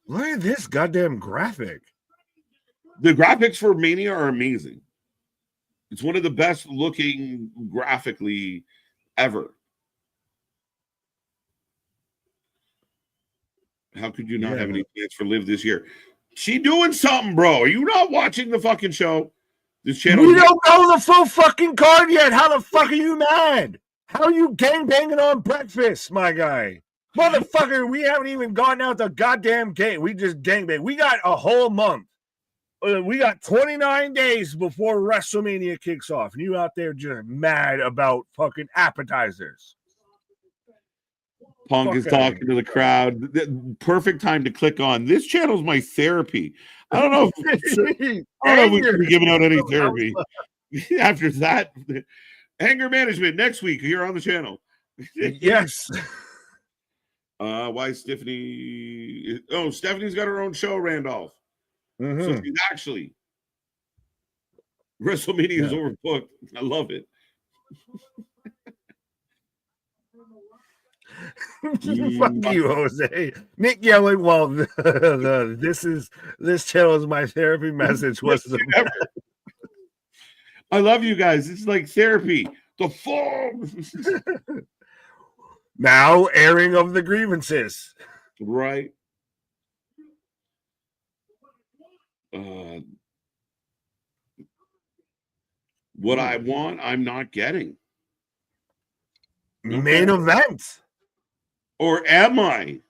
Look at this goddamn graphic. The graphics for Mania are amazing. It's one of the best looking graphically ever. How could you not have any plans for Liv this year? She doing something, bro. Are you not watching the fucking show? This channel. We don't know the full fucking card yet. How the fuck are you mad? How are you gangbanging on breakfast, my guy? Motherfucker, we haven't even gotten out the goddamn gate. We just gangbang. We got a whole month. We got 29 days before WrestleMania kicks off. And you out there just mad about fucking appetizers. Punk is talking to the crowd. Perfect time to click on. This channel's my therapy. I don't know if we should be giving out any therapy. After that, anger management next week here on the channel. Yes. Why Stephanie? Oh, Stephanie's got her own show, Randolph. Mm-hmm. So she's actually WrestleMania is overbooked. I love it. Fuck you, Jose. Nick yelling while this channel is my therapy message was the I love you guys. It's like therapy. The fall. Now airing of the grievances. Right. What I want, I'm not getting. Main event. Or am I?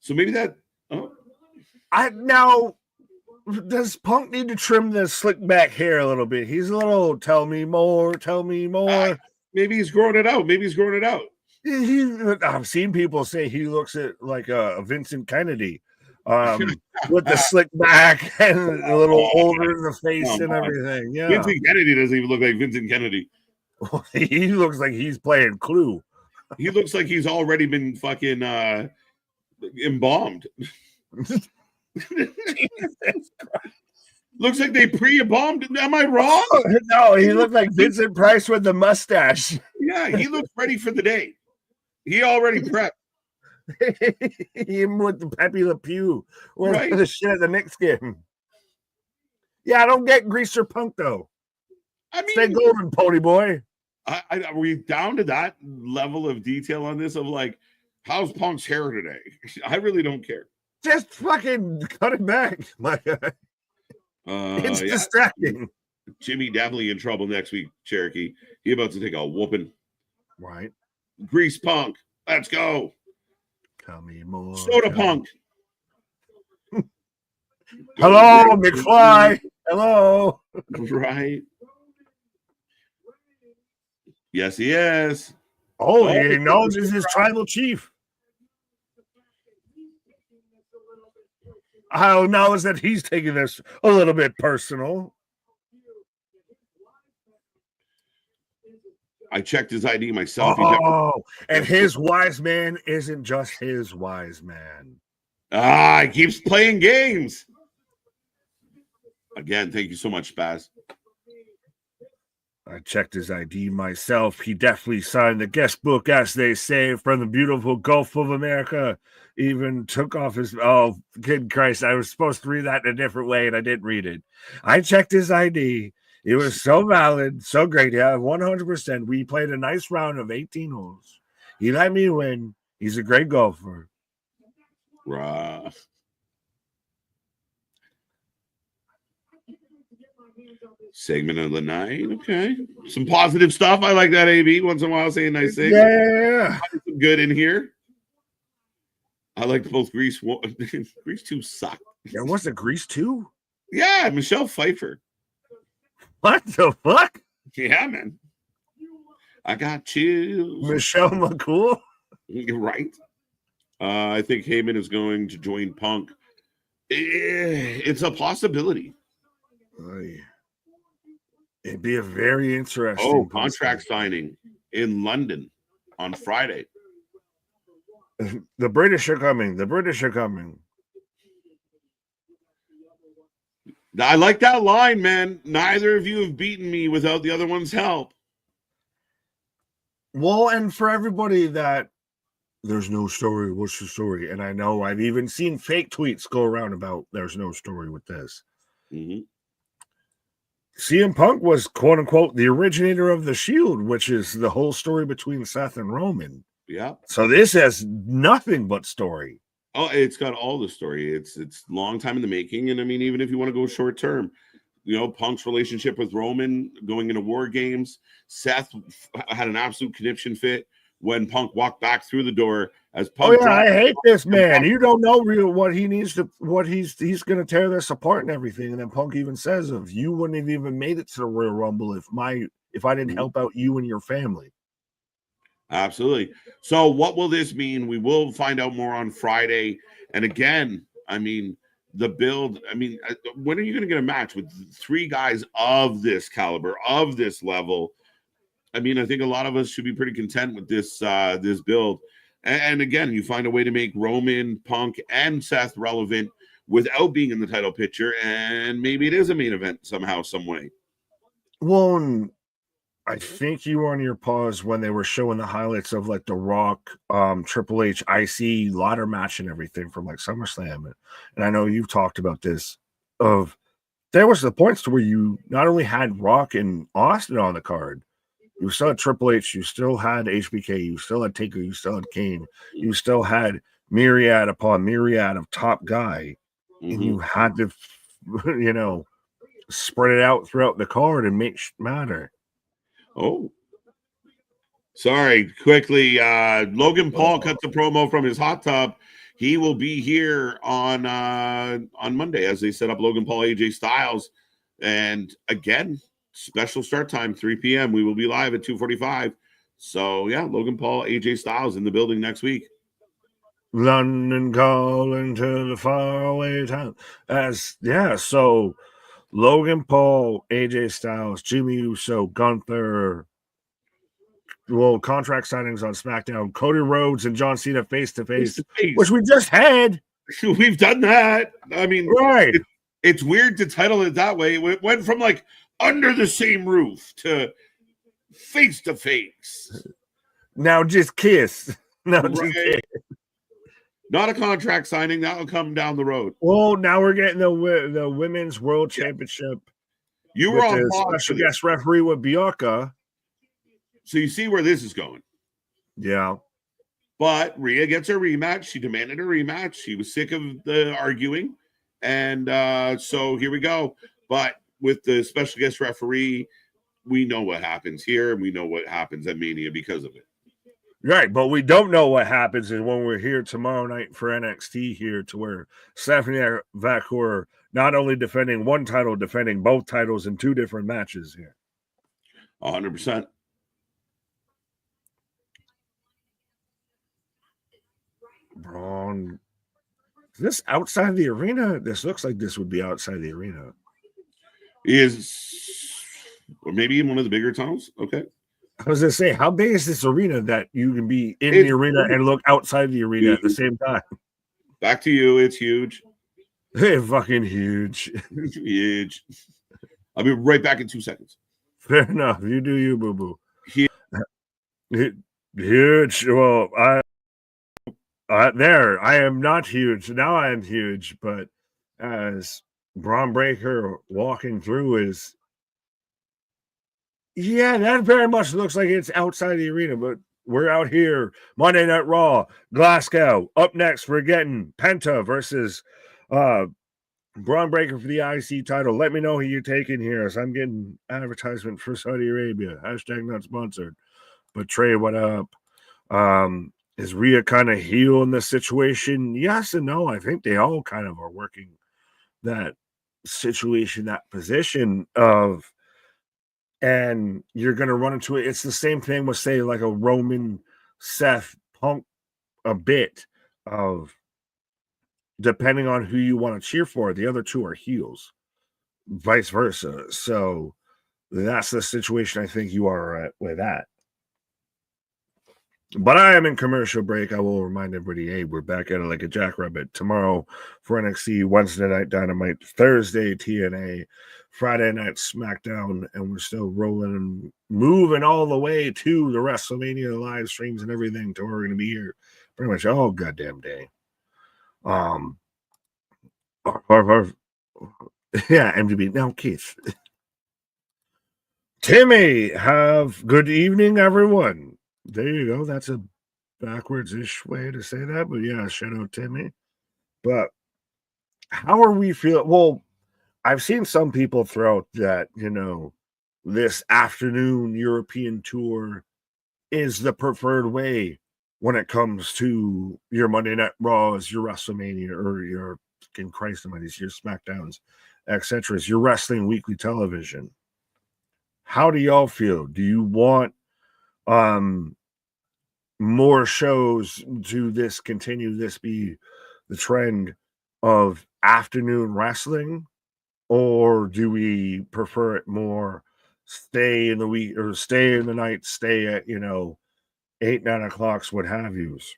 So maybe that. Oh. Now, does Punk need to trim the slick back hair a little bit? He's a little. Tell me more. Maybe he's growing it out. I've seen people say he looks like a Vincent Kennedy, with the slick back and a little older in the face and everything. Yeah, Vincent Kennedy doesn't even look like Vincent Kennedy. He looks like he's playing Clue. He looks like he's already been fucking embalmed. Looks like they pre-embalmed. Am I wrong? No, he looked like Vincent Price with the mustache. Yeah, he looks ready for the day. He already prepped. Him with the Pepe Le Pew. With the shit at the Knicks game. Yeah, I don't get Greaser Punk, though. I mean, stay golden, pony boy. Are we down to that level of detail on this? Of like, how's Punk's hair today? I really don't care. Just fucking cut it back, my guy. It's distracting. Jimmy definitely in trouble next week, Cherokee. He about to take a whooping. Right. Grease Punk. Let's go. Tell me more. Soda Punk. Hello, McFly. Hello. Right. Yes, he is. Oh, he acknowledges his tribal chief. I acknowledge that he's taking this a little bit personal. I checked his ID myself. And his wise man isn't just his wise man. He keeps playing games. Again, thank you so much, Spaz. I checked his ID myself. He definitely signed the guest book, as they say, from the beautiful Gulf of America. Even took off his... Oh, good Christ. I was supposed to read that in a different way, and I didn't read it. I checked his ID. It was so valid, so great. Yeah, 100%. We played a nice round of 18 holes. He let me win. He's a great golfer. Right. Segment of the night. Okay. Some positive stuff. I like that, AB. Once in a while, saying nice things. Yeah. Some good in here. I like both Grease. Grease 2 sucked. Yeah, what's the Grease 2? Yeah, Michelle Pfeiffer. What the fuck? Yeah, man. I got chills. Michelle McCool? You're right. I think Heyman is going to join Punk. It's a possibility. It'd be a very interesting contract signing in London on Friday. The British are coming. The British are coming. I like that line, man. Neither of you have beaten me without the other one's help. Well, and for everybody that there's no story, what's the story? And I know I've even seen fake tweets go around about there's no story with this. Mm-hmm. CM Punk was, quote unquote, the originator of the Shield, which is the whole story between Seth and Roman. Yeah. So this has nothing but story. Oh, it's got all the story. It's long time in the making. And I mean, even if you want to go short term, you know, Punk's relationship with Roman going into War Games, Seth had an absolute conniption fit when Punk walked back through the door as Punk. Oh yeah, I hate this man. You don't know real what he needs to, what he's going to tear this apart and everything. And then Punk even says, "Of you wouldn't have even made it to the Royal Rumble if I didn't help out you and your family." Absolutely. So what will this mean? We will find out more on Friday. And again, I mean, the build, I mean, when are you going to get a match with three guys of this caliber, of this level? I mean, I think a lot of us should be pretty content with this this build. And again, you find a way to make Roman, Punk, and Seth relevant without being in the title picture, and maybe it is a main event somehow, some way. Well, I think you were on your pause when they were showing the highlights of like the Rock, Triple H, IC ladder match and everything from like SummerSlam. And I know you've talked about this. There was the points to where you not only had Rock and Austin on the card, you still had Triple H, you still had HBK, you still had Taker, you still had Kane, you still had myriad upon myriad of top guy, and you had to, you know, spread it out throughout the card and make matter. Oh, sorry. Quickly, Logan Paul cuts a promo from his hot tub. He will be here on Monday as they set up Logan Paul, AJ Styles, and again, special start time 3 p.m. We will be live at 2:45. So yeah, Logan Paul, AJ Styles in the building next week. London calling to the faraway town. So Logan Paul, AJ Styles, Jimmy Uso, Gunther. Well, contract signings on SmackDown. Cody Rhodes and John Cena face to face, which we just had. We've done that. I mean, right? It's weird to title it that way. It went from like under the same roof to face to face. Now just kiss. Just kiss. Not a contract signing. That will come down the road. Well, now we're getting the Women's World Championship. You were on special guest referee with Bianca. So you see where this is going. Yeah. But Rhea gets a rematch. She demanded a rematch. She was sick of the arguing. And so here we go. But with the special guest referee, we know what happens here. And we know what happens at Mania because of it. Right, but we don't know what happens is when we're here tomorrow night for NXT here to where Stephanie Vacour not only defending one title, defending both titles in two different matches here. 100%. Braun. Is this outside the arena? This looks like this would be outside the arena. Or maybe in one of the bigger tunnels. Okay. I was gonna say, how big is this arena that you can be in It's the arena and look outside the arena huge. at the same time? Back to you. It's huge. It's fucking huge. It's huge. I'll be right back in 2 seconds. Fair enough. You do you, boo boo. Huge. Huge. Well, there. I am not huge. Now I am huge, but as Braun Breaker walking through is, yeah, that very much looks like it's outside the arena, but we're out here. Monday Night Raw, Glasgow. Up next, we're getting Penta versus Braun Breaker for the IC title. Let me know who you're taking here, as I'm getting advertisement for Saudi Arabia. Hashtag not sponsored. But Trey, what up? Is Rhea kind of heel in this situation? Yes and no. I think they all kind of are working that situation, that position of, and you're going to run into it. It's the same thing with, say, like a Roman, Seth, Punk, a bit of, depending on who you want to cheer for, the other two are heels, vice versa. So that's the situation I think you are at with that. But I am in commercial break. I will remind everybody, hey, we're back at it like a jackrabbit tomorrow for NXT, Wednesday night Dynamite, Thursday TNA, Friday night SmackDown, and we're still rolling and moving all the way to the WrestleMania live streams and everything to where we're going to be here pretty much all goddamn day. Yeah, MDB. Now, Keith. Timmy, have good evening, everyone. There you go. That's a backwards-ish way to say that, but yeah, shout out Timmy. But how are we feeling? Well, I've seen some people throw out that, this afternoon European tour is the preferred way when it comes to your Monday Night Raws, your WrestleMania, or your Christ Almighty, your SmackDowns, etc. Your wrestling weekly television. How do y'all feel? Do you want more shows to this continue this be the trend of afternoon wrestling, or do we prefer it more stay in the week or stay in the night, stay at 8-9 o'clocks, what have yous?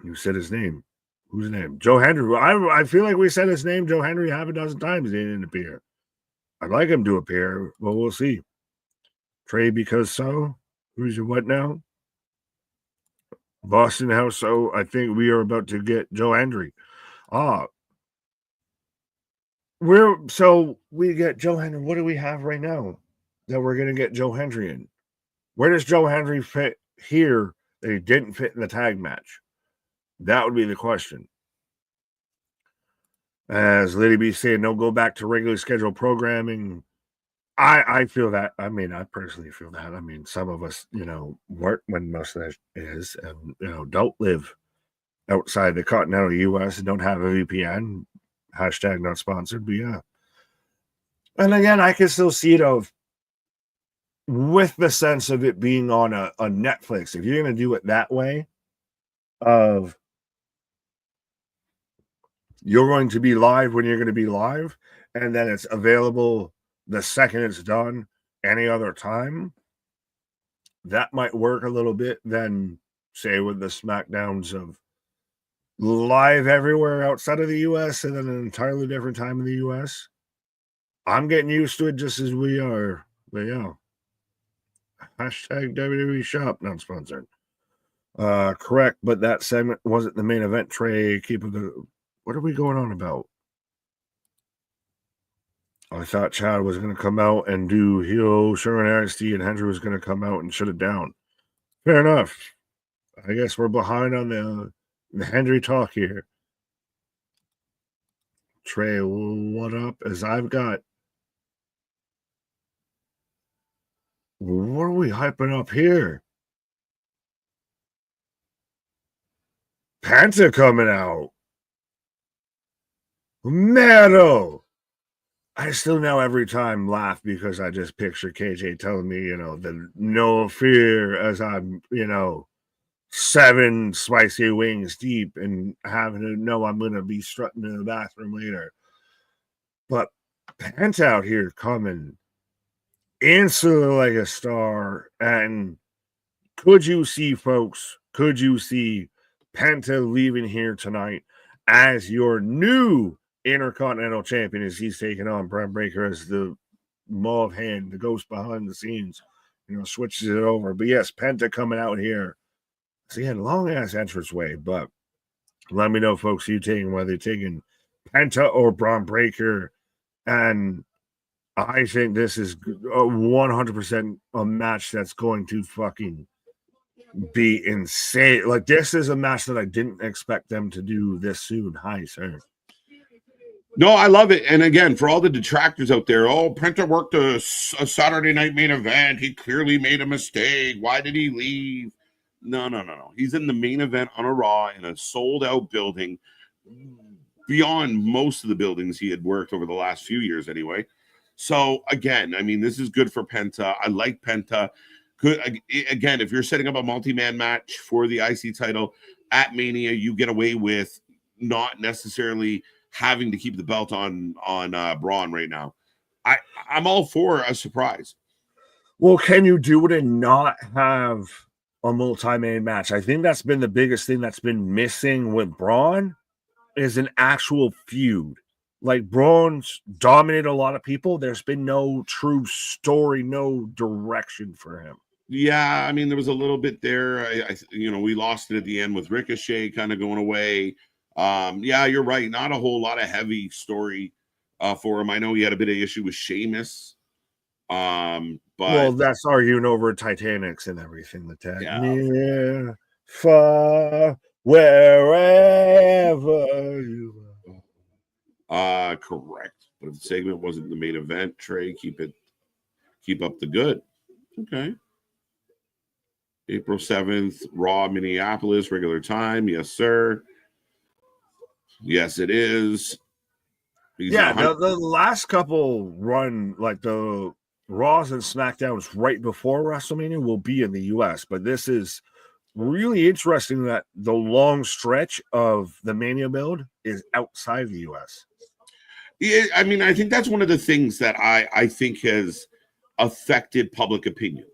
You said his name. Whose name? Joe Hendry. I feel like we said his name, Joe Hendry, half a dozen times. He didn't appear. I'd like him to appear. Well, we'll see. Trey, because so. Who's your what now? Boston House. So I think we are about to get Joe Hendry. We get Joe Hendry. What do we have right now that we're going to get Joe Hendry in? Where does Joe Hendry fit here that he didn't fit in the tag match? That would be the question. As Liddy B said, no, go back to regularly scheduled programming. I feel that. I mean, I personally feel that. I mean, some of us, work when most of that is, and, don't live outside the continental U.S. and don't have a VPN. Hashtag not sponsored, but yeah. And again, I can still see it with the sense of it being on a Netflix. If you're going to do it that way, of you're going to be live when you're going to be live, and then it's available the second it's done any other time, that might work a little bit than, say, with the SmackDowns of live everywhere outside of the U.S. and then an entirely different time in the U.S. I'm getting used to it just as we are. But yeah. Hashtag WWE Shop, not sponsored. Correct, but that segment wasn't the main event, Trey. What are we going on about? I thought Chad was going to come out and do heel Sherman RSD and Hendry was going to come out and shut it down. Fair enough. I guess we're behind on the Hendry talk here. Trey, what up? As I've got. What are we hyping up here? Penta coming out. Meadow. I still now every time laugh because I just picture KJ telling me, the no fear as I'm, 7 spicy wings deep and having to know I'm going to be strutting in the bathroom later. But Penta out here coming instantly like a star. And could you see, folks, could you see Penta leaving here tonight as your new Intercontinental Champion as he's taking on Bron Breakker as the mauve hand, the ghost behind the scenes, switches it over. But yes, Penta coming out here. So he had a long ass entranceway, but let me know, folks, whether you're taking Penta or Bron Breakker. And I think this is 100% a match that's going to fucking be insane. Like, this is a match that I didn't expect them to do this soon. Hi, sir. No, I love it. And again, for all the detractors out there, Penta worked a Saturday night main event. He clearly made a mistake. Why did he leave? No. He's in the main event on a Raw in a sold-out building beyond most of the buildings he had worked over the last few years anyway. So, again, I mean, this is good for Penta. I like Penta. Good. Again, if you're setting up a multi-man match for the IC title at Mania, you get away with not necessarily having to keep the belt on Braun right now. I'm all for a surprise. Well, can you do it and not have a multi-man match? I think that's been the biggest thing that's been missing with Braun is an actual feud. Like, Braun's dominated a lot of people. There's been no true story, no direction for him. Yeah, I mean, there was a little bit there. We lost it at the end with Ricochet kind of going away. Yeah, you're right. Not a whole lot of heavy story for him. I know he had a bit of issue with Sheamus. But well, that's arguing over Titanics and everything. The tag, near, far, wherever you are. Correct. But if the segment wasn't the main event, Trey, keep up the good. Okay. April 7th, Raw, Minneapolis, regular time. Yes, sir. Yes, it is. The last couple run, like the Raws and SmackDowns right before WrestleMania, will be in the U.S., but this is really interesting that the long stretch of the Mania build is outside the U.S. Yeah, I mean, I think that's one of the things that I think has affected public opinion.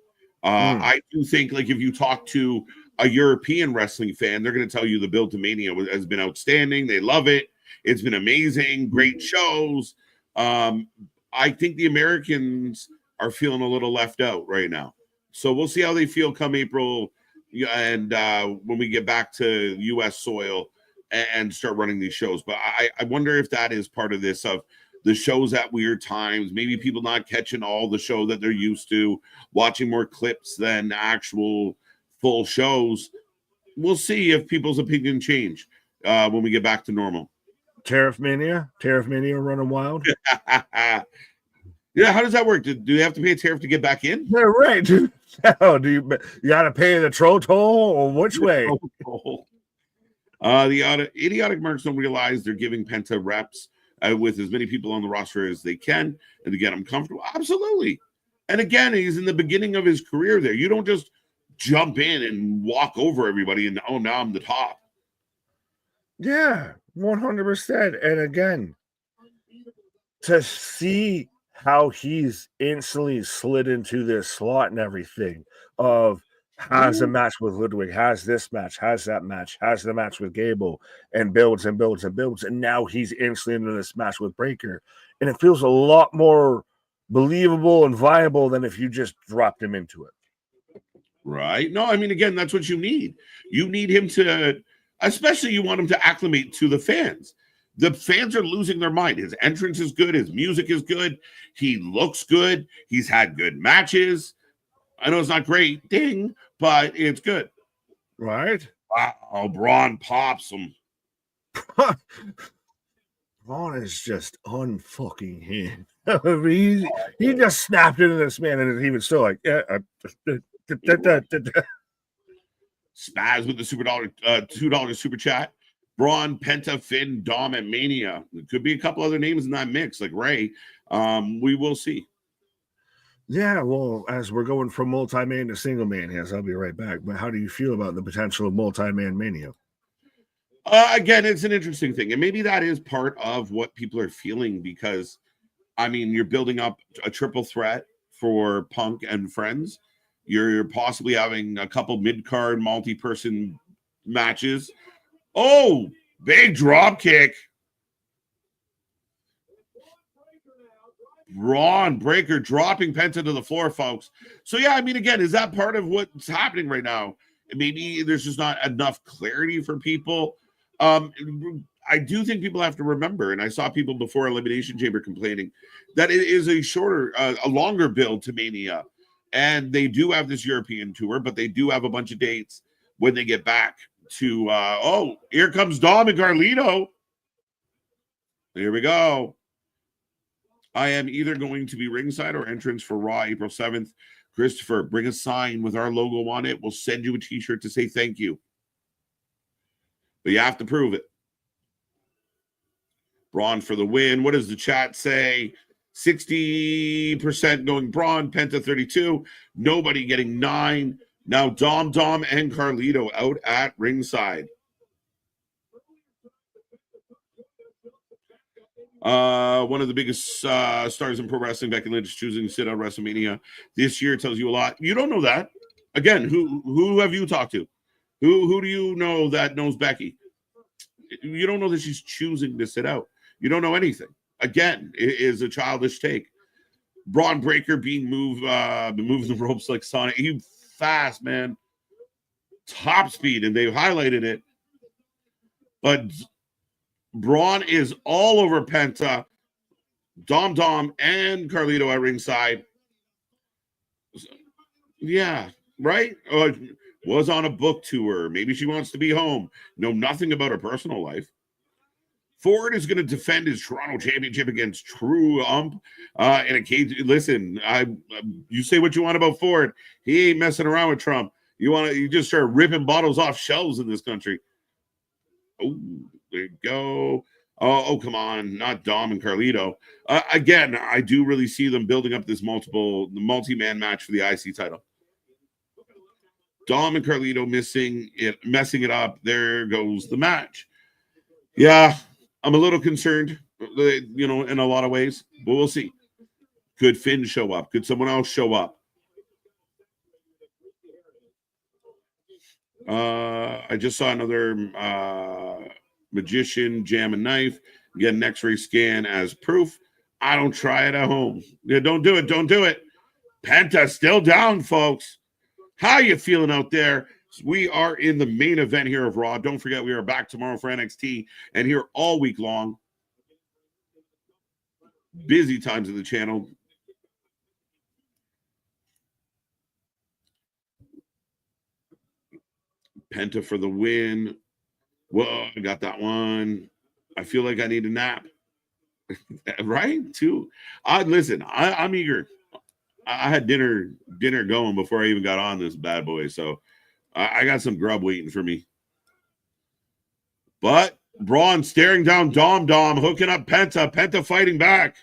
I do think, like, if you talk to a European wrestling fan, they're going to tell you the build to Mania has been outstanding. They love it. It's been amazing. Great shows. I think the Americans are feeling a little left out right now. So we'll see how they feel come April and when we get back to U.S. soil and start running these shows. But I wonder if that is part of this, of the shows at weird times, maybe people not catching all the show that they're used to, watching more clips than actual full shows. We'll see if people's opinion change when we get back to normal. Tariff Mania running wild. Yeah, how does that work? Do you have to pay a tariff to get back in? Yeah, right. No, you got to pay the troll toll, or which way? The idiotic marks don't realize they're giving Penta reps with as many people on the roster as they can and to get him comfortable. Absolutely. And again, he's in the beginning of his career there. You don't just jump in and walk over everybody and, now I'm the top. Yeah, 100%. And again, to see how he's instantly slid into this slot and everything of has a match with Ludwig, has this match, has that match, has the match with Gable, and builds and builds and builds. And now he's instantly into this match with Breakker. And it feels a lot more believable and viable than if you just dropped him into it. Right. No, I mean, again, that's what you need. You need him to, especially you want him to acclimate to the fans. The fans are losing their mind. His entrance is good. His music is good. He looks good. He's had good matches. I know it's not great, but it's good. Right? Wow, Braun pops him. Braun is just unfucking him. He just snapped into this man, and even still, like, Spaz with the $2 super chat. Braun, Penta, Finn, Dom, and Mania. There could be a couple other names in that mix, like Ray. We will see. Yeah, well, as we're going from multi-man to single man, yes, I'll be right back. But how do you feel about the potential of multi-man mania? Again, it's an interesting thing, and maybe that is part of what people are feeling because, I mean, you're building up a triple threat for Punk and friends. You're possibly having a couple mid-card multi-person matches. Oh, big drop kick. Braun Breaker dropping Penta to the floor, folks. So, yeah, I mean, again, is that part of what's happening right now? Maybe there's just not enough clarity for people. I do think people have to remember, and I saw people before Elimination Chamber complaining that it is a longer build to Mania. And they do have this European tour, but they do have a bunch of dates when they get back to, here comes Dom and Carlito. Here we go. I am either going to be ringside or entrance for Raw April 7th. Christopher, bring a sign with our logo on it. We'll send you a t-shirt to say thank you. But you have to prove it. Braun for the win. What does the chat say? 60% going Braun, Penta 32. Nobody getting 9. Now Dom and Carlito out at ringside. One of the biggest stars in pro wrestling, Becky Lynch, choosing to sit on WrestleMania this year tells you a lot. You don't know that. Again, who have you talked to? Who do you know that knows Becky? You don't know that she's choosing to sit out. You don't know anything. Again, it is a childish take. Braun Breaker being moving the ropes like Sonic. He fast, man. Top speed, and they've highlighted it. But Braun is all over Penta, Dom, and Carlito at ringside. Yeah, right? Was on a book tour. Maybe she wants to be home. Know nothing about her personal life. Ford is going to defend his Toronto championship against True Ump in a cage. Listen, you say what you want about Ford. He ain't messing around with Trump. You just start ripping bottles off shelves in this country. Oh, there you go. Oh, come on. Not Dom and Carlito. Again, I do really see them building up this multi-man match for the IC title. Dom and Carlito messing it up. There goes the match. Yeah, I'm a little concerned, in a lot of ways, but we'll see. Could Finn show up? Could someone else show up? I just saw another magician jam a knife, get an x-ray scan as proof. I don't try it at home. Yeah, don't do it. Don't do it. Penta still down, folks. How you feeling out there? We are in the main event here of Raw. Don't forget, we are back tomorrow for NXT and here all week long. Busy times of the channel. Penta for the win. Whoa, I got that one. I feel like I need a nap. Right? Too. Listen, I'm eager. I had dinner going before I even got on this bad boy. So I got some grub waiting for me. But Braun staring down Dom, hooking up Penta fighting back.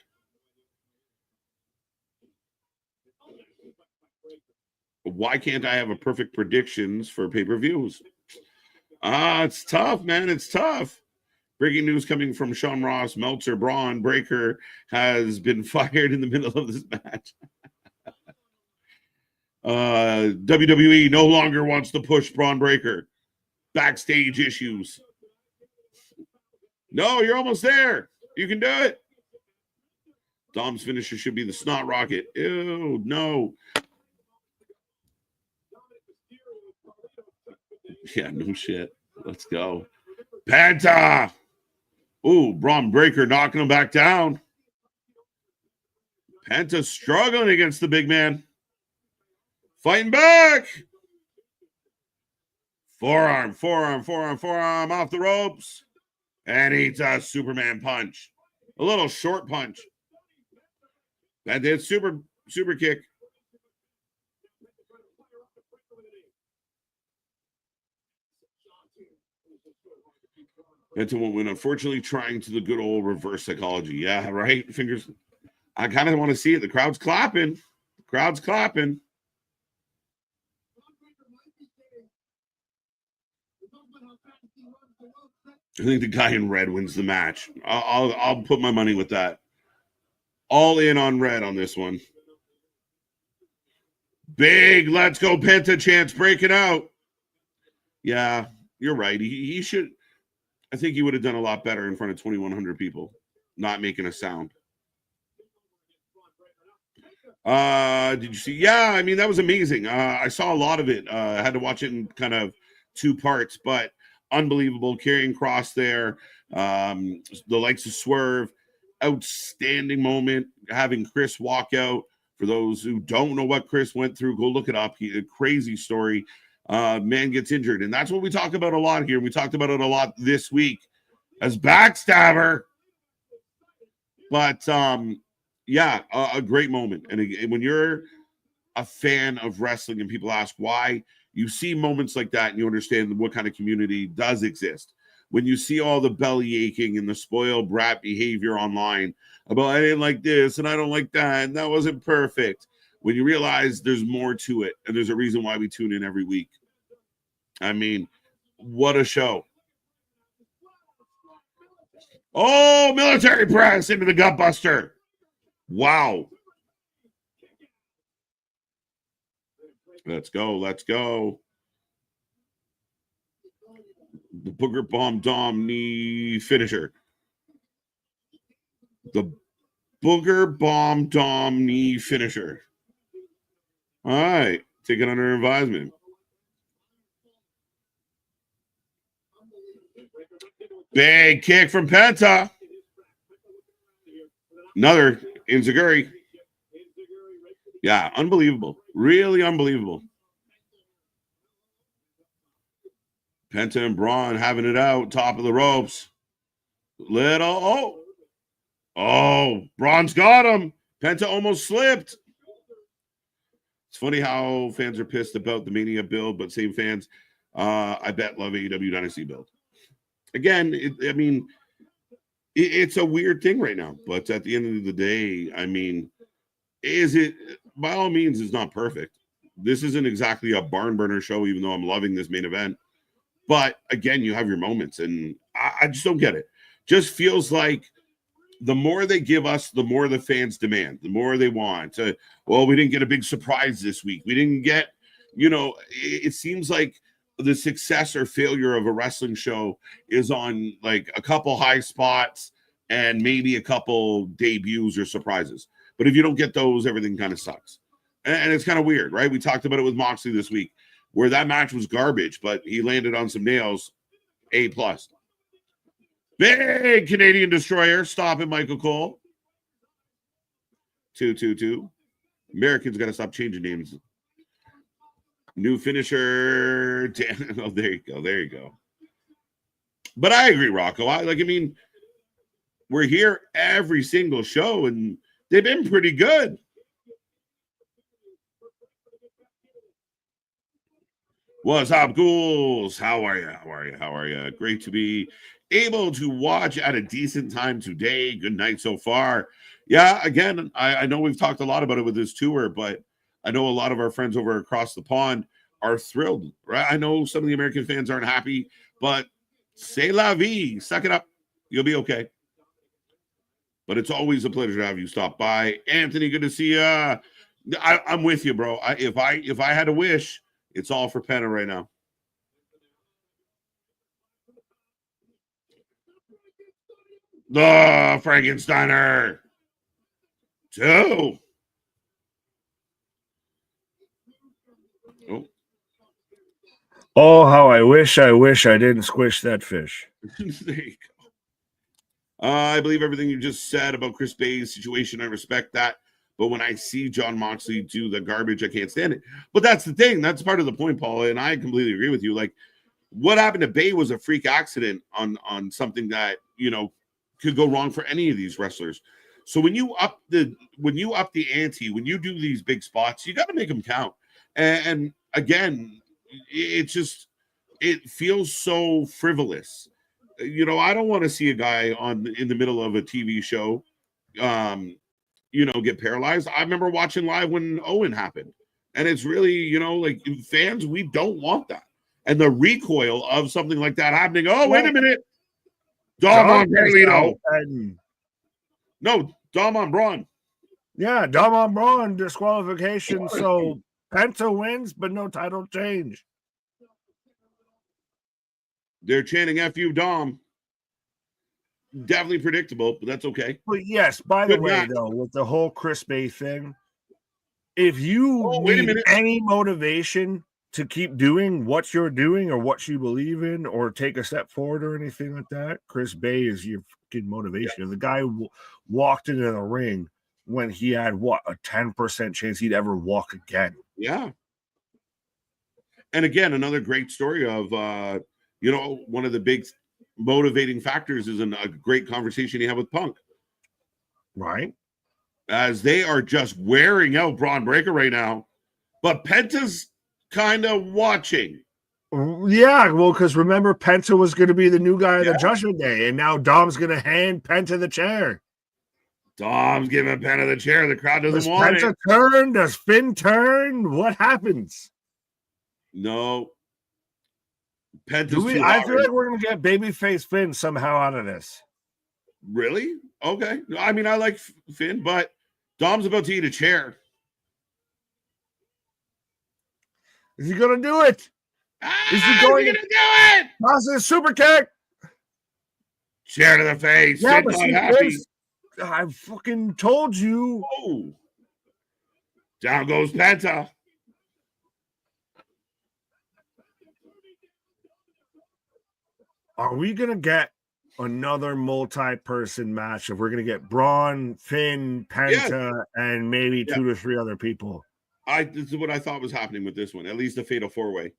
Why can't I have a perfect predictions for pay-per-views? It's tough, man. It's tough. Breaking news coming from Sean Ross. Meltzer Braun Breaker has been fired in the middle of this match. WWE no longer wants to push Braun Breaker. Backstage issues. No, you're almost there. You can do it. Dom's finisher should be the snot rocket. Ew, no. Yeah, no shit. Let's go. Penta. Ooh, Braun Breaker knocking him back down. Penta struggling against the big man. Fighting back. Forearm off the ropes. And eats a Superman punch. A little short punch. That did super kick. Penta won't win. Unfortunately, trying to the good old reverse psychology. Yeah, right? Fingers. I kind of want to see it. The crowd's clapping. Crowd's clapping. I think the guy in red wins the match. I'll put my money with that. All in on red on this one. Big let's go Penta chance breaking out. Yeah, you're right. He should. I think he would have done a lot better in front of 2,100 people, not making a sound. Did you see? Yeah, I mean, that was amazing. I saw a lot of it. I had to watch it in kind of 2 parts, but unbelievable. Carrying Cross there. The likes of Swerve. Outstanding moment. Having Chris walk out. For those who don't know what Chris went through, go look it up. A crazy story. Man gets injured. And that's what we talk about a lot here. We talked about it a lot this week as backstabber. But yeah, a great moment. And when you're a fan of wrestling and people ask why, you see moments like that and you understand what kind of community does exist. When you see all the belly aching and the spoiled brat behavior online about I didn't like this and I don't like that and that wasn't perfect, when you realize there's more to it and there's a reason why we tune in every week. I mean, what a show. Oh, military press into the gutbuster. Wow. Let's go. Let's go. The Booger Bomb Dom knee finisher. The Booger Bomb Dom knee finisher. All right. Take it under advisement. Big kick from Penta. Another Inzaguri. Yeah, unbelievable. Really unbelievable. Penta and Braun having it out, top of the ropes. Oh, Braun's got him. Penta almost slipped. It's funny how fans are pissed about the Mania build, but same fans, I bet, love AEW Dynasty build. Again, it's a weird thing right now, but at the end of the day, I mean, is it, by all means, it's not perfect. This isn't exactly a barn burner show, even though I'm loving this main event. But again, you have your moments, and I just don't get it. Just feels like the more they give us, the more the fans demand, the more they want. Well, we didn't get a big surprise this week. We didn't get, it seems like the success or failure of a wrestling show is on like a couple high spots and maybe a couple debuts or surprises. But if you don't get those, everything kind of sucks. And it's kind of weird, right? We talked about it with Moxley this week, where that match was garbage, but he landed on some nails. A+. Big Canadian Destroyer stopping Michael Cole. 2-2-2. Americans got to stop changing names. New finisher. Oh, there you go. There you go. But I agree, Rocco. We're here every single show, and they've been pretty good. What's up, ghouls? How are you? Great to be able to watch at a decent time today. Good night so far. Yeah, again, I know we've talked a lot about it with this tour, but I know a lot of our friends over across the pond are thrilled, right? I know some of the American fans aren't happy, but c'est la vie. Suck it up. You'll be okay. But it's always a pleasure to have you stop by. Anthony, good to see you. I'm with you, bro. If I had a wish, it's all for Penta right now. The Frankensteiner. 2. Oh, how I wish I didn't squish that fish. There you go. I believe everything you just said about Chris Bay's situation. I respect that. But when I see John Moxley do the garbage, I can't stand it. But that's the thing. That's part of the point, Paul. And I completely agree with you. Like, what happened to Bay was a freak accident on something that, could go wrong for any of these wrestlers. So when you up the ante, when you do these big spots, you got to make them count. And again, it feels so frivolous. I don't want to see a guy in the middle of a TV show, get paralyzed. I remember watching live when Owen happened. And it's really, like fans, we don't want that. And the recoil of something like that happening. Oh, wait a minute. Dom on Carlito. No, Dom on Braun. Yeah, Dom on Braun, disqualification. So Penta wins, but no title change. They're chanting F you, Dom. Definitely predictable, but that's okay. But yes, by the way, though, with the whole Chris Bay thing, if you need any motivation to keep doing what you're doing or what you believe in or take a step forward or anything like that, Chris Bay is your fucking motivation. Yeah. The guy walked into the ring when he had, a 10% chance he'd ever walk again. Yeah. And again, another great story of, one of the big motivating factors is a great conversation you have with Punk. Right. As they are just wearing out Braun Breaker right now. But Penta's kind of watching. Yeah, well, because remember, Penta was going to be the new guy of the Judgment Day, and now Dom's going to hand Penta the chair. Dom's giving Penta the chair. The crowd doesn't want Penta turn? Does Finn turn? What happens? No. I feel like we're going to get babyface Finn somehow out of this. Really? Okay. I mean, I like Finn, but Dom's about to eat a chair. Is he going to do it? Is he going to do it? Toss a super kick. Chair to the face. Yeah, but happy. I fucking told you. Oh. Down goes Penta. Are we going to get another multi-person match if we're going to get Braun, Finn, Penta, and maybe 2 to 3 other people? This is what I thought was happening with this one. At least a fatal 4-way.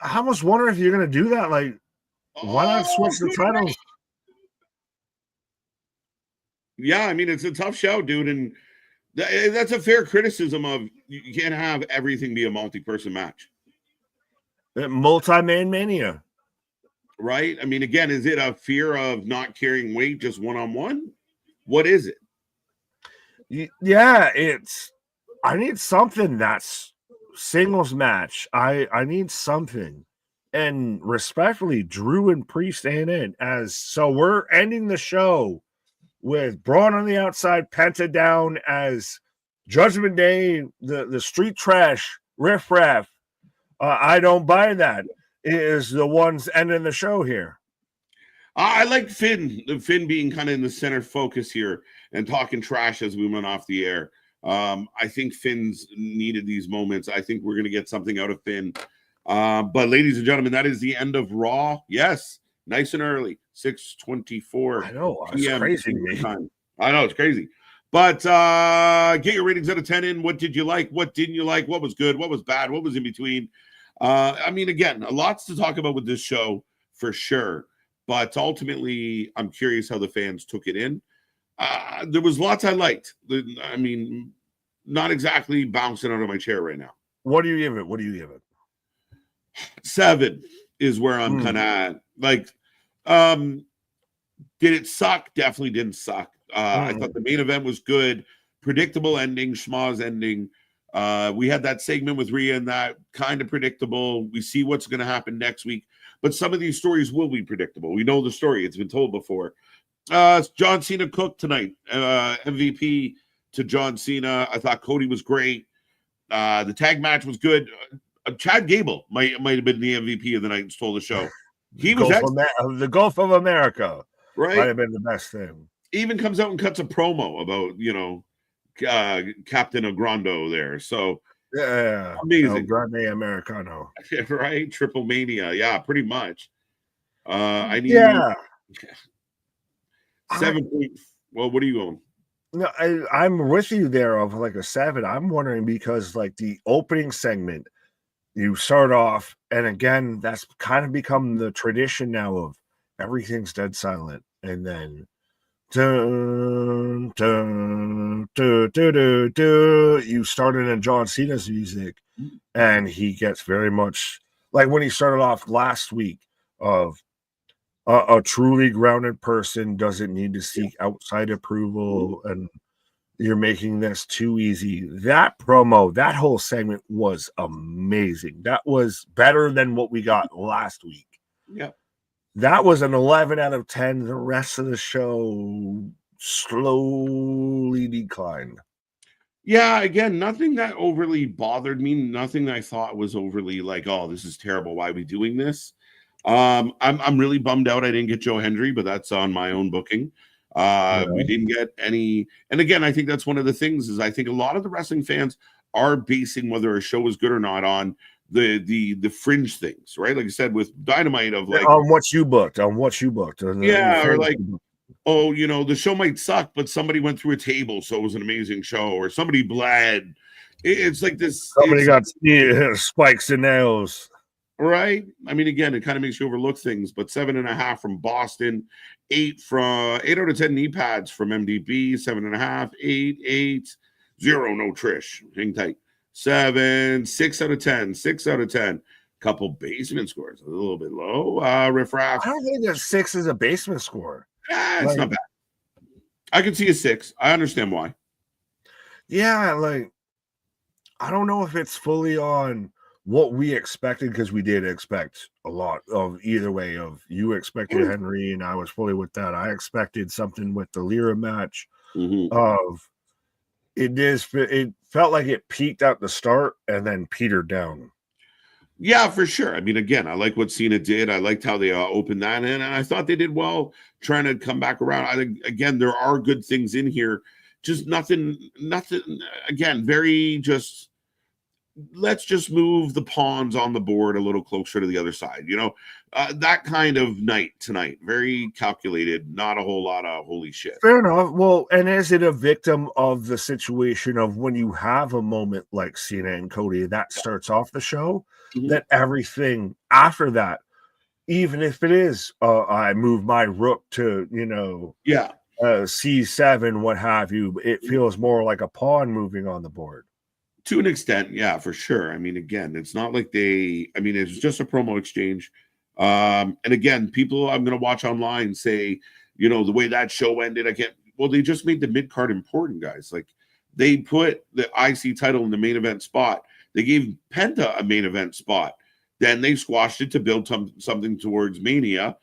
I almost wonder if you're going to do that. Like, why not switch the titles? Yeah, I mean, it's a tough show, dude. And that's a fair criticism of you can't have everything be a multi-person match. Multi-man mania. Right? I mean, again, is it a fear of not carrying weight just one-on-one? What is it? Yeah, I need something that's singles match. I need something. And respectfully, Drew and Priest ain't in. So we're ending the show with Braun on the outside, Penta down as Judgment Day, the street trash, riffraff. I don't buy that. Is the ones ending the show here. I like Finn being kind of in the center focus here and talking trash as we went off the air. I think Finn's needed these moments. I think we're going to get something out of Finn. But ladies and gentlemen, that is the end of Raw. Yes, nice and early, 6:24. I know, it's crazy. I know, it's crazy. But get your ratings out of 10 in. What did you like? What didn't you like? What was good? What was bad? What was in between? I mean, again, lots to talk about with this show for sure. But ultimately, I'm curious how the fans took it in. There was lots I liked. I mean, not exactly bouncing out of my chair right now. What do you give it? 7 is where I'm kind of at. Like, did it suck? Definitely didn't suck. I thought the main event was good. Predictable ending, schmoz ending. We had that segment with Rhea and that kind of predictable. We see what's going to happen next week. But some of these stories will be predictable. We know the story. It's been told before. John Cena cooked tonight. MVP to John Cena. I thought Cody was great. The tag match was good. Chad Gable might have been the MVP of the night and stole the show. He was the Gulf of America. Right. Might have been the best thing. Even comes out and cuts a promo about, Captain Agrando there. So yeah, amazing. Grande Americano. Right? Triple Mania. Yeah, pretty much. I need 7 points. Well, what are you going? No, I'm with you there of like a 7. I'm wondering because like the opening segment, you start off, and again, that's kind of become the tradition now of everything's dead silent, and then dun, dun, dun, dun, dun, dun, you started in John Cena's music, and he gets very much like when he started off last week of A truly grounded person doesn't need to seek outside approval, and you're making this too easy. That promo, that whole segment was amazing. That was better than what we got last week. Yeah. That was an 11 out of 10. The rest of the show slowly declined. Yeah, again, nothing that overly bothered me. Nothing that I thought was overly like, oh, this is terrible. Why are we doing this? I'm really bummed out I didn't get Joe Hendry, but that's on my own booking. We didn't get any, and again, I think that's one of the things is I think a lot of the wrestling fans are basing whether a show is good or not on the fringe things, right? Like I said, with Dynamite of like on what you booked, yeah, or like oh, you know, the show might suck, but somebody went through a table, so it was an amazing show, or somebody bled. It's like this. Somebody got spikes and nails. Right. I mean, again, it kind of makes you overlook things, but 7.5 from Boston, 8 out of 10 knee pads from MDB, 7.5, 8, 0, no Trish. Hang tight. 7, 6 out of 10, 6 out of 10. Couple basement scores, a little bit low. Riff Raff. I don't think that 6 is a basement score. It's not bad. I can see a 6. I understand why. Yeah, like I don't know if it's fully on what we expected, because we did expect a lot of either way. Of you expected Henry, and I was fully with that. I expected something with the Lyra match. Of it felt like it peaked at the start and then petered down. Yeah, for sure. I mean, again, I like what Cena did. I liked how they opened that in, and I thought they did well trying to come back around. I think, again, there are good things in here. Just nothing, again, very just, let's just move the pawns on the board a little closer to the other side. You know, that kind of night tonight. Very calculated, not a whole lot of holy shit. Fair enough. Well, and is it a victim of the situation of when you have a moment like Cena and Cody that starts off the show, that everything after that, even if it is, I move my rook to, C7, what have you, it feels more like a pawn moving on the board. To an extent, yeah, for sure. I mean, again, it's not like it's just a promo exchange. And again, people I'm going to watch online say, the way that show ended, they just made the mid-card important, guys. Like, they put the IC title in the main event spot. They gave Penta a main event spot. Then they squashed it to build something towards Mania.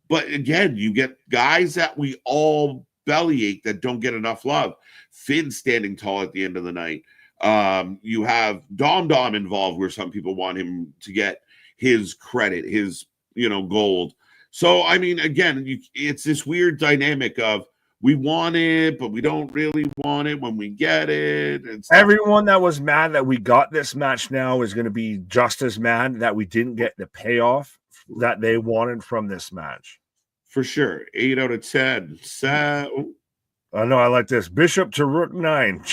But again, you get guys that we all bellyache that don't get enough love. Finn standing tall at the end of the night. You have Dom involved where some people want him to get his credit, his, gold. So, I mean, again, it's this weird dynamic of we want it, but we don't really want it when we get it. Everyone that was mad that we got this match now is going to be just as mad that we didn't get the payoff that they wanted from this match. For sure. 8 out of 10. I know I like this. Bishop to Rook 9.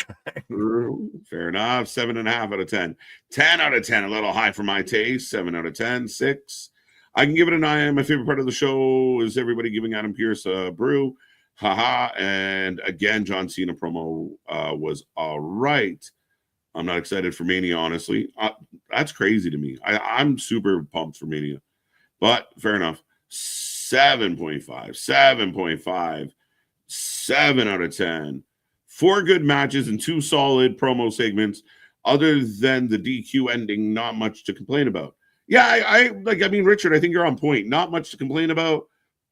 Fair enough. 7.5 out of 10. 10 out of 10. A little high for my taste. 7 out of 10. 6. I can give it a 9. My favorite part of the show is everybody giving Adam Pearce a brew. Haha. And again, John Cena promo was all right. I'm not excited for Mania, honestly. That's crazy to me. I'm super pumped for Mania. But fair enough. 7.5. 7.5. 7 out of 10. 4 good matches and 2 solid promo segments. Other than the DQ ending, not much to complain about. Yeah, Richard, I think you're on point. Not much to complain about,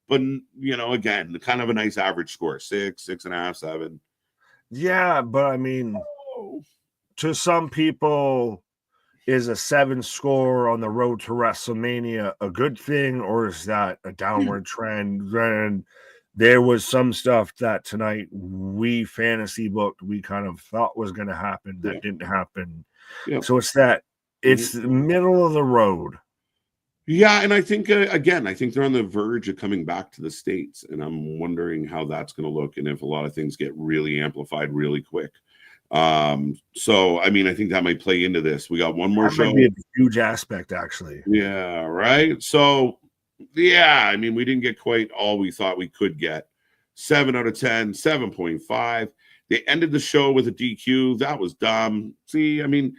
but again, kind of a nice average score. 6, 6.5, 7. Yeah, but I mean, to some people, is a 7 score on the road to WrestleMania a good thing, or is that a downward trend? And there was some stuff that tonight we fantasy booked, we kind of thought was going to happen that didn't happen. Yeah. So it's the middle of the road. Yeah, and I think, again, they're on the verge of coming back to the States, and I'm wondering how that's going to look and if a lot of things get really amplified really quick. So, I mean, I think that might play into this. We got one more show. Might be a huge aspect, actually. Yeah, right? So, yeah, I mean, we didn't get quite all we thought we could get. 7 out of 10, 7.5. They ended the show with a DQ. That was dumb. See, I mean,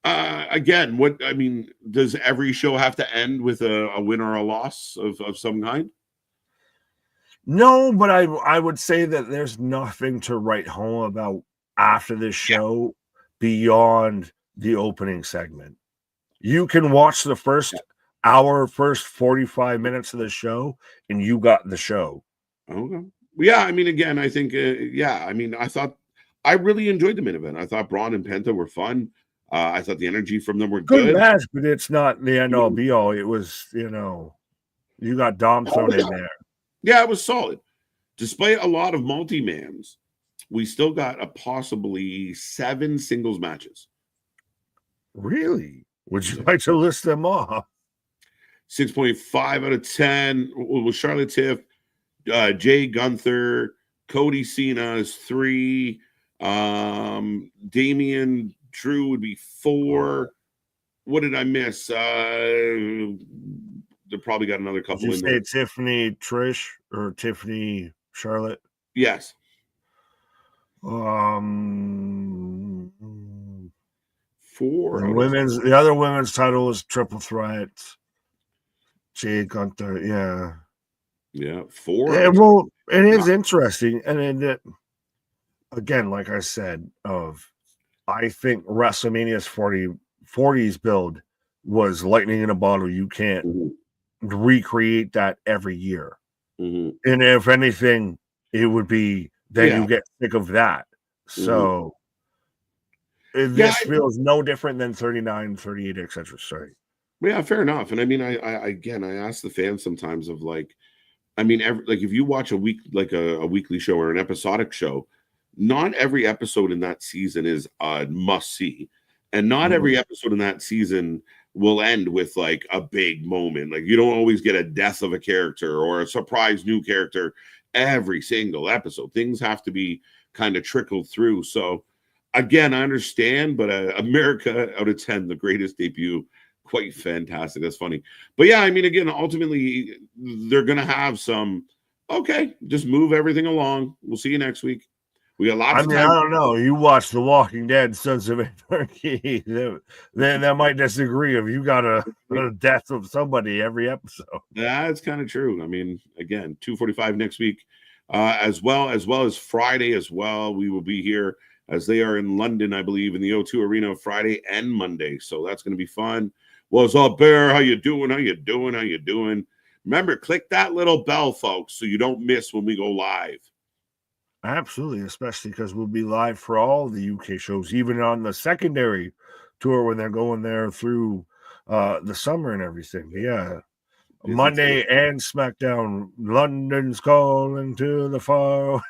again, does every show have to end with a win or a loss of some kind? No, but I would say that there's nothing to write home about after this show beyond the opening segment. You can watch the first hour, first 45 minutes of the show, and you got the show. Okay. Yeah, I mean, again, I think, I mean, I really enjoyed the main event. I thought Braun and Penta were fun. I thought the energy from them were Good good. match, but it's not the end all be all. It was, you got Dom thrown in there. Yeah, it was solid. Despite a lot of multi-mans, we still got a possibly 7 singles matches. Really? Would you like to list them off? 6.5 out of 10 with Charlotte Tiff, Jey Gunther, Cody Cena is 3, Damian Drew would be 4. What did I miss? They probably got another couple in there. Tiffany Trish or Tiffany Charlotte? Yes. 4. The other women's title is Triple Threat. Jey Gunther, yeah, 4. Yeah, well, it is interesting, and again, like I said, I think WrestleMania's 40s build was lightning in a bottle. You can't recreate that every year, and if anything, it would be then you get sick of that. So this feels no different than 39, 38, etc. Sorry. Yeah, fair enough. And I mean, I ask the fans sometimes of like, I mean, if you watch a weekly show or an episodic show, not every episode in that season is a must see, and not every episode in that season will end with like a big moment. Like you don't always get a death of a character or a surprise new character every single episode. Things have to be kind of trickled through. So again, I understand, but America out of 10, the greatest debut. Quite fantastic. That's funny. But yeah, I mean, again, ultimately, they're going to have some, okay, just move everything along. We'll see you next week. We got lots of time. I don't know. You watch The Walking Dead, Sons of Anarchy. That might disagree if you got a death of somebody every episode. That's kind of true. I mean, again, 2:45 next week, as well as Friday as well. We will be here as they are in London, I believe, in the O2 Arena Friday and Monday. So that's going to be fun. What's up, Bear? How you doing? How you doing? How you doing? Remember, click that little bell, folks, so you don't miss when we go live. Absolutely, especially because we'll be live for all the UK shows, even on the secondary tour when they're going there through the summer and everything. Yeah. Monday and SmackDown. London's calling to the far.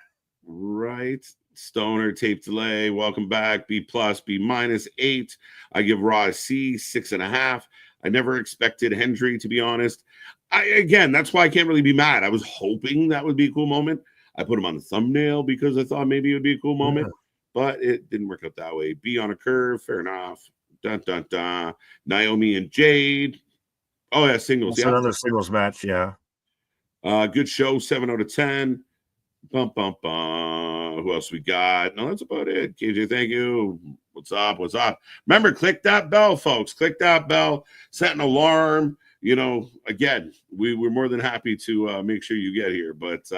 Right. Stoner tape delay. Welcome back. B+, B-8. I give Raw a C, 6.5. I never expected Hendry, to be honest. Again, that's why I can't really be mad. I was hoping that would be a cool moment. I put him on the thumbnail because I thought maybe it would be a cool moment, but it didn't work out that way. B on a curve. Fair enough. Dun, dun, dun. Naomi and Jade. Oh, yeah, singles. That's another singles match, yeah. Good show, 7 out of 10. Bum, bum, bum. Who else we got? No, that's about it. KJ, thank you. What's up? What's up? Remember, click that bell, folks. Click that bell. Set an alarm. Again, we're more than happy to make sure you get here. But,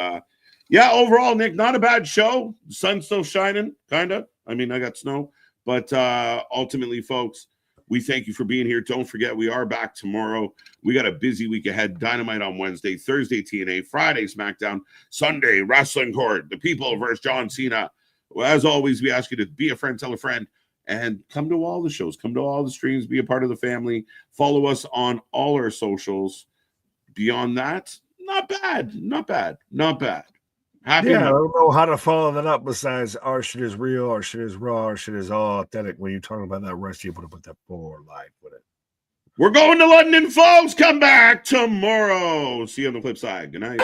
yeah, overall, Nick, not a bad show. The sun's still shining, kind of. I mean, I got snow. But ultimately, folks, we thank you for being here. Don't forget, we are back tomorrow. We got a busy week ahead. Dynamite on Wednesday, Thursday, TNA, Friday, SmackDown, Sunday, Wrestling Court, The People versus John Cena. Well, as always, we ask you to be a friend, tell a friend, and come to all the shows. Come to all the streams. Be a part of the family. Follow us on all our socials. Beyond that, not bad. Not bad. Not bad. Happy I don't know how to follow that up besides our shit is real, our shit is raw, our shit is all authentic. When you're talking about that rest, you put that 4 live with it. We're going to London, folks. Come back tomorrow. See you on the flip side. Good night.